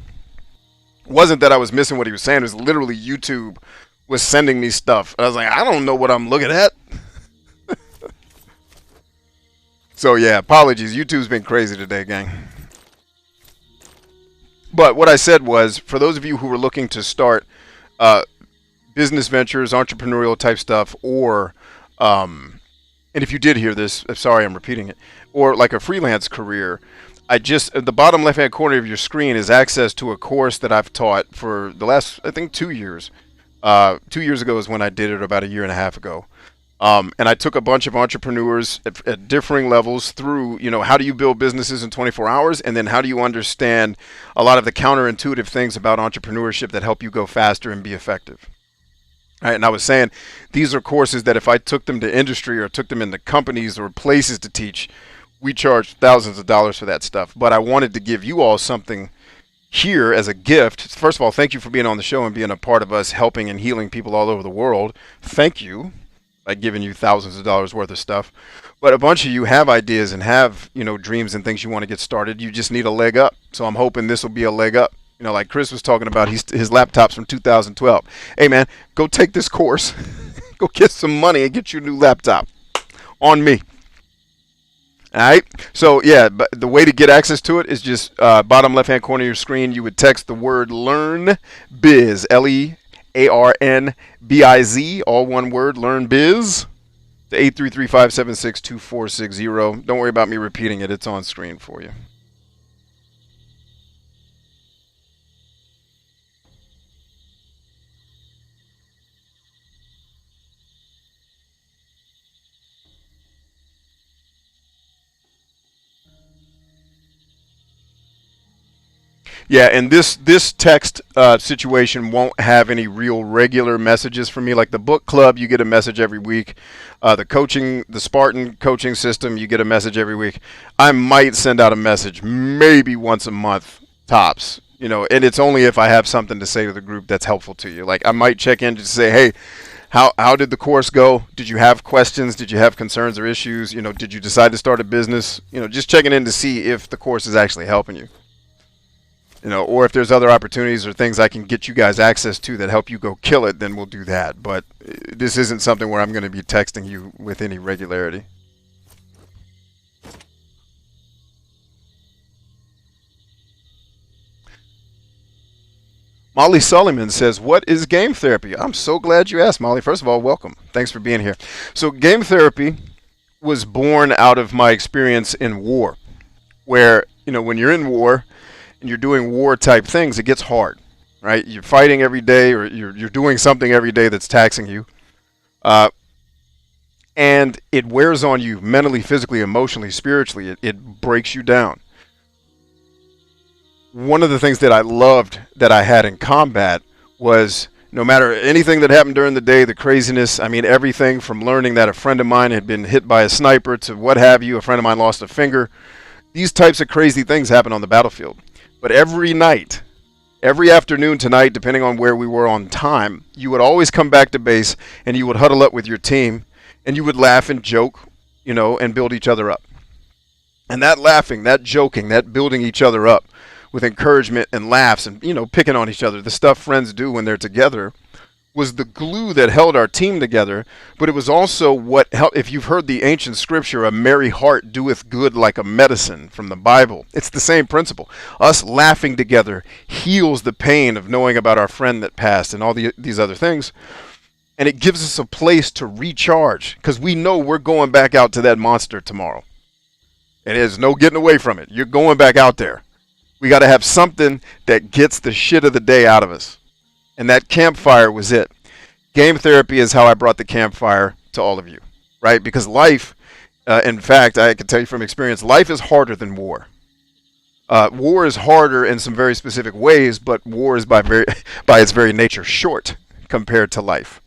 wasn't that I was missing what he was saying. It was literally YouTube was sending me stuff. And I was like, I don't know what I'm looking at. So, yeah, apologies. YouTube's been crazy today, gang. But what I said was, for those of you who are looking to start business ventures, entrepreneurial type stuff, or, and if you did hear this, I'm sorry I'm repeating it, or like a freelance career, at the bottom left-hand corner of your screen is access to a course that I've taught for the last, I think, 2 years. 2 years ago is when I did it, about a year and a half ago. And I took a bunch of entrepreneurs at differing levels through, how do you build businesses in 24 hours? And then how do you understand a lot of the counterintuitive things about entrepreneurship that help you go faster and be effective? All right, and I was saying, these are courses that if I took them to industry or took them into companies or places to teach, we charge thousands of dollars for that stuff. But I wanted to give you all something here as a gift. First of all, thank you for being on the show and being a part of us helping and healing people all over the world. Thank you. Like giving you thousands of dollars worth of stuff. But a bunch of you have ideas and have, dreams and things you want to get started. You just need a leg up. So I'm hoping this will be a leg up. Like Chris was talking about, his laptop's from 2012. Hey, man, go take this course. Go get some money and get you a new laptop. On me. All right. So, yeah, but the way to get access to it is just bottom left-hand corner of your screen. You would text the word Learn Biz, LEARNBIZ, all one word, Learn Biz, to 833-576-2460. Don't worry about me repeating it. It's on screen for you. Yeah, and this text situation won't have any real regular messages from me. Like the book club, you get a message every week. The Spartan coaching system, you get a message every week. I might send out a message maybe once a month, tops. And it's only if I have something to say to the group that's helpful to you. Like I might check in to say, hey, how did the course go? Did you have questions? Did you have concerns or issues? Did you decide to start a business? Just checking in to see if the course is actually helping you. Or if there's other opportunities or things I can get you guys access to that help you go kill it, then we'll do that. But this isn't something where I'm going to be texting you with any regularity. Molly Sullivan says, what is game therapy? I'm so glad you asked, Molly. First of all, welcome. Thanks for being here. So game therapy, was born out of my experience in war, where, when you're in war and you're doing war type things, it gets hard, right? You're fighting every day, or you're doing something every day that's taxing you. And it wears on you mentally, physically, emotionally, spiritually. It breaks you down. One of the things that I loved that I had in combat was, no matter anything that happened during the day, the craziness, I mean, everything from learning that a friend of mine had been hit by a sniper to what have you, a friend of mine lost a finger. These types of crazy things happen on the battlefield. But every night, every afternoon tonight, depending on where we were on time, you would always come back to base and you would huddle up with your team and you would laugh and joke, and build each other up. And that laughing, that joking, that building each other up with encouragement and laughs and, picking on each other, the stuff friends do when they're together, was the glue that held our team together. But it was also what helped. If you've heard the ancient scripture, a merry heart doeth good like a medicine, from the Bible, it's the same principle. Us laughing together heals the pain of knowing about our friend that passed and all these other things. And it gives us a place to recharge, because we know we're going back out to that monster tomorrow. And there's no getting away from it. You're going back out there. We got to have something that gets the shit of the day out of us. And that campfire was it. Game therapy is how I brought the campfire to all of you, right? Because life, in fact, I can tell you from experience, life is harder than war. War is harder in some very specific ways, but war is by its very nature short compared to life,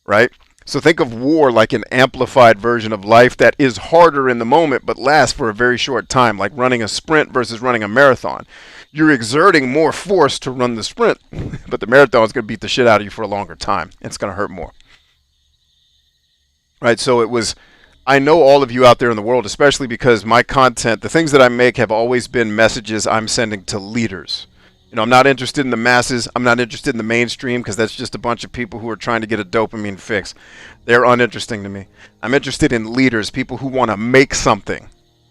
right? So think of war like an amplified version of life that is harder in the moment but lasts for a very short time, like running a sprint versus running a marathon. You're exerting more force to run the sprint, but the marathon is going to beat the shit out of you for a longer time. It's going to hurt more. Right, so I know all of you out there in the world, especially because my content, the things that I make, have always been messages I'm sending to leaders. I'm not interested in the masses. I'm not interested in the mainstream, because that's just a bunch of people who are trying to get a dopamine fix. They're uninteresting to me. I'm interested in leaders, people who want to make something.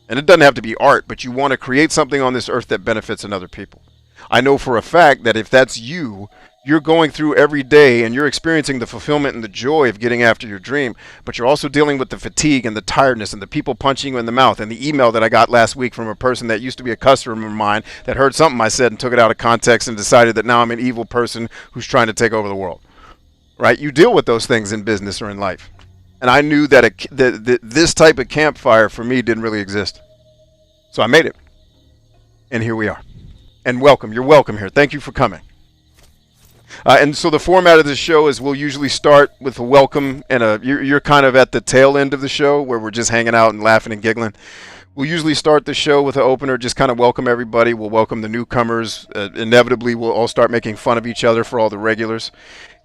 And it doesn't have to be art, but you want to create something on this earth that benefits another people. I know for a fact that if that's you, you're going through every day and you're experiencing the fulfillment and the joy of getting after your dream, but you're also dealing with the fatigue and the tiredness and the people punching you in the mouth, and the email that I got last week from a person that used to be a customer of mine that heard something I said and took it out of context and decided that now I'm an evil person who's trying to take over the world. Right? You deal with those things in business or in life. And I knew that this type of campfire for me didn't really exist. So I made it. And here we are. And welcome. You're welcome here. Thank you for coming. And so the format of the show is we'll usually start with a welcome, and you're kind of at the tail end of the show where we're just hanging out and laughing and giggling. We'll usually start the show with an opener, just kind of welcome everybody. We'll welcome the newcomers. Inevitably, we'll all start making fun of each other for all the regulars.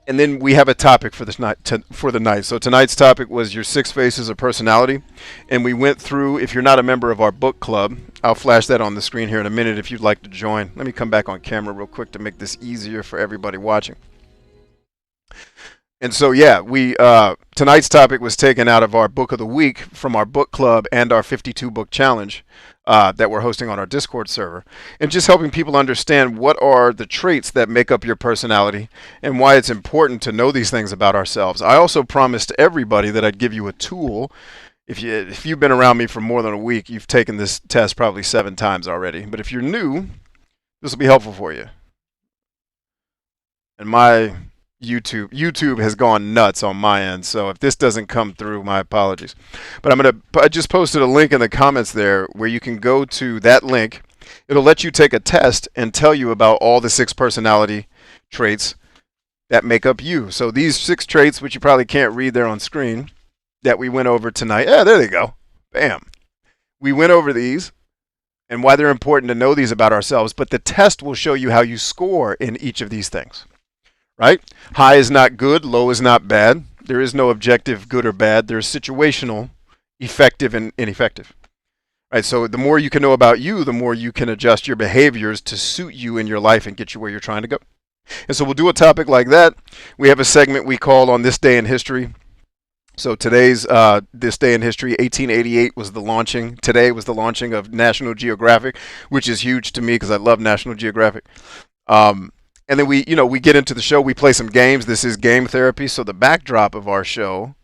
And then we have a topic for this night, for the night. So tonight's topic was your 6 faces of personality. And we went through, if you're not a member of our book club, I'll flash that on the screen here in a minute if you'd like to join. Let me come back on camera real quick to make this easier for everybody watching. And so, yeah, tonight's topic was taken out of our book of the week from our book club and our 52 book challenge that we're hosting on our Discord server, and just helping people understand what are the traits that make up your personality and why it's important to know these things about ourselves. I also promised everybody that I'd give you a tool. If you've been around me for more than a week, you've taken this test probably 7 times already. But if you're new, this will be helpful for you. And my YouTube has gone nuts on my end, so if this doesn't come through, my apologies. But I just posted a link in the comments there where you can go to that link. It'll let you take a test and tell you about all the 6 personality traits that make up you. So these 6 traits, which you probably can't read there on screen, that we went over tonight. Yeah, there they go. Bam. We went over these and why they're important to know these about ourselves, but the test will show you how you score in each of these things. Right? High is not good, low is not bad. There is no objective good or bad. There's situational, effective, and ineffective. Right? So the more you can know about you, the more you can adjust your behaviors to suit you in your life and get you where you're trying to go. And so we'll do a topic like that. We have a segment we call On This Day in History. So today's This Day in History, 1888 was the launching. Today was the launching of National Geographic, which is huge to me because I love National Geographic. And then we get into the show. We play some games. This is game therapy. So the backdrop of our show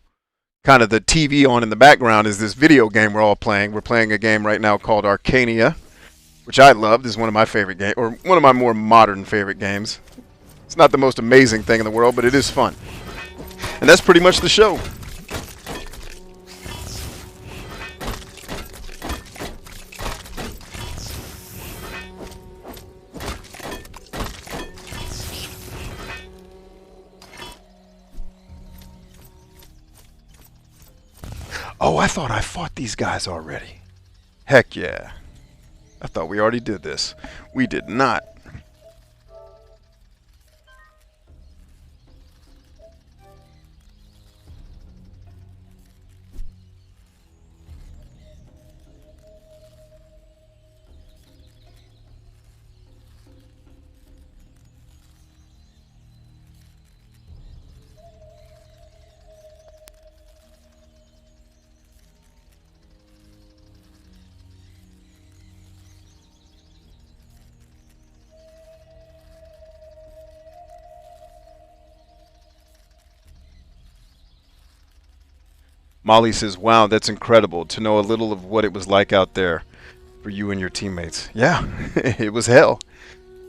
kind of the TV on in the background is this video game we're all playing. We're playing a game right now called Arcania, which I love. This is one of my favorite games, or one of my more modern favorite games. It's not the most amazing thing in the world, but it is fun. And that's pretty much the show. Oh, I thought I fought these guys already. Heck yeah. I thought we already did this. We did not. Molly says, wow, that's incredible to know a little of what it was like out there for you and your teammates. Yeah, it was hell.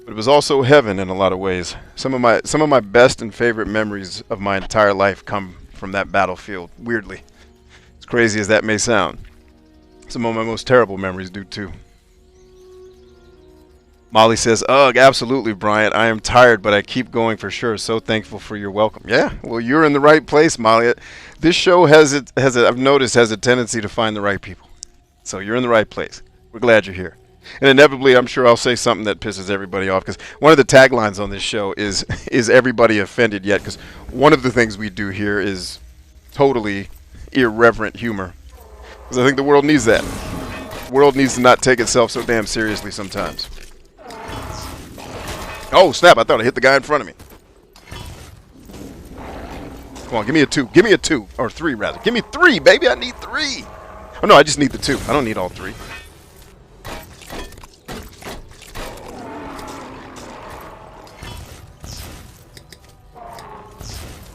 But it was also heaven in a lot of ways. Some of my best and favorite memories of my entire life come from that battlefield, weirdly. As crazy as that may sound. Some of my most terrible memories do too. Molly says, ugh, absolutely, Bryant. I am tired, but I keep going for sure. So thankful for your welcome. Yeah, well, you're in the right place, Molly. This show I've noticed, has a tendency to find the right people. So you're in the right place. We're glad you're here. And inevitably, I'm sure I'll say something that pisses everybody off, because one of the taglines on this show is everybody offended yet? Because one of the things we do here is totally irreverent humor. Because I think the world needs that. The world needs to not take itself so damn seriously sometimes. Oh, snap. I thought I hit the guy in front of me. Come on, give me a 2. Give me a 2. Or 3, rather. Give me 3, baby. I need 3. Oh, no, I just need the 2. I don't need all 3.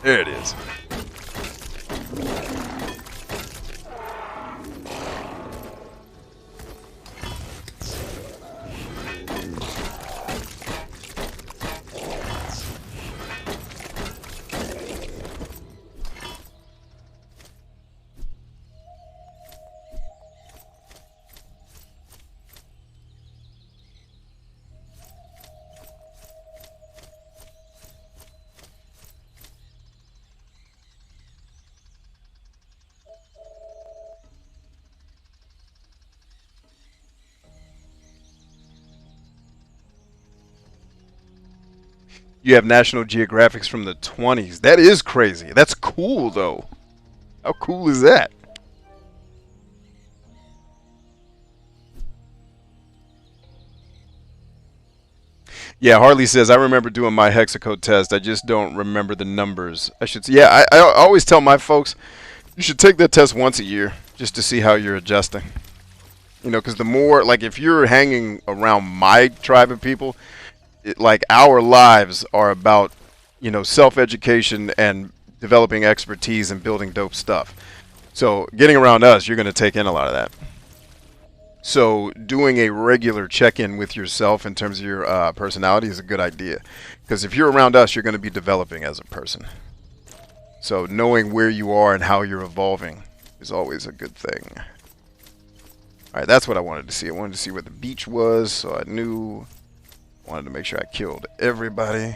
There it is. You have National Geographics from the 20s. That is crazy. That's cool, though. How cool is that? Yeah, Harley says, I remember doing my hexacode test. I just don't remember the numbers. I should say, yeah, I always tell my folks, you should take that test once a year just to see how you're adjusting. You know, because the more, like, if you're hanging around my tribe of people, like, our lives are about, you know, self-education and developing expertise and building dope stuff. So getting around us, you're going to take in a lot of that. So doing a regular check-in with yourself in terms of your personality is a good idea. Because if you're around us, you're going to be developing as a person. So knowing where you are and how you're evolving is always a good thing. Alright, that's what I wanted to see. I wanted to see where the beach was, so I knew. Wanted to make sure I killed everybody.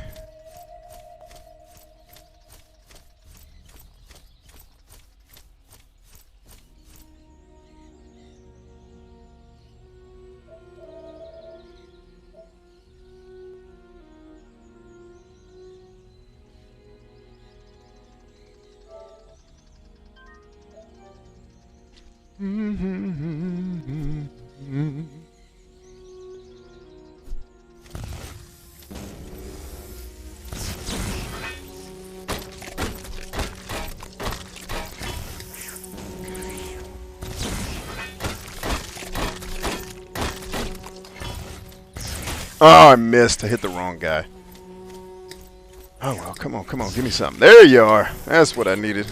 Oh, I missed. I hit the wrong guy. Oh, well, come on, give me something. There you are. That's what I needed.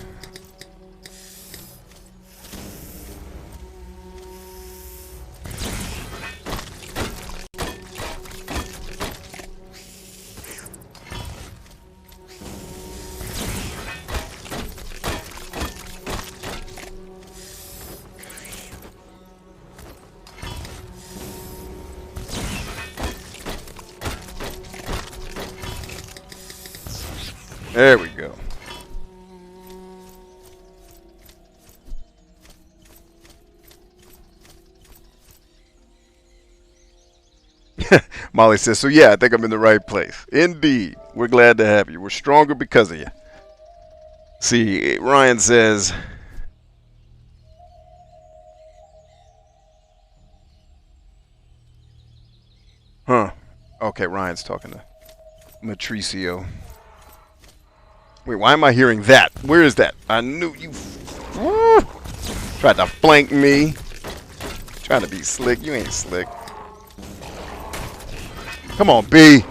There we go. Molly says, so yeah, I think I'm in the right place. Indeed. We're glad to have you. We're stronger because of you. See, Ryan says, huh. Okay, Ryan's talking to Matricio. Wait, why am I hearing that? Where is that? I knew you tried to flank me. Trying to be slick. You ain't slick. Come on, B.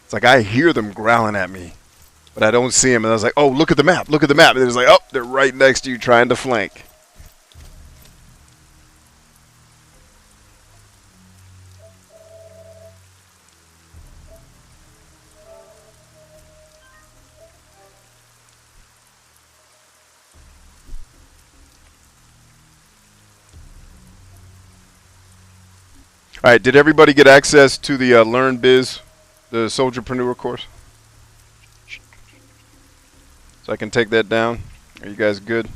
It's like I hear them growling at me, but I don't see them. And I was like, oh, look at the map. Look at the map. And it's like, oh, they're right next to you trying to flank. All right, did everybody get access to the Learn Biz, the Soldierpreneur course? So I can take that down. Are you guys good?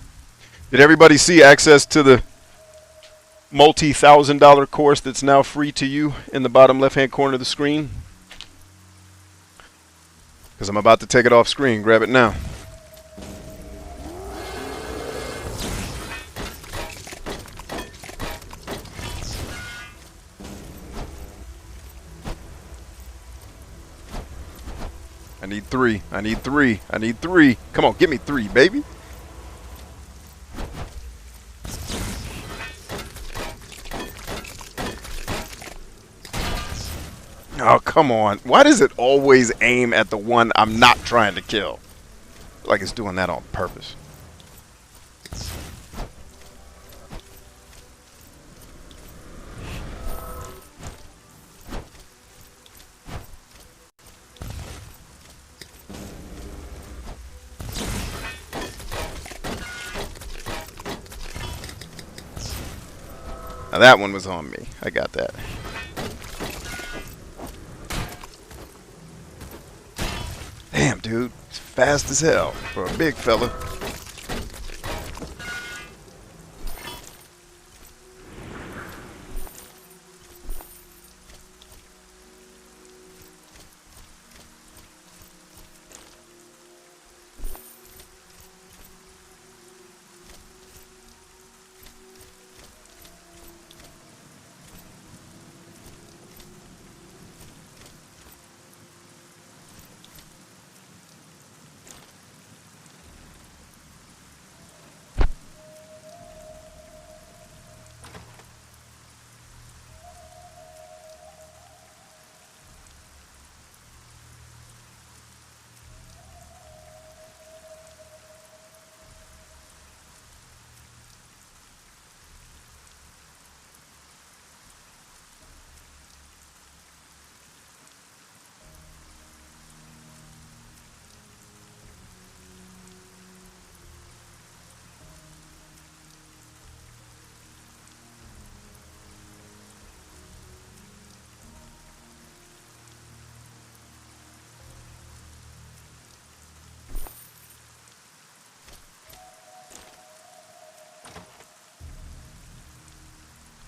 Did everybody see access to the multi-$1,000 course that's now free to you in the bottom left-hand corner of the screen? Because I'm about to take it off screen. Grab it now. I need 3. I need 3. I need 3. Come on, give me 3, baby. Oh, come on. Why does it always aim at the one I'm not trying to kill? Like it's doing that on purpose. Now that one was on me. I got that. Damn, dude. It's fast as hell for a big fella.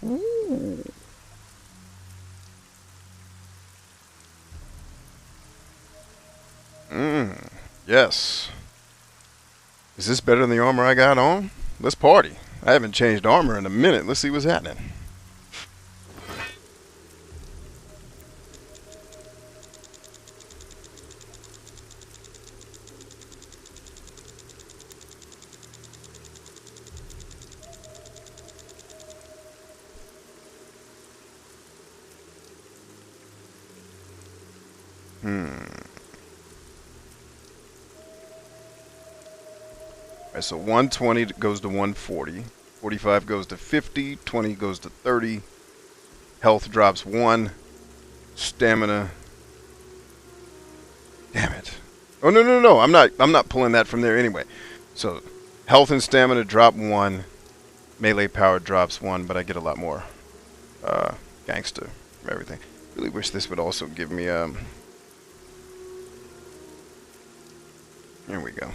Ooh. Yes. Is this better than the armor I got on? Let's party. I haven't changed armor in a minute. Let's see what's happening. Alright, so 120 goes to 140. 45 goes to 50. 20 goes to 30. Health drops 1. Stamina. Damn it. Oh, no. I'm not pulling that from there anyway. So Health and stamina drop 1. Melee power drops 1, but I get a lot more gangster from everything. Really wish this would also give me here we go.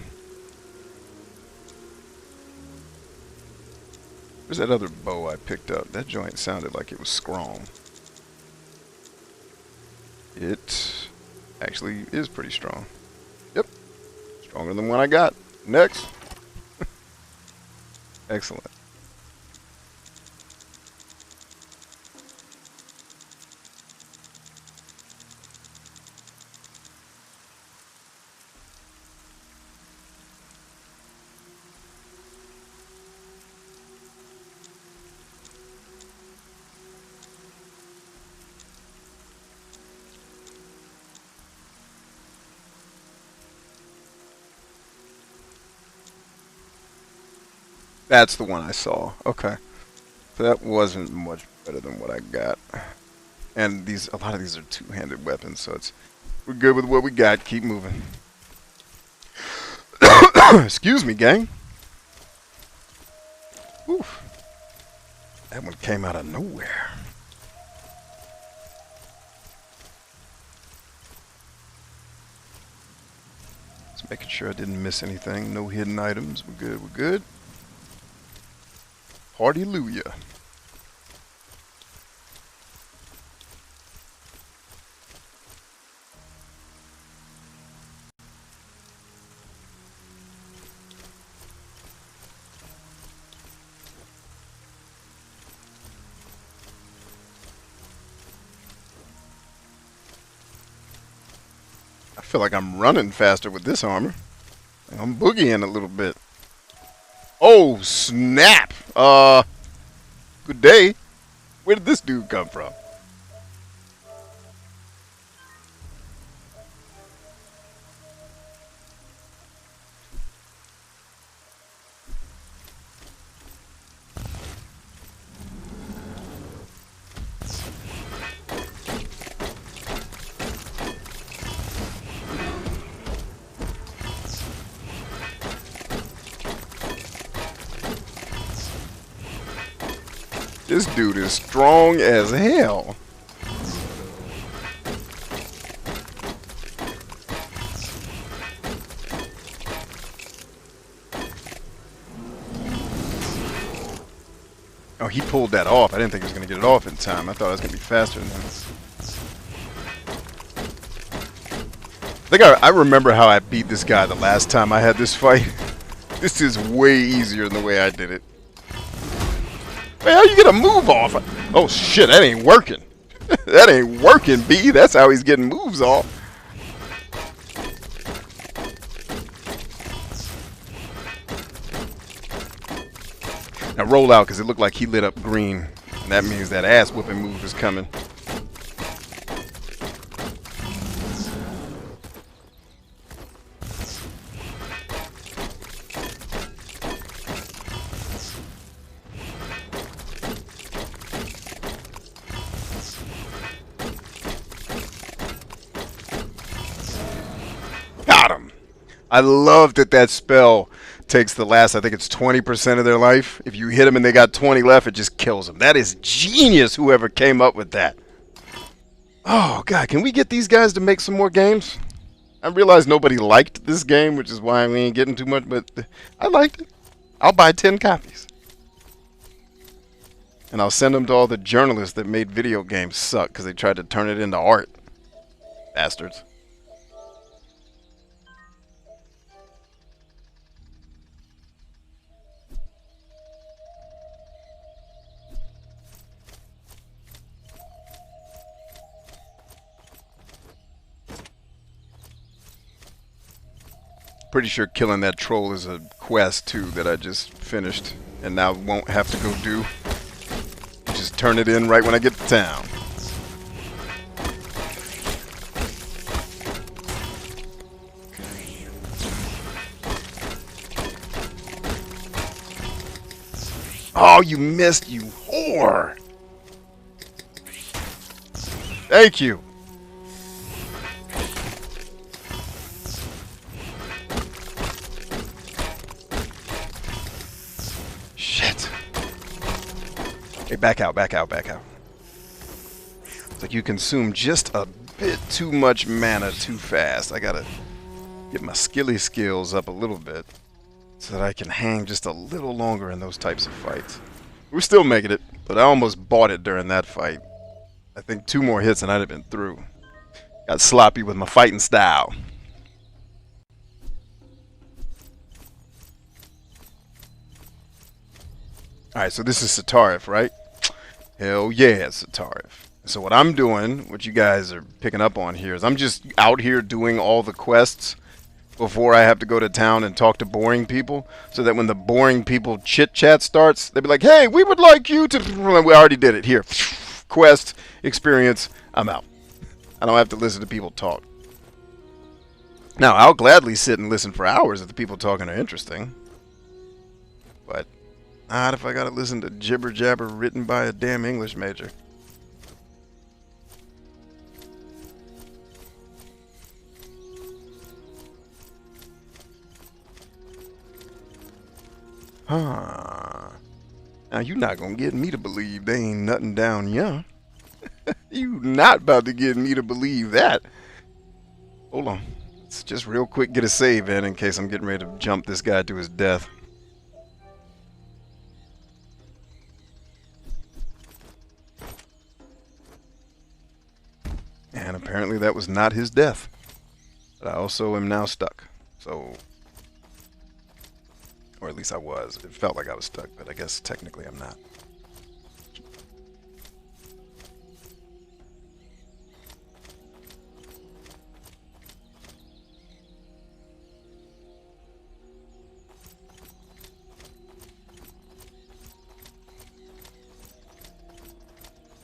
Where's that other bow I picked up? That joint sounded like it was strong. It actually is pretty strong. Yep. Stronger than one I got. Next. Excellent. That's the one I saw. Okay. So that wasn't much better than what I got. And a lot of these are two-handed weapons, so we're good with what we got. Keep moving. Excuse me, gang. Oof. That one came out of nowhere. Just making sure I didn't miss anything. No hidden items. We're good. We're good. Hallelujah. I feel like I'm running faster with this armor. I'm boogieing a little bit. Oh, snap! Good day. Where did this dude come from? This dude is strong as hell. Oh, he pulled that off. I didn't think he was going to get it off in time. I thought it was going to be faster than that. I remember how I beat this guy the last time I had this fight. This is way easier than the way I did it. Man, how you get a move off? Oh shit, that ain't working. That ain't working, B. That's how he's getting moves off. Now roll out, because it looked like he lit up green. And that means that ass whooping move is coming. I love that spell takes the last, I think it's 20% of their life. If you hit them and they got 20 left, it just kills them. That is genius, whoever came up with that. Oh, God, can we get these guys to make some more games? I realize nobody liked this game, which is why we ain't getting too much, but I liked it. I'll buy 10 copies. And I'll send them to all the journalists that made video games suck because they tried to turn it into art. Bastards. Pretty sure killing that troll is a quest too that I just finished and now won't have to go do. Just turn it in right when I get to town. Oh, you missed, you whore! Thank you. Hey, back out, back out, back out. It's like you consume just a bit too much mana too fast. I gotta get my skilly skills up a little bit so that I can hang just a little longer in those types of fights. We're still making it, but I almost bought it during that fight. I think 2 more hits and I'd have been through. Got sloppy with my fighting style. Alright, so this is Satarif, right? Hell yeah, Satarif. So what I'm doing, what you guys are picking up on here, is I'm just out here doing all the quests before I have to go to town and talk to boring people, so that when the boring people chit-chat starts, they'll be like, hey, we would like you to... We already did it. Here. Quest, experience, I'm out. I don't have to listen to people talk. Now, I'll gladly sit and listen for hours if the people talking are interesting. But not if I gotta listen to jibber-jabber written by a damn English major. Huh. Now, you not gonna get me to believe they ain't nothing down here. You not about to get me to believe that. Hold on. Let's just real quick get a save in case I'm getting ready to jump this guy to his death. And apparently that was not his death. But I also am now stuck. So... Or at least I was. It felt like I was stuck, but I guess technically I'm not.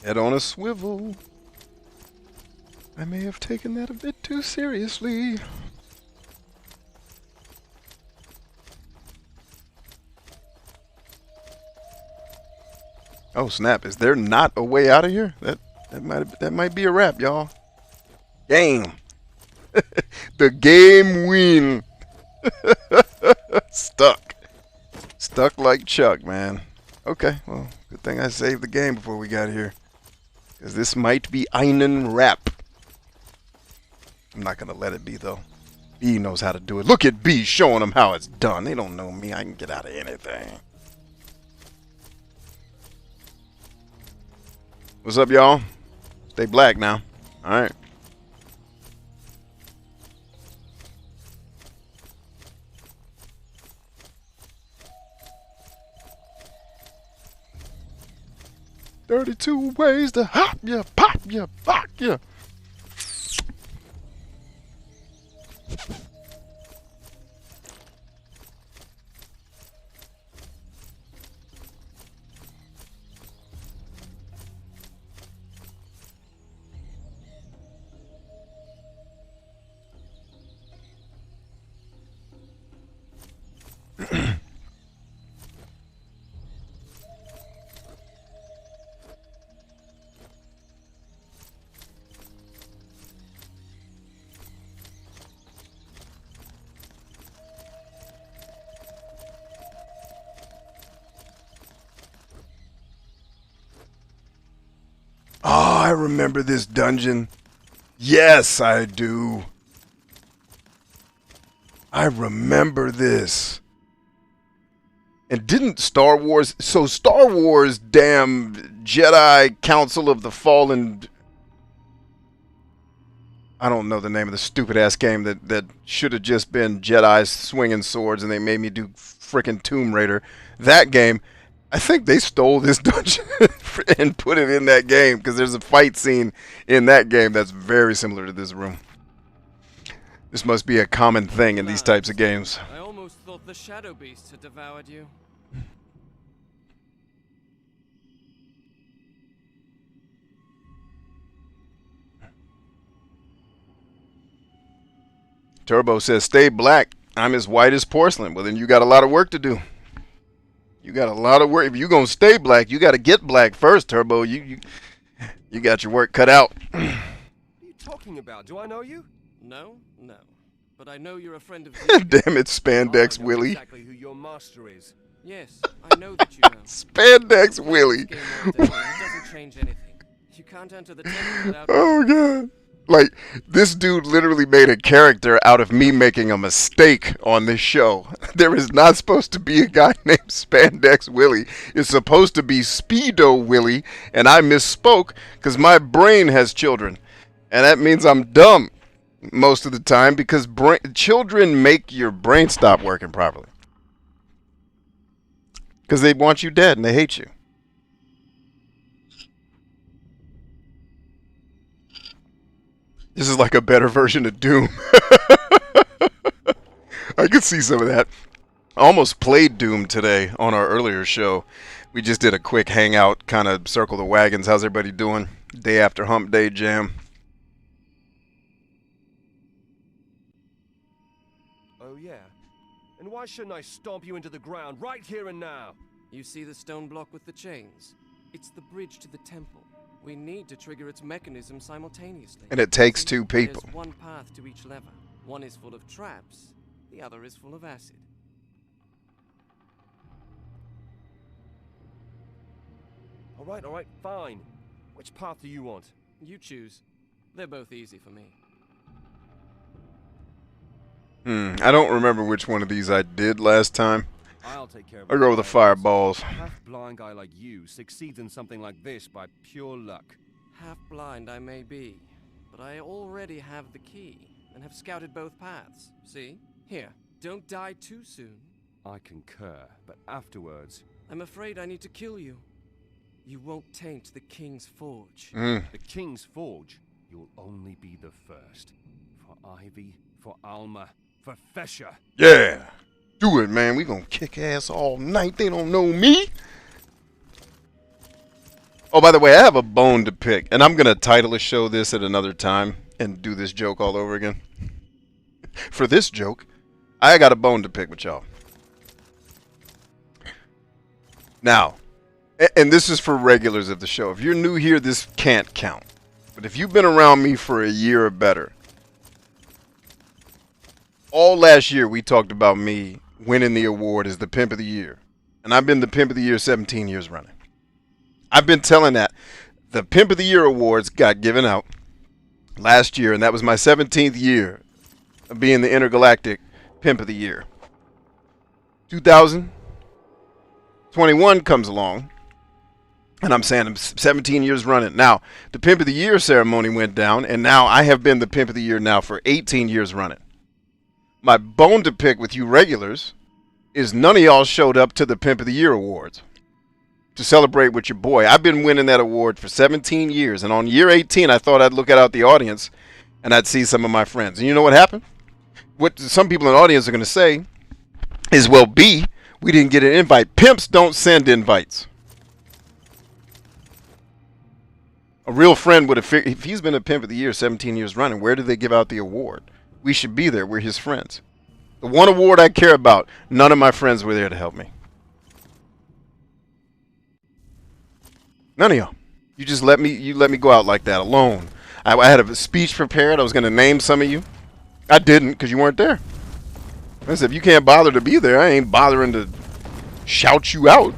Head on a swivel. I may have taken that a bit too seriously. Oh snap! Is there not a way out of here? That might be a wrap, y'all. Game. The game win. Stuck like Chuck, man. Okay, well, good thing I saved the game before we got here, because this might be einen wrap. I'm not gonna let it be though. B knows how to do it. Look at B showing them how it's done. They don't know me. I can get out of anything. What's up, y'all? Stay black now. Alright. "32 ways to hop ya, pop ya, pop ya." Oh, I remember this dungeon. Yes, I do. I remember this. And didn't Star Wars... So Star Wars, damn Jedi Council of the Fallen... I don't know the name of the stupid-ass game that should have just been Jedi's swinging swords and they made me do frickin' Tomb Raider. That game... I think they stole this dungeon and put it in that game, because there's a fight scene in that game that's very similar to this room. This must be a common thing in these types of games. I almost thought the shadow beasts had devoured you. Turbo says, "Stay black. I'm as white as porcelain." Well, then you got a lot of work to do. You got a lot of work. If you're going to stay black, you got to get black first, Turbo. You got your work cut out. What are you talking about? Do I know you? No. But I know you're a friend of... Damn it, Spandex I know Willie. exactly who your master is. Yes, I know that you know. Spandex Willie. This game all day, it doesn't change anything. You can't enter the temple without... Oh god. Like, this dude literally made a character out of me making a mistake on this show. There is not supposed to be a guy named Spandex Willie. It's supposed to be Speedo Willie, and I misspoke because my brain has children. And that means I'm dumb most of the time because children make your brain stop working properly. Because they want you dead and they hate you. This is like a better version of Doom. I could see some of that. I almost played Doom today on our earlier show. We just did a quick hangout, kind of circle the wagons. How's everybody doing? Day after hump day jam. Oh, yeah? And why shouldn't I stomp you into the ground right here and now? You see the stone block with the chains? It's the bridge to the temple. We need to trigger its mechanism simultaneously. And it takes two people. There's one path to each lever. One is full of traps, the other is full of acid. All right, fine. Which path do you want? You choose. They're both easy for me. I don't remember which one of these I did last time. I'll take care of it. I'll go with the fireballs. A half-blind guy like you succeeds in something like this by pure luck. Half-blind I may be, but I already have the key and have scouted both paths. See? Here, don't die too soon. I concur, but afterwards... I'm afraid I need to kill you. You won't taint the King's Forge. The King's Forge? You'll only be the first. For Ivy, for Alma, for Fesher. Yeah! Do it, man. We gonna kick ass all night. They don't know me. Oh, by the way, I have a bone to pick. And I'm gonna title a show this at another time and do this joke all over again. For this joke, I got a bone to pick with y'all. Now, and this is for regulars of the show. If you're new here, this can't count. But if you've been around me for a year or better, all last year we talked about me winning the award as the Pimp of the Year. And I've been the Pimp of the Year 17 years running. I've been telling that. The Pimp of the Year awards got given out last year, and that was my 17th year of being the intergalactic Pimp of the Year. 2021 comes along, and I'm saying I'm 17 years running. Now, the Pimp of the Year ceremony went down, and now I have been the Pimp of the Year now for 18 years running. My bone to pick with you regulars is none of y'all showed up to the Pimp of the Year awards to celebrate with your boy. I've been winning that award for 17 years, and on year 18, I thought I'd look out the audience and I'd see some of my friends. And you know what happened? What some people in the audience are going to say is, well, B, we didn't get an invite. Pimps don't send invites. A real friend would have figured, if he's been a Pimp of the Year 17 years running, where do they give out the award? We should be there. We're his friends. The one award I care about, none of my friends were there to help me. None of y'all. You just let me go out like that alone. I had a speech prepared. I was going to name some of you. I didn't because you weren't there. I said, if you can't bother to be there, I ain't bothering to shout you out.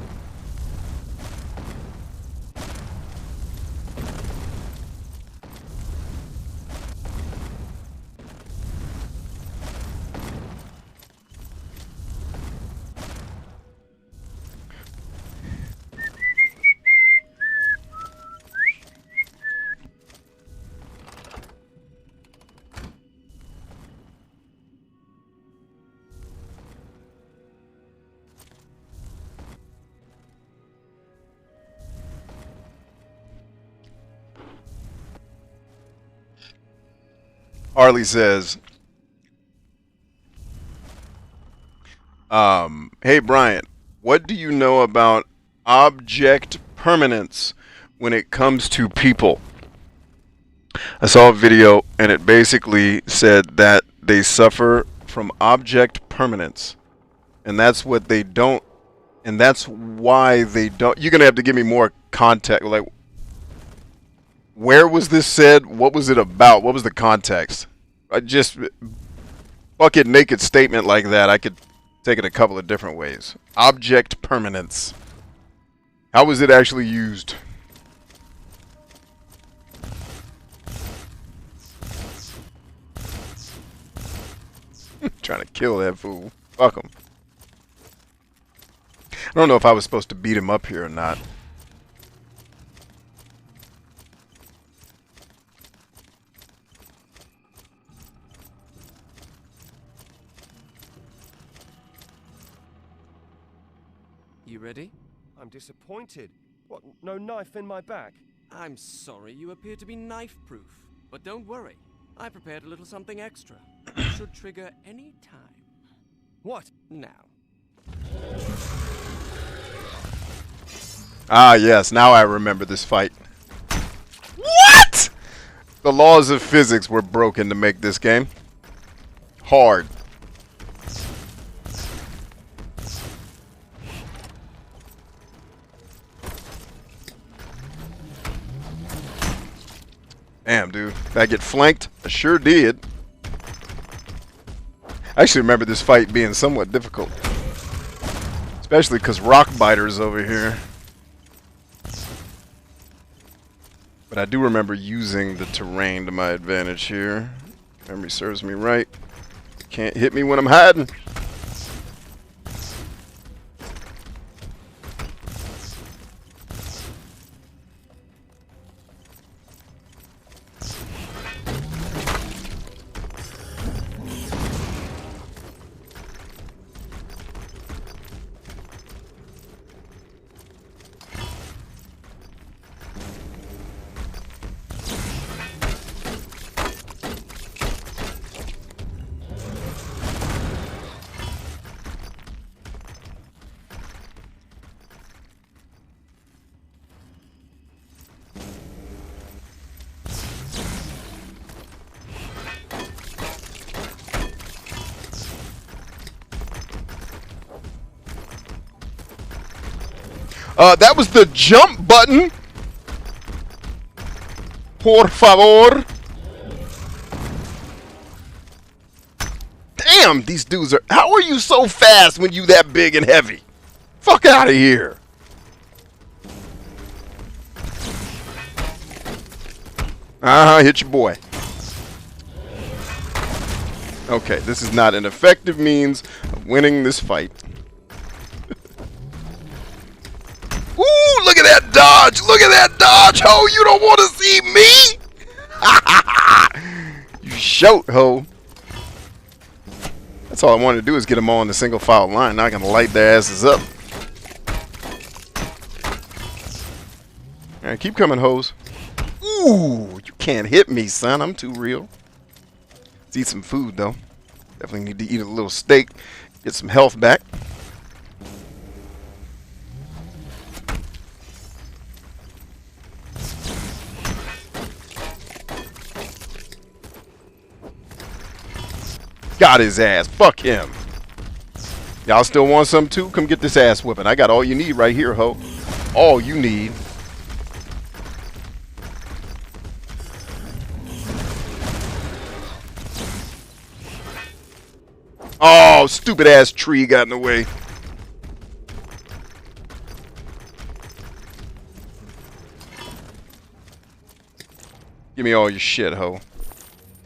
Harley says, hey Brian, what do you know about object permanence when it comes to people? I saw a video and it basically said that they suffer from object permanence, and that's what they don't, and that's why they don't. You're gonna have to give me more context, like where was this said? What was it about? What was the context? I just bucket naked statement like that. I could take it a couple of different ways. Object permanence. How was it actually used? Trying to kill that fool. Fuck him. I don't know if I was supposed to beat him up here or not. You ready? I'm disappointed. What, no knife in my back? I'm sorry, you appear to be knife-proof. But don't worry, I prepared a little something extra. It should trigger any time. What? Now. Ah, yes. Now I remember this fight. What? The laws of physics were broken to make this game hard. Damn, dude. Did I get flanked? I sure did. I actually remember this fight being somewhat difficult. Especially because Rockbiter's over here. But I do remember using the terrain to my advantage here. Memory serves me right. Can't hit me when I'm hiding. That was the jump button. Por favor. Damn, these dudes are... How are you so fast when you that big and heavy? Fuck out of here. Hit your boy. Okay, this is not an effective means of winning this fight. Ooh, look at that dodge! Look at that dodge, ho! You don't want to see me? You shout, ho. That's all I wanted to do is get them all in the single file line. Now I can light their asses up. Alright, keep coming, hoes. Ooh, you can't hit me, son. I'm too real. Let's eat some food, though. Definitely need to eat a little steak. Get some health back. Got his ass. Fuck him. Y'all still want some too? Come get this ass whipping. I got all you need right here, ho. All you need. Oh, stupid ass tree got in the way. Give me all your shit, ho.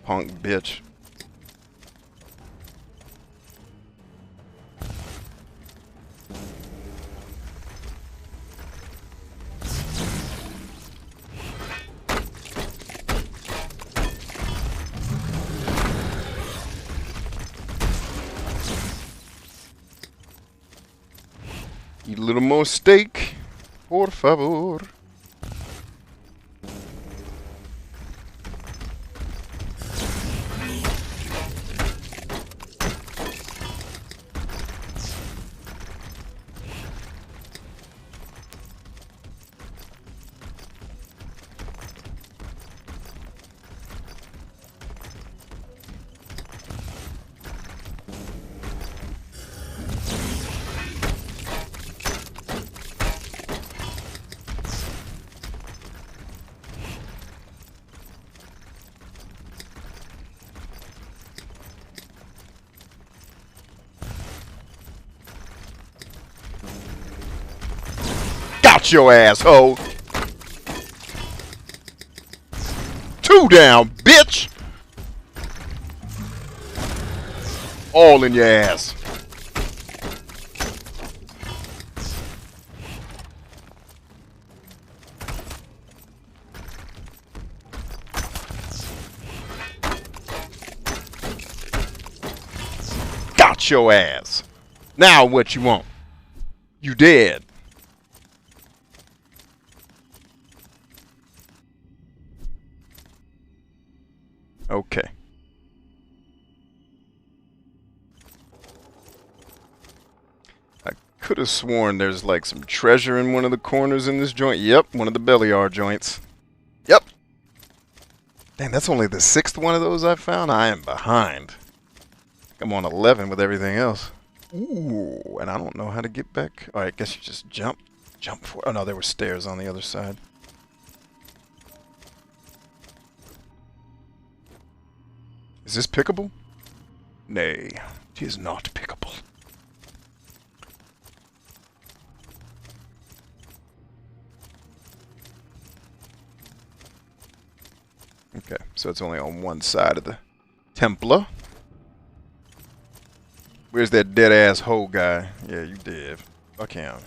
Punk bitch. Eat a little more steak, por favor. Got your ass, ho. 2 down, bitch. All in your ass. Got your ass. Now what you want? You dead. Okay. I could have sworn there's like some treasure in one of the corners in this joint. Yep, one of the Beliar joints. Yep. Dang, that's only the 6th one of those I found. I am behind. I'm on 11 with everything else. Ooh, and I don't know how to get back. All right, I guess you just jump. Jump for. Oh no, there were stairs on the other side. Is this pickable? Nay, it is not pickable. Okay, so it's only on one side of the Templar. Where's that dead ass hoe guy? Yeah, you did. Fuck him.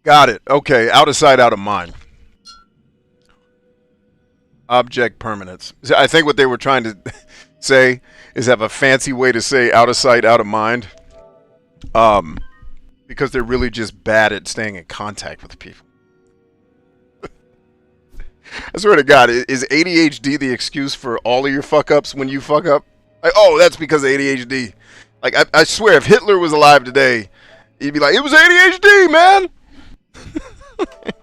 Got it. Okay, out of sight, out of mind. Object permanence. I think what they were trying to say is have a fancy way to say out of sight, out of mind. Because they're really just bad at staying in contact with people. I swear to God, is ADHD the excuse for all of your fuck-ups when you fuck up? Like, oh, that's because of ADHD. Like, I swear, if Hitler was alive today, he'd be like, it was ADHD, man!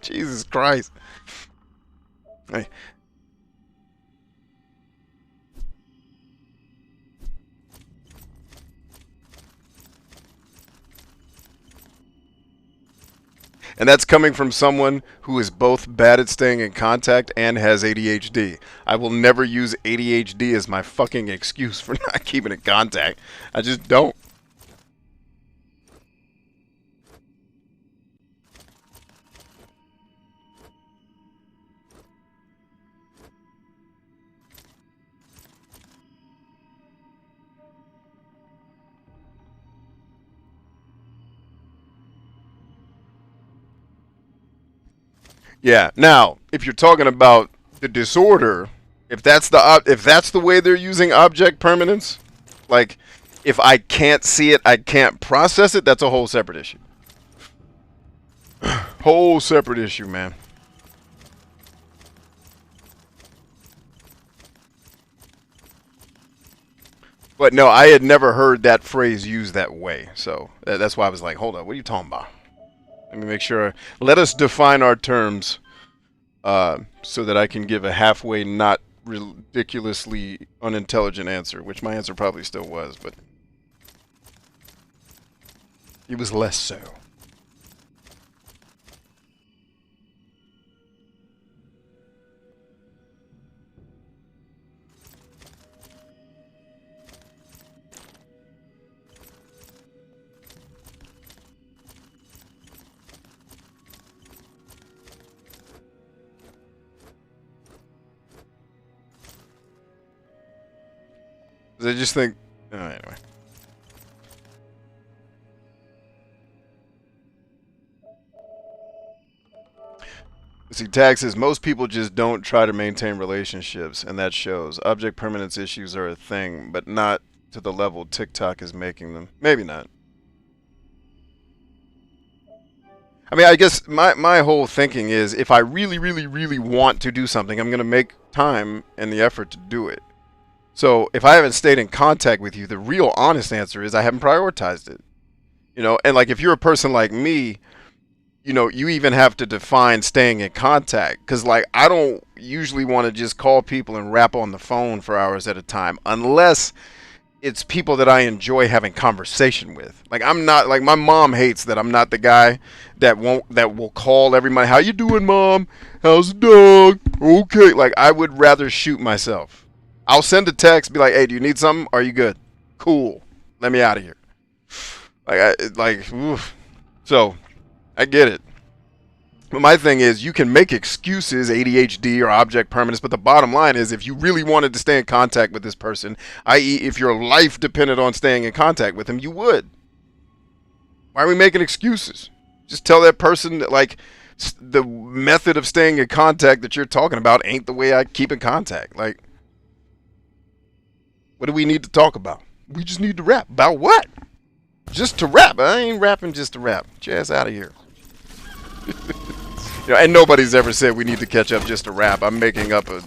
Jesus Christ. Hey. And that's coming from someone who is both bad at staying in contact and has ADHD. I will never use ADHD as my fucking excuse for not keeping in contact. I just don't. Yeah. Now, if you're talking about the disorder, if that's the way they're using object permanence, like if I can't see it, I can't process it, that's a whole separate issue. Whole separate issue, man. But no, I had never heard that phrase used that way. So that's why I was like, hold up, what are you talking about? Let me make sure. Let us define our terms so that I can give a halfway, not ridiculously unintelligent answer, which my answer probably still was, but it was less so. I just think, oh, anyway. See, Tag says, most people just don't try to maintain relationships, and that shows. Object permanence issues are a thing, but not to the level TikTok is making them. Maybe not. I mean, I guess my whole thinking is, if I really, really, really want to do something, I'm going to make time and the effort to do it. So if I haven't stayed in contact with you, the real honest answer is I haven't prioritized it. You know, and like if you're a person like me you know, you even have to define staying in contact. Because, like, I don't usually want to just call people and rap on the phone for hours at a time unless it's people that I enjoy having conversation with. Like, I'm not, like, my mom hates that I'm not the guy that will call every month. How you doing, Mom? How's the dog? Okay. Like, I would rather shoot myself. I'll send a text, be like, hey, do you need something? Are you good? Cool. Let me out of here. Oof. So, I get it. But my thing is, you can make excuses, ADHD or object permanence, but the bottom line is, if you really wanted to stay in contact with this person, i.e. if your life depended on staying in contact with him, you would. Why are we making excuses? Just tell that person that, like, the method of staying in contact that you're talking about ain't the way I keep in contact. Like, what do we need to talk about? We just need to rap. About what? Just to rap. I ain't rapping just to rap. Get your ass out of here. You know, and nobody's ever said we need to catch up just to rap. I'm making up a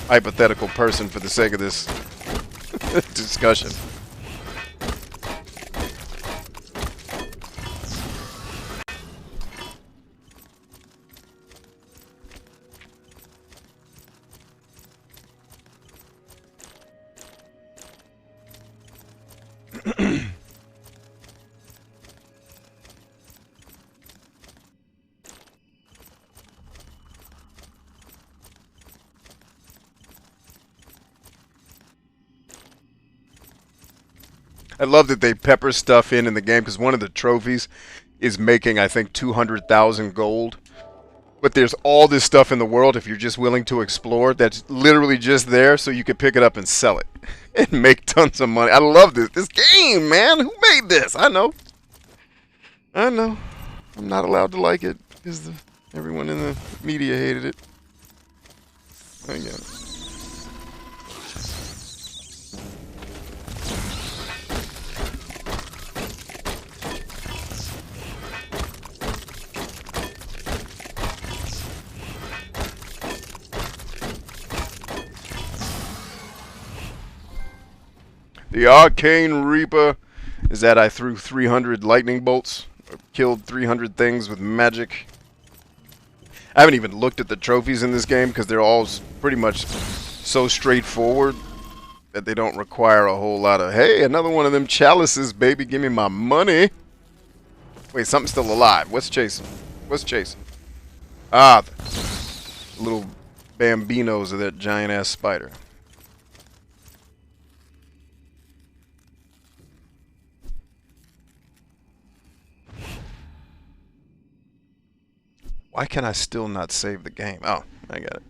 hypothetical person for the sake of this discussion. I love that they pepper stuff in the game, because one of the trophies is making, I think, 200,000 gold. But there's all this stuff in the world, if you're just willing to explore, that's literally just there so you can pick it up and sell it and make tons of money. I love this game, man. Who made this? I know. I'm not allowed to like it because everyone in the media hated it. I get it. The Arcane Reaper is that I threw 300 lightning bolts, or killed 300 things with magic. I haven't even looked at the trophies in this game because they're all pretty much so straightforward that they don't require a whole lot of, hey, another one of them chalices, baby, give me my money. Wait, something's still alive. What's chasing? What's chasing? Ah, the little bambinos of that giant-ass spider. Why can I still not save the game? Oh, I got it.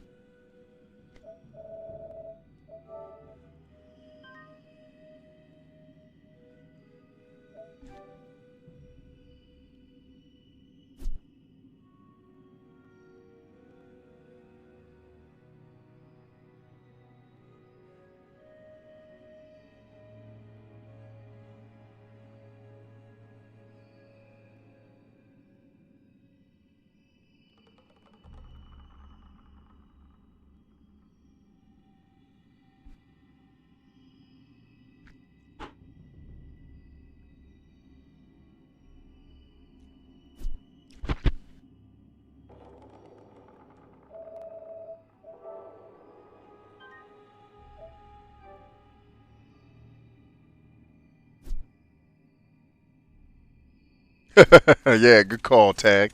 Yeah, good call, Tag.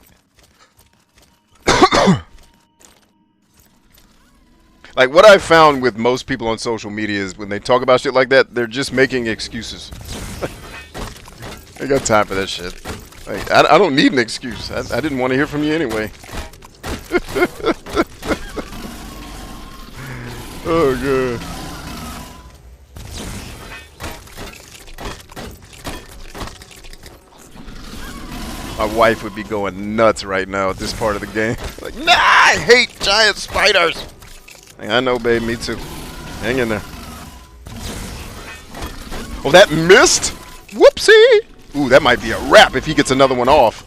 Like, what I've found with most people on social media is when they talk about shit like that, they're just making excuses. I got time for that shit. Like, I don't need an excuse. I didn't want to hear from you anyway. Oh, God. My wife would be going nuts right now at this part of the game. Like, nah, I hate giant spiders. Like, I know, babe, me too. Hang in there. Oh, that missed? Whoopsie! Ooh, that might be a wrap if he gets another one off.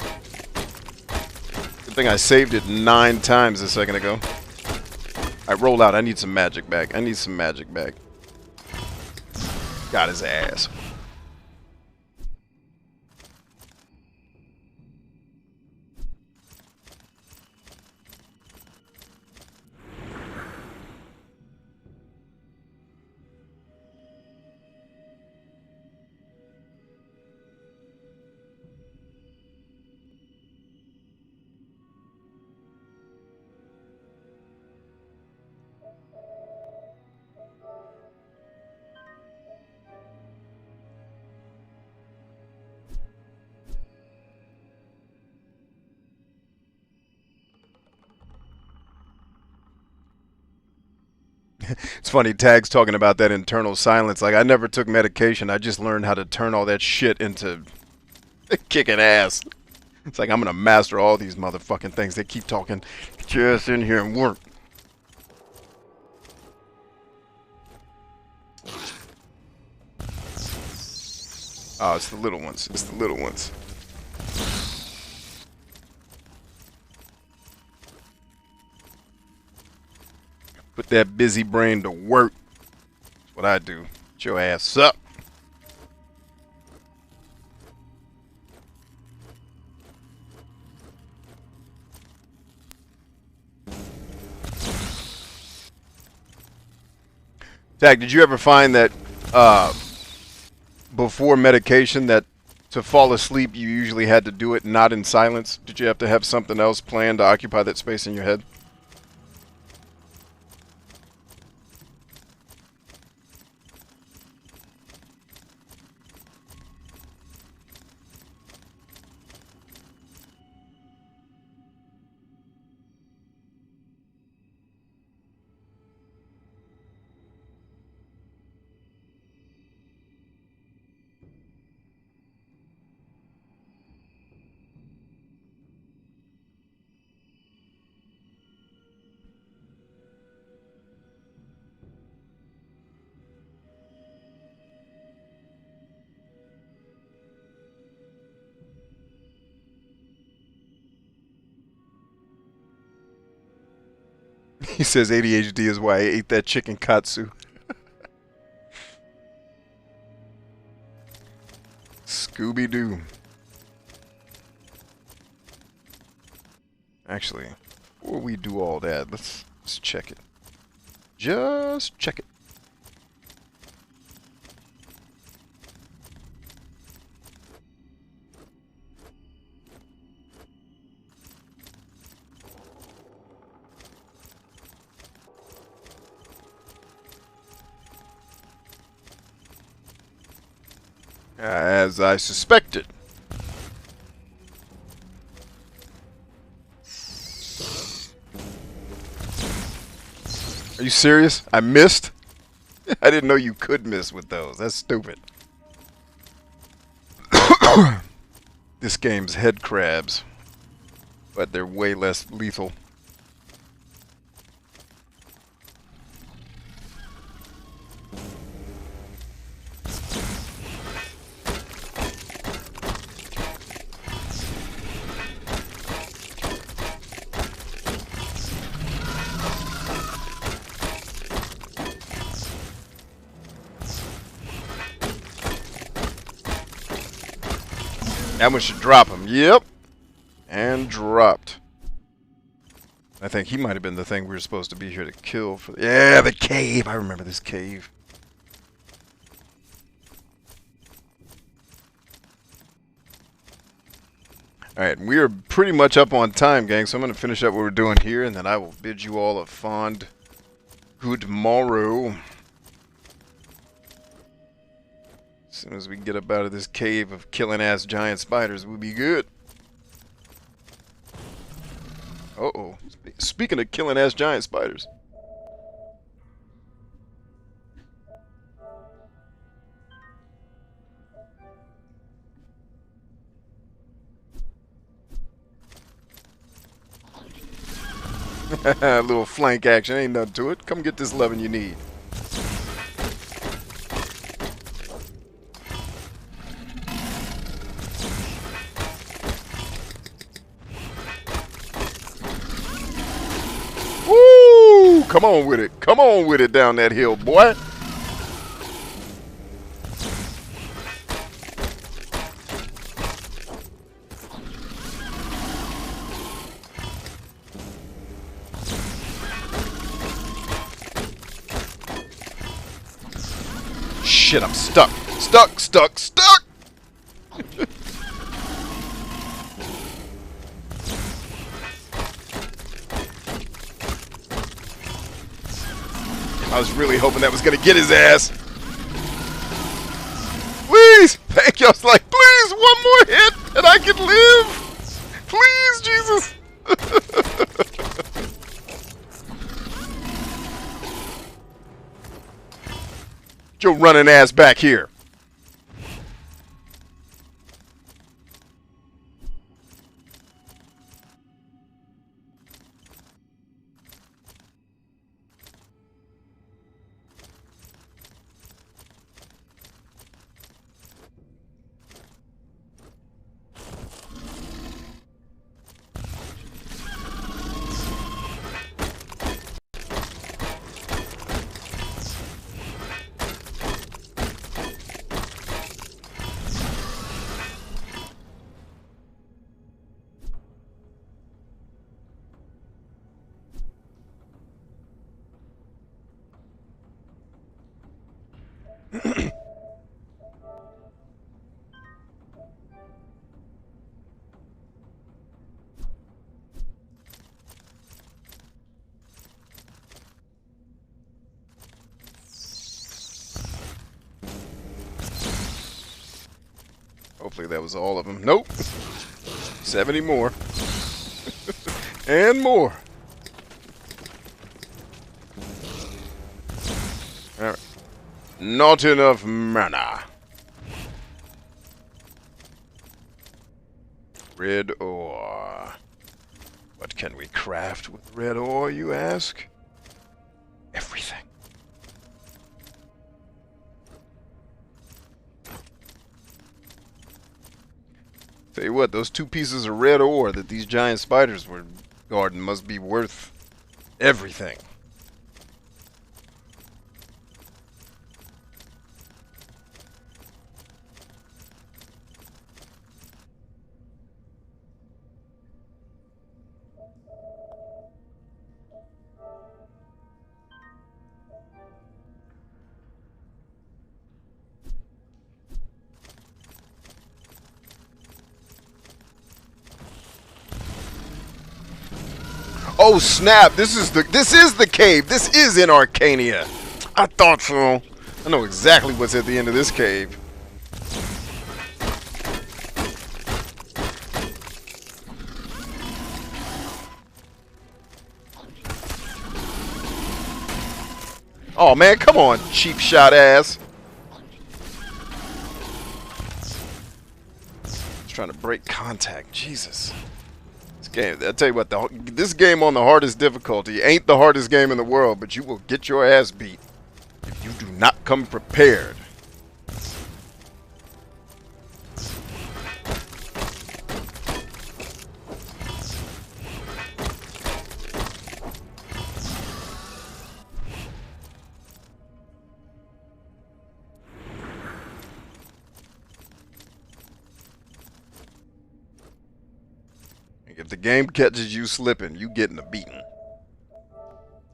Good thing I saved it 9 times a second ago. Alright, roll out. I need some magic back. I need some magic back. Got his ass. It's funny, Tag's talking about that internal silence. Like, I never took medication. I just learned how to turn all that shit into kicking ass. It's like I'm gonna master all these motherfucking things. They keep talking. Get your ass in here and work. Oh, it's the little ones. It's the little ones. Put that busy brain to work. That's what I do. Get your ass up. Tag, did you ever find that before medication that to fall asleep you usually had to do it not in silence? Did you have to have something else planned to occupy that space in your head? He says ADHD is why I ate that chicken katsu. Scooby-Doo. Actually, before we do all that, let's check it. Just check it. As I suspected. Are you serious? I missed? I didn't know you could miss with those. That's stupid. This game's head crabs, but they're way less lethal. That one should drop him. Yep. And dropped. I think he might have been the thing we were supposed to be here to kill. Yeah, the cave. I remember this cave. Alright, we are pretty much up on time, gang, so I'm going to finish up what we're doing here, and then I will bid you all a fond good morrow. As soon as we get up out of this cave of killing-ass giant spiders, we'll be good. Uh-oh. Speaking of killing-ass giant spiders. A little flank action, ain't nothing to it. Come get this loving you need. Woo! Come on with it. Come on with it down that hill, boy. Shit, I'm stuck. Stuck. I was really hoping that was going to get his ass. Please! Thank you. I was like, please, one more hit and I can live. Please, Jesus. Get your running ass back here. Hopefully that was all of them. Nope. 70 more. And more. Alright. Not enough mana. Red ore. What can we craft with red ore, you ask? Everything. Tell you what, those 2 pieces of red ore that these giant spiders were guarding must be worth everything. Oh snap! This is the cave. This is in Arcania. I thought so. I know exactly what's at the end of this cave. Oh man, come on, cheap shot ass. Just trying to break contact. Jesus. Game. I tell you what, this game on the hardest difficulty ain't the hardest game in the world, but you will get your ass beat if you do not come prepared. If the game catches you slipping, you getting a beating.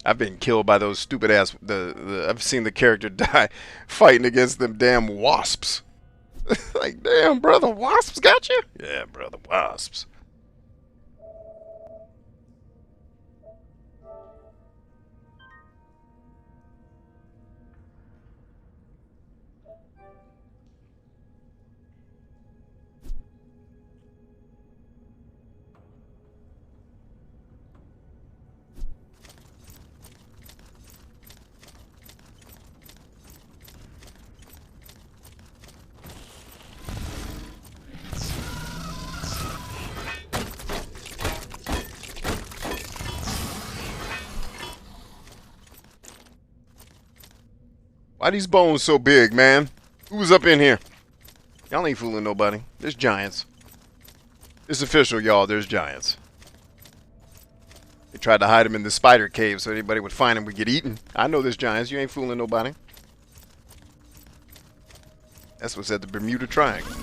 I've been killed by those stupid ass. I've seen the character die fighting against them damn wasps. Like, damn, brother, wasps got you? Yeah, brother, wasps. Why these bones so big, man? Who's up in here? Y'all ain't fooling nobody. There's giants. It's official, y'all. There's giants. They tried to hide them in the spider cave so anybody would find them would get eaten. I know there's giants. You ain't fooling nobody. That's what's at the Bermuda Triangle.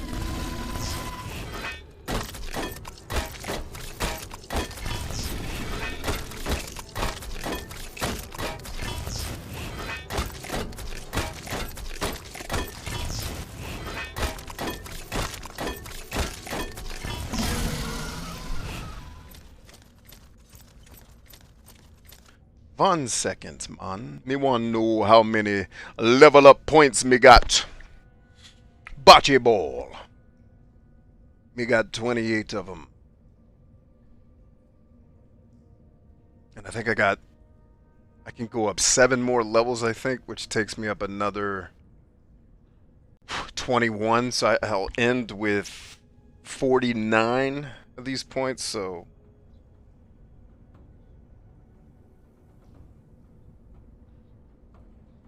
1 second, man. Me want to know how many level up points me got. Bocce ball. Me got 28 of them. And I think I can go up 7 more levels, I think, which takes me up another 21. So I'll end with 49 of these points, so...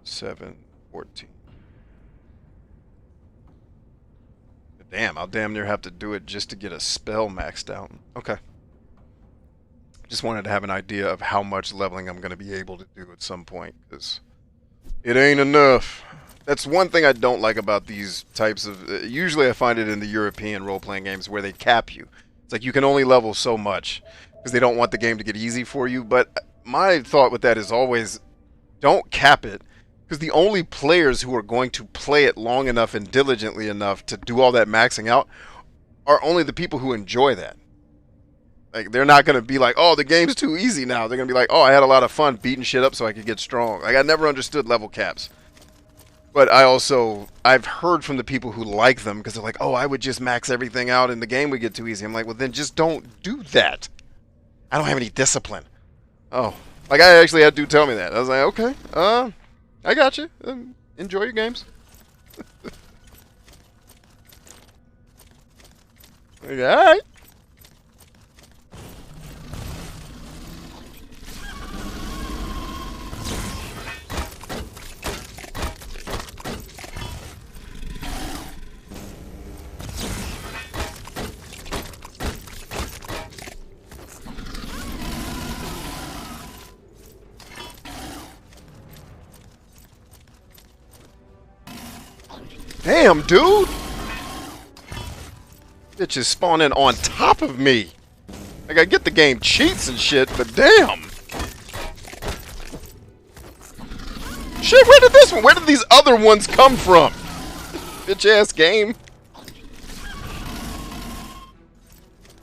7, 14. Damn, I'll damn near have to do it just to get a spell maxed out. Okay. Just wanted to have an idea of how much leveling I'm going to be able to do at some point, because it ain't enough. That's one thing I don't like about these types of... usually I find it in the European role-playing games where they cap you. It's like you can only level so much because they don't want the game to get easy for you. But my thought with that is always, don't cap it, because the only players who are going to play it long enough and diligently enough to do all that maxing out are only the people who enjoy that. Like, they're not going to be like, oh, the game's too easy now. They're going to be like, oh, I had a lot of fun beating shit up so I could get strong. Like, I never understood level caps. But I've heard from the people who like them, because they're like, oh, I would just max everything out and the game would get too easy. I'm like, well, then just don't do that. I don't have any discipline. Oh, like, I actually had dude tell me that. I was like, okay, I got you. Enjoy your games. Like, all right. Damn, dude! Bitch is spawning on top of me. Like, I get the game cheats and shit, but damn! Shit, where did these other ones come from? Bitch ass game.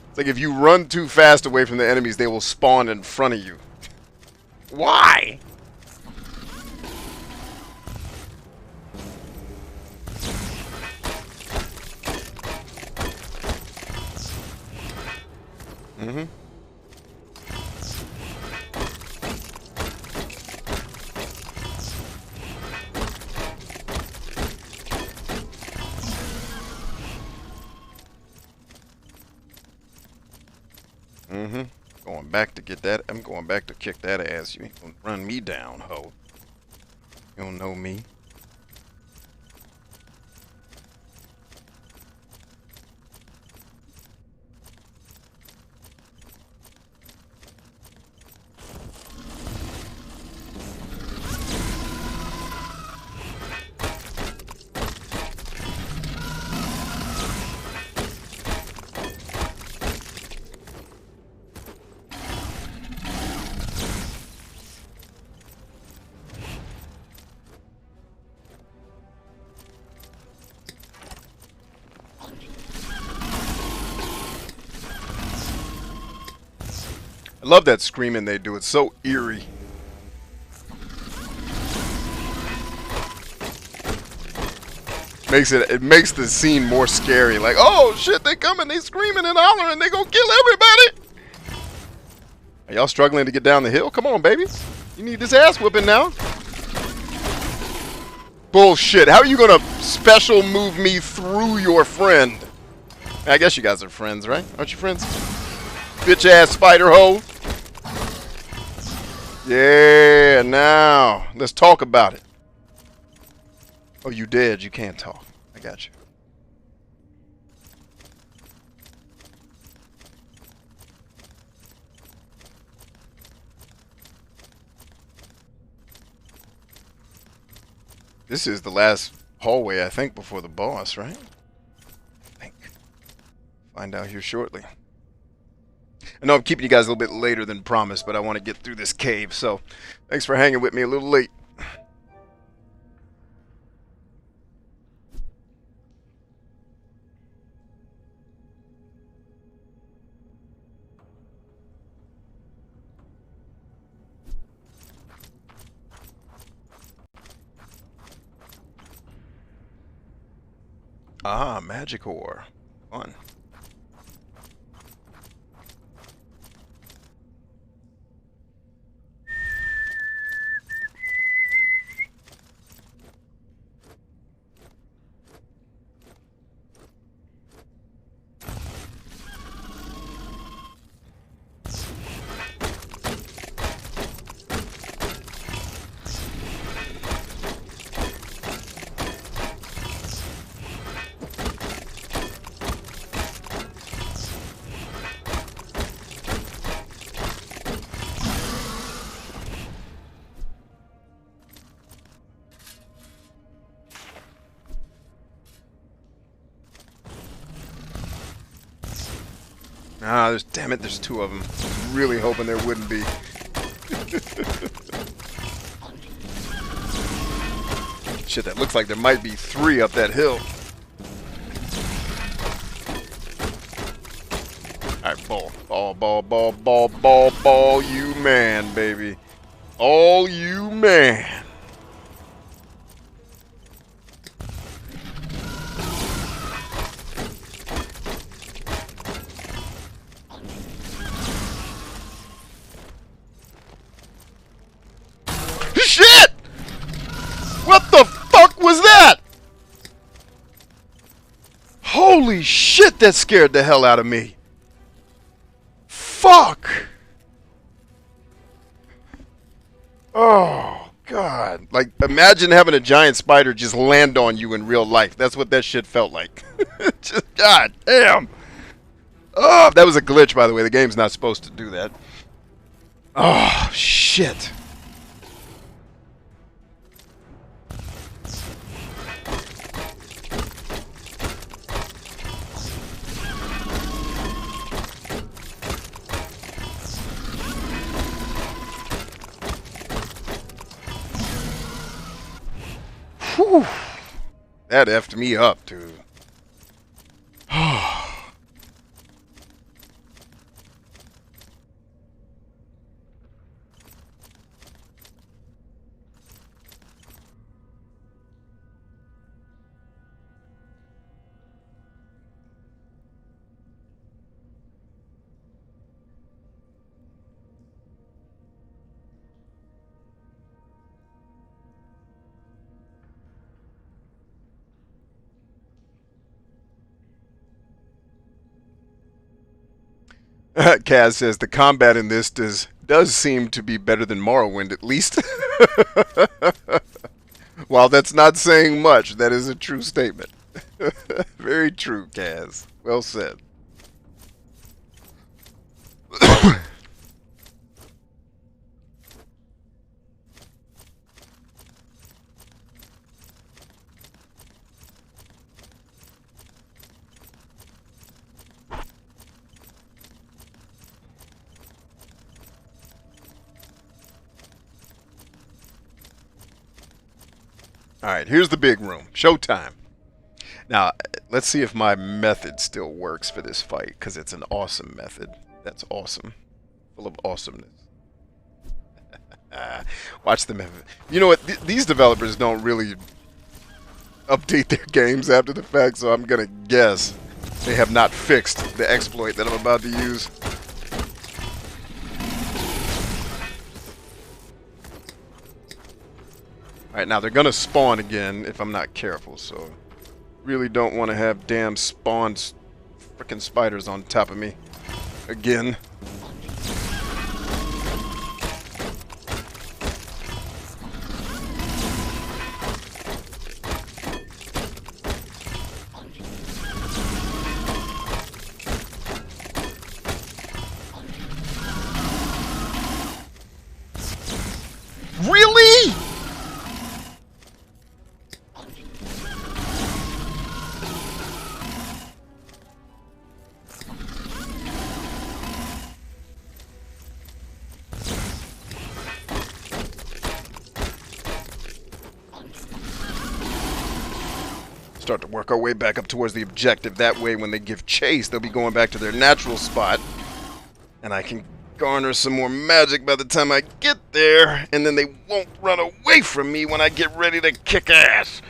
It's like if you run too fast away from the enemies, they will spawn in front of you. Why? Mm-hmm. Mm-hmm. Going back to get that. I'm going back to kick that ass. You ain't gonna run me down, ho. You don't know me. I love that screaming they do. It's so eerie. It makes the scene more scary. Like, oh shit, they coming, they screaming and hollering, they gonna kill everybody. Are y'all struggling to get down the hill? Come on, babies. You need this ass whipping now. Bullshit. How are you gonna special move me through your friend? I guess you guys are friends, right? Aren't you friends? Bitch ass spider hoe. Yeah, now let's talk about it. Oh, you dead. You can't talk. I got you. This is the last hallway, I think, before the boss, right? I think. Find out here shortly. I know I'm keeping you guys a little bit later than promised, but I want to get through this cave, so thanks for hanging with me a little late. Ah, magic ore. Fun. Ah, damn it, there's two of them. Really hoping there wouldn't be. Shit, that looks like there might be three up that hill. Alright, ball, you man, baby. All you man. Shit! What the fuck was that? Holy shit, that scared the hell out of me. Fuck! Oh, God. Like, imagine having a giant spider just land on you in real life. That's what that shit felt like. Just, God damn. Oh, that was a glitch, by the way. The game's not supposed to do that. Oh, shit. Whew. That effed me up, dude. Kaz says the combat in this does seem to be better than Morrowind, at least. While that's not saying much, that is a true statement. Very true, Kaz. Well said. Alright, here's the big room. Showtime. Now, let's see if my method still works for this fight, because it's an awesome method. That's awesome. Full of awesomeness. Watch the method. You know what? These developers don't really update their games after the fact, so I'm going to guess they have not fixed the exploit that I'm about to use. Alright, now they're gonna spawn again if I'm not careful, so really don't want to have damn spawned frickin' spiders on top of me again. Really? Start to work our way back up towards the objective. That way, when they give chase, they'll be going back to their natural spot. And I can garner some more magic by the time I get there. And then they won't run away from me when I get ready to kick ass.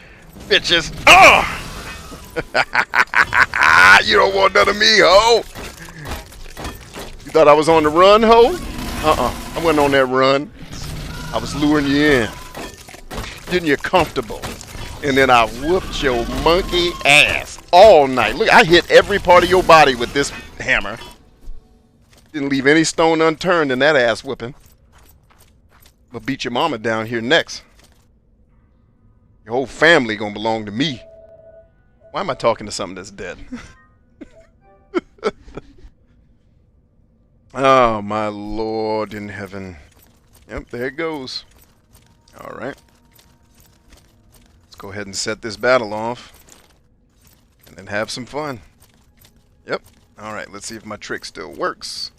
Bitches. Oh! You don't want none of me, ho. You thought I was on the run, ho? I wasn't on that run. I was luring you in, getting you comfortable, and then I whooped your monkey ass all night. Look, I hit every part of your body with this hammer. Didn't leave any stone unturned in that ass whooping. But beat your mama down here next. Your whole family gonna belong to me. Why am I talking to something that's dead? Oh, my Lord in heaven. Yep, there it goes. Alright. Let's go ahead and set this battle off. And then have some fun. Yep. Alright, let's see if my trick still works.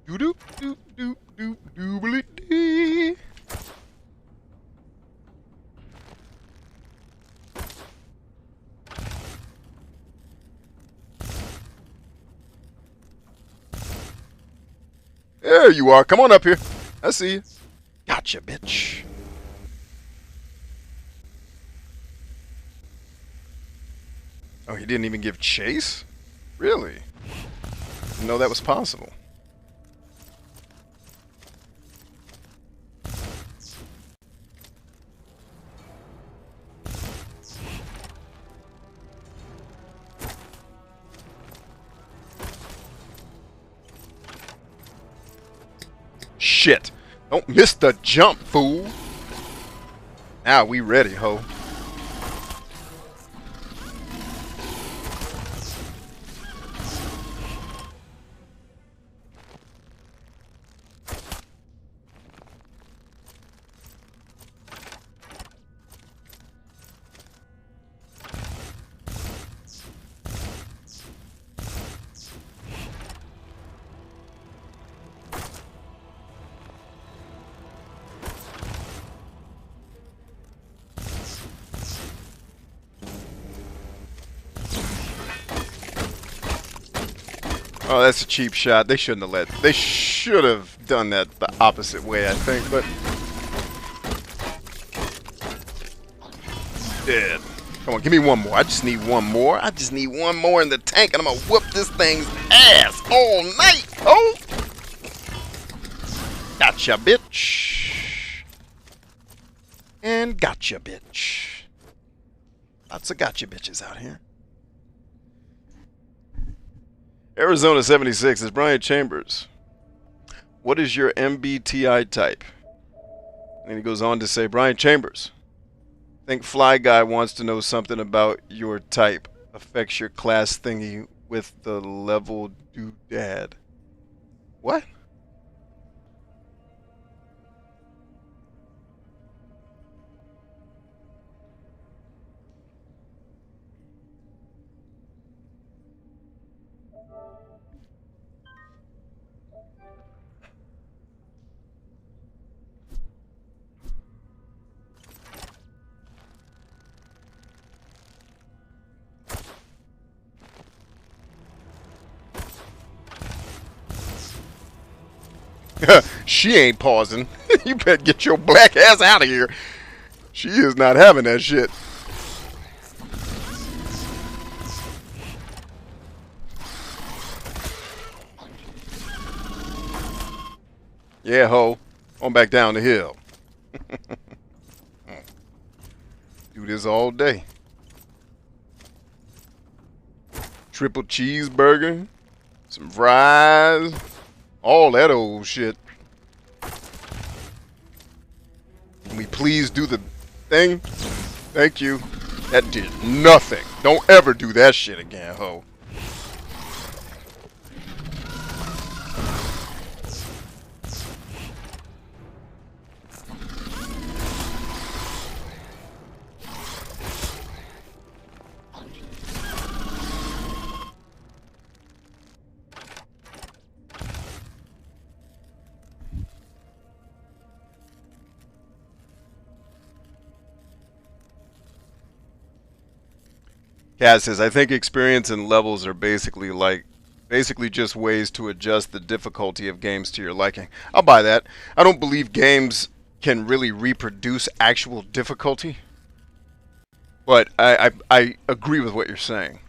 Doo-doop, doop, doop, doop, doobly-dee. There you are. Come on up here. I see you. Gotcha, bitch. Oh, he didn't even give chase? Really? Didn't know that was possible. Shit. Don't miss the jump, fool. Now we ready, ho. Oh, that's a cheap shot. They shouldn't have They should have done that the opposite way, I think, but... Dead. Come on, give me one more. I just need one more. I just need one more in the tank, and I'm gonna whoop this thing's ass all night, oh! Gotcha, bitch. And gotcha, bitch. Lots of gotcha bitches out here. Arizona 76 is Brian Chambers. What is your MBTI type? And he goes on to say, Brian Chambers, I think Fly Guy wants to know something about your type. Affects your class thingy with the level doodad. What? She ain't pausing. You better get your black ass out of here. She is not having that shit. Yeah, ho. On back down the hill. Do this all day. Triple cheeseburger. Some fries. All that old shit. Can we please do the thing? Thank you. That did nothing. Don't ever do that shit again, ho. Kaz says, I think experience and levels are basically just ways to adjust the difficulty of games to your liking. I'll buy that. I don't believe games can really reproduce actual difficulty. But I agree with what you're saying.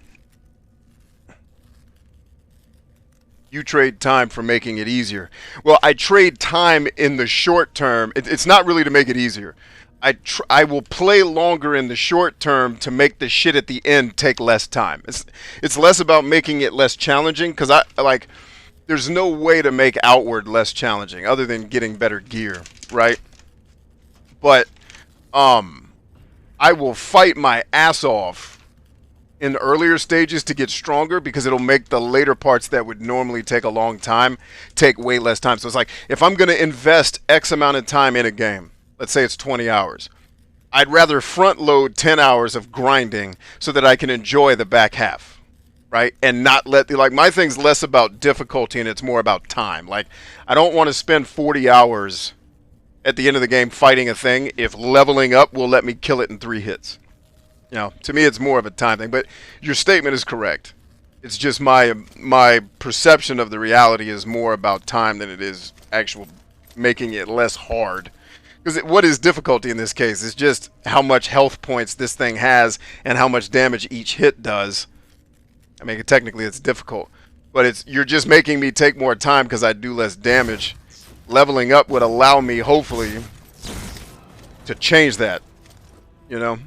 You trade time for making it easier. Well, I trade time in the short term. It's not really to make it easier. I will play longer in the short term to make the shit at the end take less time. It's less about making it less challenging, because there's no way to make Outward less challenging other than getting better gear, right? But I will fight my ass off in the earlier stages to get stronger, because it'll make the later parts that would normally take a long time take way less time. So it's like, if I'm going to invest X amount of time in a game, let's say it's 20 hours, I'd rather front load 10 hours of grinding so that I can enjoy the back half, right? And not let the, like, my thing's less about difficulty and it's more about time. Like, I don't want to spend 40 hours at the end of the game fighting a thing if leveling up will let me kill it in 3 hits. You know, to me, it's more of a time thing. But your statement is correct. It's just my perception of the reality is more about time than it is actual making it less hard. Because what is difficulty in this case is just how much health points this thing has and how much damage each hit does. I mean, technically it's difficult, but you're just making me take more time because I do less damage. Leveling up would allow me, hopefully, to change that, you know?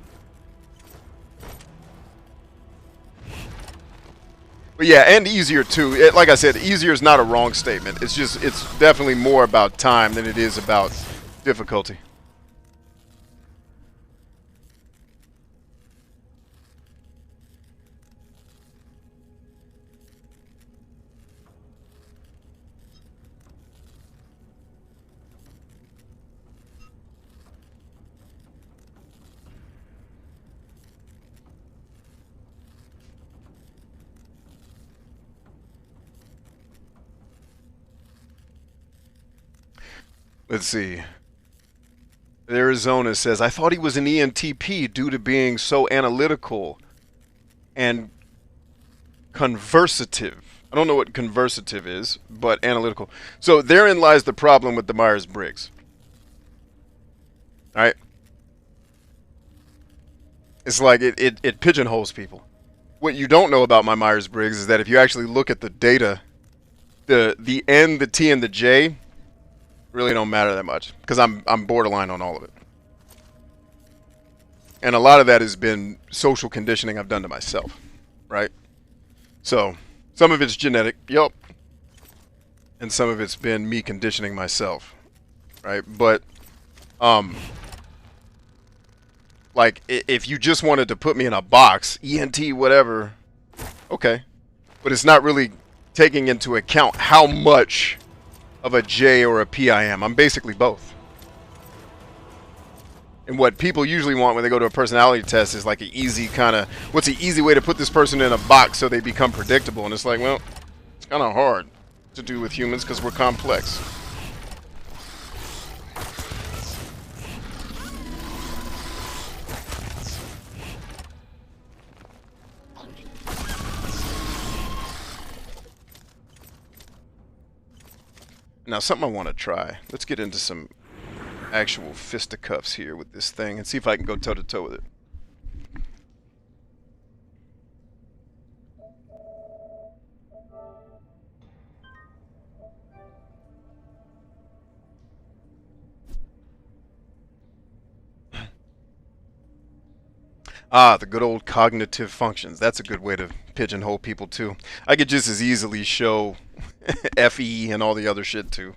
But yeah, and easier too. Like I said, easier is not a wrong statement. It's just, it's definitely more about time than it is about difficulty. Let's see. Arizona says, I thought he was an ENTP due to being so analytical and conversative. I don't know what conversative is, but analytical. So therein lies the problem with the Myers-Briggs. Alright? It's like it pigeonholes people. What you don't know about my Myers-Briggs is that if you actually look at the data, the N, the T, and the J really don't matter that much, because I'm borderline on all of it. And a lot of that has been social conditioning I've done to myself, right? So some of it's genetic, yep, and some of it's been me conditioning myself, right? But like, if you just wanted to put me in a box, ENT, whatever, okay, but it's not really taking into account how much of a J or a P I am. I'm basically both. And what people usually want when they go to a personality test is like an easy kind of, what's the easy way to put this person in a box so they become predictable? And it's like, well, it's kind of hard to do with humans because we're complex. Now, something I want to try. Let's get into some actual fisticuffs here with this thing and see if I can go toe-to-toe with it. Ah, the good old cognitive functions. That's a good way to pigeonhole people, too. I could just as easily show FE and all the other shit, too.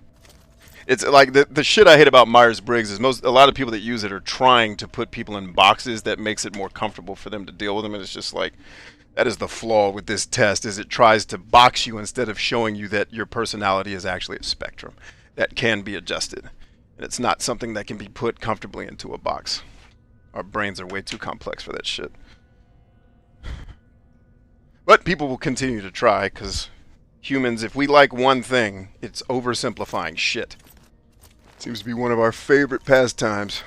It's like the shit I hate about Myers-Briggs is a lot of people that use it are trying to put people in boxes that makes it more comfortable for them to deal with them. And it's just like, that is the flaw with this test, is it tries to box you instead of showing you that your personality is actually a spectrum that can be adjusted. And it's not something that can be put comfortably into a box. Our brains are way too complex for that shit. But people will continue to try, because humans, if we like one thing, it's oversimplifying shit. Seems to be one of our favorite pastimes.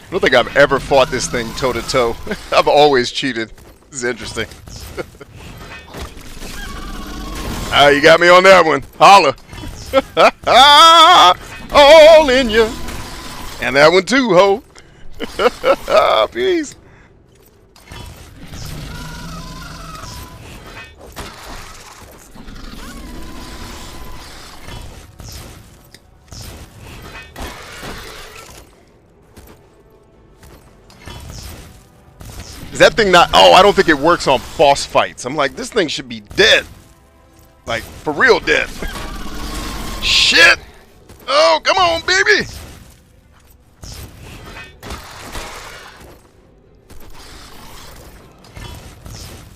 I don't think I've ever fought this thing toe-to-toe. I've always cheated. This is interesting. Ah, you got me on that one. Holla. All in ya. And that one too, ho. Peace. Is that thing not... Oh, I don't think it works on boss fights. I'm like, this thing should be dead. Like, for real dead. Shit! Oh, come on, baby!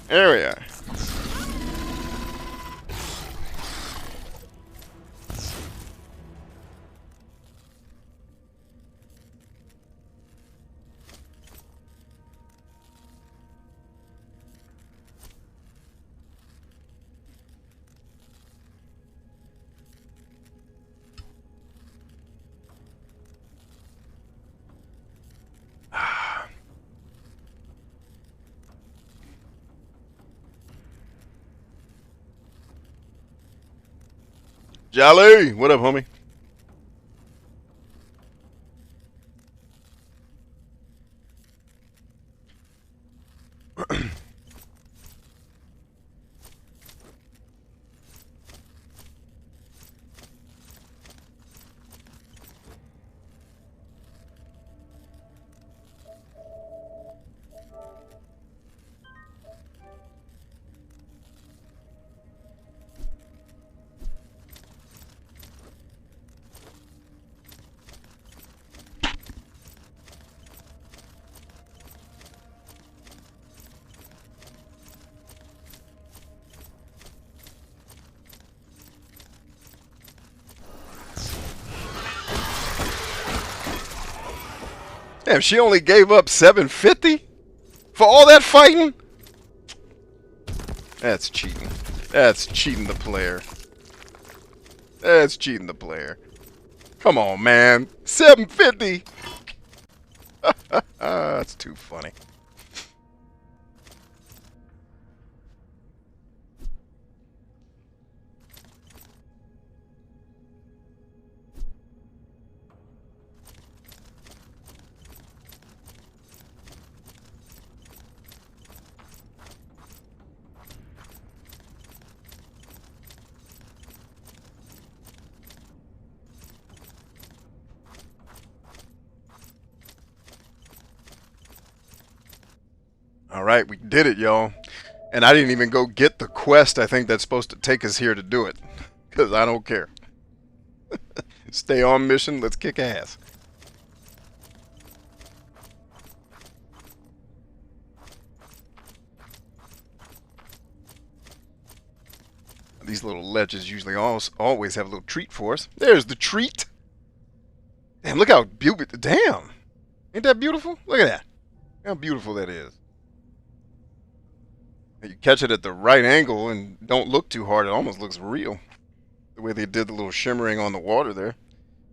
There we are. Jolly! What up, homie? Damn, she only gave up 750 for all that fighting? That's cheating. That's cheating the player. That's cheating the player. Come on, man. 750. That's too funny. Alright, we did it, y'all. And I didn't even go get the quest I think that's supposed to take us here to do it. Because I don't care. Stay on mission, let's kick ass. These little ledges usually always have a little treat for us. There's the treat. Damn, look how beautiful. Damn. Ain't that beautiful? Look at that. How beautiful that is. You catch it at the right angle and don't look too hard. It almost looks real. The way they did the little shimmering on the water there.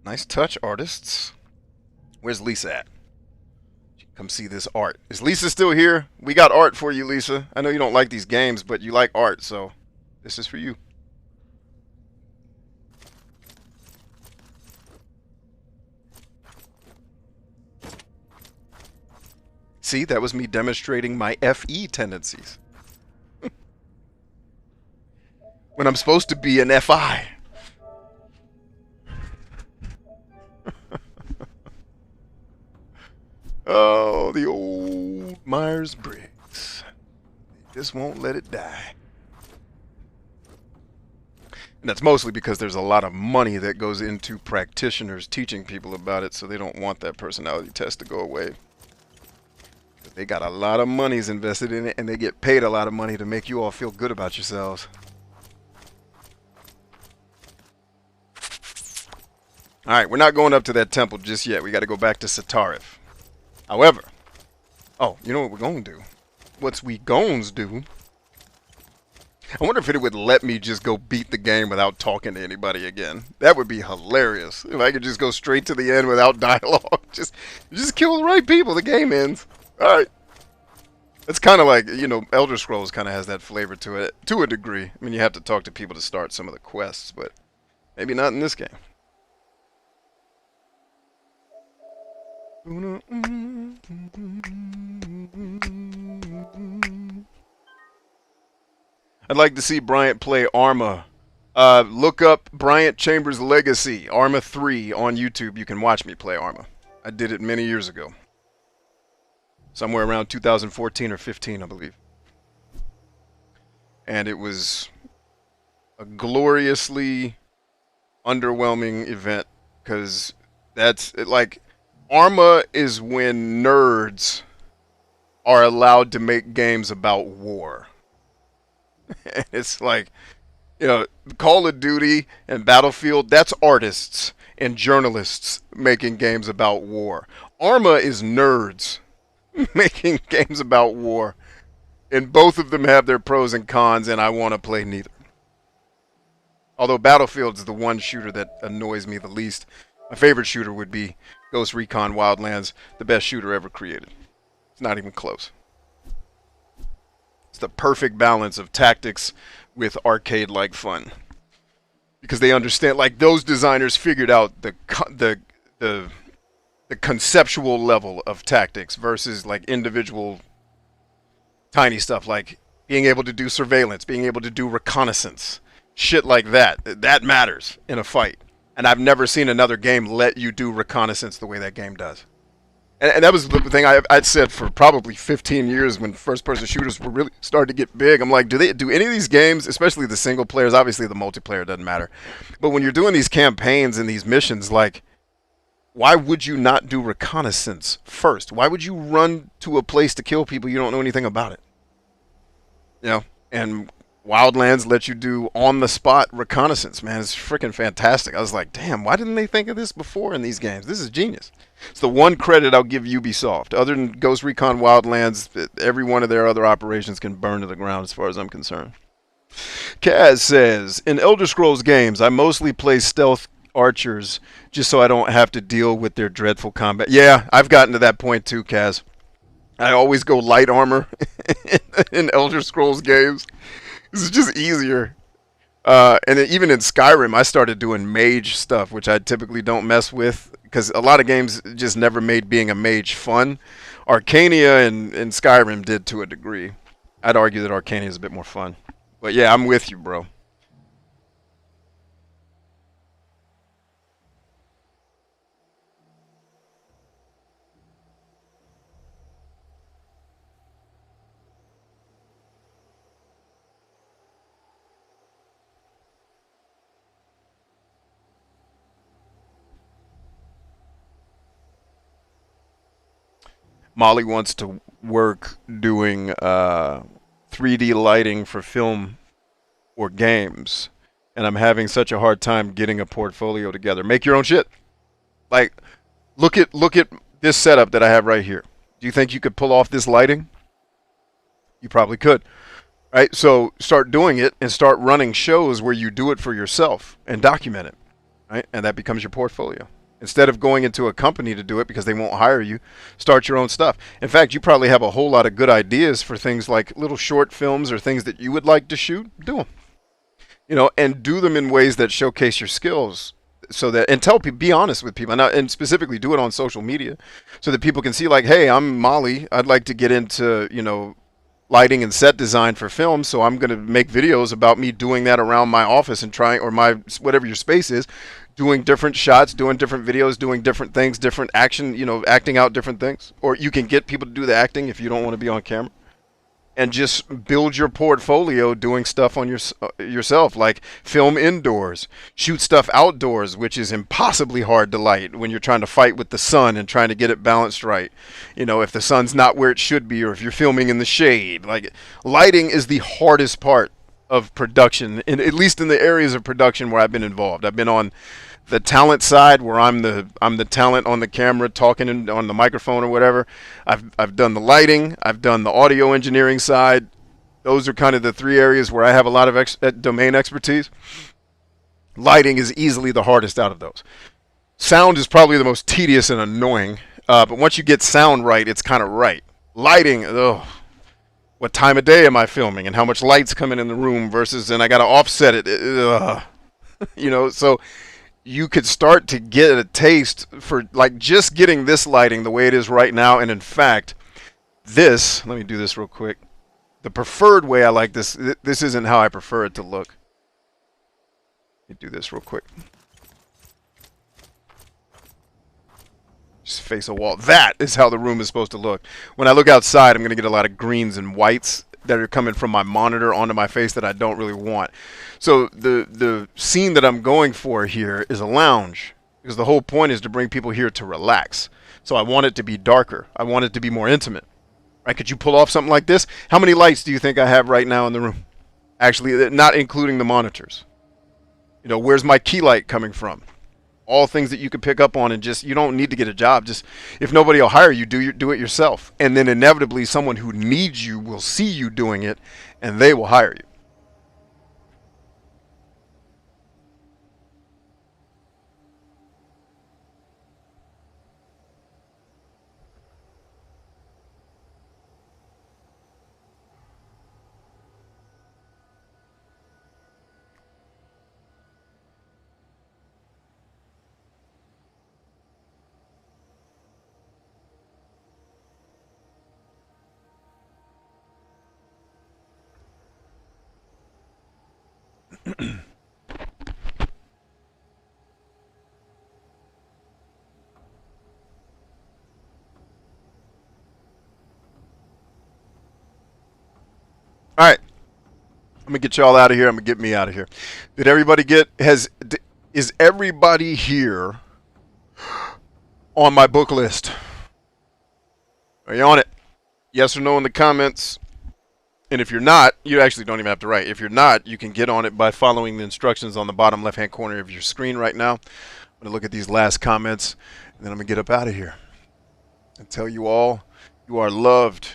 Nice touch, artists. Where's Lisa at? Come see this art. Is Lisa still here? We got art for you, Lisa. I know you don't like these games, but you like art, so this is for you. See, that was me demonstrating my FE tendencies. When I'm supposed to be an FI. Oh, the old Myers-Briggs. They just won't let it die. And that's mostly because there's a lot of money that goes into practitioners teaching people about it, so they don't want that personality test to go away. But they got a lot of monies invested in it, and they get paid a lot of money to make you all feel good about yourselves. Alright, we're not going up to that temple just yet. We got to go back to Satarif. However, oh, you know what we're going to do? What's we gones do I wonder if it would let me just go beat the game without talking to anybody again. That would be hilarious. If I could just go straight to the end without dialogue. Just kill the right people, the game ends. Alright. It's kind of like, you know, Elder Scrolls kind of has that flavor to it, to a degree. I mean, you have to talk to people to start some of the quests, but maybe not in this game. I'd like to see Bryant play Arma. Look up Bryant Chambers Legacy, Arma 3 on YouTube. You can watch me play Arma. I did it many years ago. Somewhere around 2014 or 15, I believe. And it was a gloriously underwhelming event, because that's it, like, Arma is when nerds are allowed to make games about war. It's like, you know, Call of Duty and Battlefield, that's artists and journalists making games about war. Arma is nerds making games about war. And both of them have their pros and cons, and I want to play neither. Although Battlefield's the one shooter that annoys me the least. My favorite shooter would be Ghost Recon Wildlands, the best shooter ever created. It's not even close. It's the perfect balance of tactics with arcade-like fun, because they understand, like, those designers figured out the conceptual level of tactics versus like individual tiny stuff, like being able to do surveillance, being able to do reconnaissance, shit like that. That matters in a fight, and I've never seen another game let you do reconnaissance the way that game does. And that was the thing I'd said for probably 15 years when first-person shooters were really starting to get big. I'm like, do any of these games, especially the single players, obviously the multiplayer doesn't matter, but when you're doing these campaigns and these missions, like, why would you not do reconnaissance first? Why would you run to a place to kill people you don't know anything about it? You know, and Wildlands lets you do on-the-spot reconnaissance, man. It's freaking fantastic. I was like, damn, why didn't they think of this before in these games? This is genius. It's the one credit I'll give Ubisoft. Other than Ghost Recon Wildlands, every one of their other operations can burn to the ground as far as I'm concerned. Kaz says, in Elder Scrolls games, I mostly play stealth archers just so I don't have to deal with their dreadful combat. Yeah, I've gotten to that point too, Kaz. I always go light armor in Elder Scrolls games. This is just easier. And even in Skyrim, I started doing mage stuff, which I typically don't mess with, because a lot of games just never made being a mage fun. Arcania and Skyrim did to a degree. I'd argue that Arcania is a bit more fun. But yeah, I'm with you, bro. Molly wants to work doing 3D lighting for film or games, and I'm having such a hard time getting a portfolio together. Make your own shit. Like, look at this setup that I have right here. Do you think you could pull off this lighting? You probably could. Right? So start doing it and start running shows where you do it for yourself and document it. Right? And that becomes your portfolio. Instead of going into a company to do it because they won't hire you, start your own stuff. In fact, you probably have a whole lot of good ideas for things like little short films or things that you would like to shoot. Do them. You know, and do them in ways that showcase your skills, so that, and tell people, be honest with people, and specifically do it on social media so that people can see, like, hey, I'm Molly. I'd like to get into, you know, lighting and set design for film, so I'm going to make videos about me doing that around my office and trying, or my, whatever your space is, doing different shots, doing different videos, doing different things, different action, you know, acting out different things. Or you can get people to do the acting if you don't want to be on camera. And just build your portfolio doing stuff on yourself, like film indoors, shoot stuff outdoors, which is impossibly hard to light when you're trying to fight with the sun and trying to get it balanced right. You know, if the sun's not where it should be, or if you're filming in the shade. Like, lighting is the hardest part of production, at least in the areas of production where I've been involved. I've been on the talent side, where I'm the talent on the camera, talking on the microphone or whatever. I've done the lighting. I've done the audio engineering side. Those are kind of the three areas where I have a lot of domain expertise. Lighting is easily the hardest out of those. Sound is probably the most tedious and annoying, but once you get sound right, it's kind of right. Lighting, ugh. What time of day am I filming, and how much light's coming in the room versus, and I got to offset it. You know, so you could start to get a taste for like just getting this lighting the way it is right now. And in fact, this, let me do this real quick. The preferred way I like this, this isn't how I prefer it to look. Let me do this real quick. Just face a wall. That is how the room is supposed to look. When I look outside, I'm going to get a lot of greens and whites that are coming from my monitor onto my face that I don't really want. So the scene that I'm going for here is a lounge, because the whole point is to bring people here to relax. So I want it to be darker. I want it to be more intimate. Right? Could you pull off something like this? How many lights do you think I have right now in the room? Actually, not including the monitors. You know, where's my key light coming from? All things that you can pick up on, and just, you don't need to get a job. Just, if nobody will hire you, do it yourself. And then inevitably someone who needs you will see you doing it, and they will hire you. All right, I'm gonna get y'all out of here. I'm gonna get me out of here. Did everybody get? Is everybody here on my book list? Are you on it? Yes or no in the comments. And if you're not, you actually don't even have to write. If you're not, you can get on it by following the instructions on the bottom left-hand corner of your screen right now. I'm gonna look at these last comments, and then I'm gonna get up out of here and tell you all you are loved.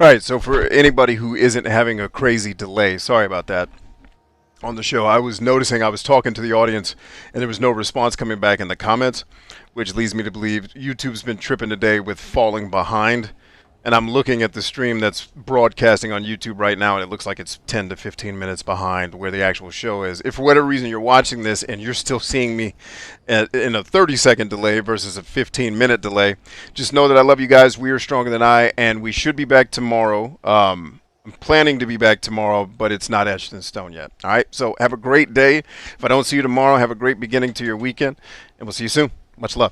All right, so for anybody who isn't having a crazy delay, sorry about that. On the show, I was noticing I was talking to the audience and there was no response coming back in the comments, which leads me to believe YouTube's been tripping today with falling behind. And I'm looking at the stream that's broadcasting on YouTube right now, and it looks like it's 10 to 15 minutes behind where the actual show is. If for whatever reason you're watching this and you're still seeing me in a 30-second delay versus a 15-minute delay, just know that I love you guys. We are stronger than I, and we should be back tomorrow. I'm planning to be back tomorrow, but it's not etched in stone yet. All right, so have a great day. If I don't see you tomorrow, have a great beginning to your weekend, and we'll see you soon. Much love.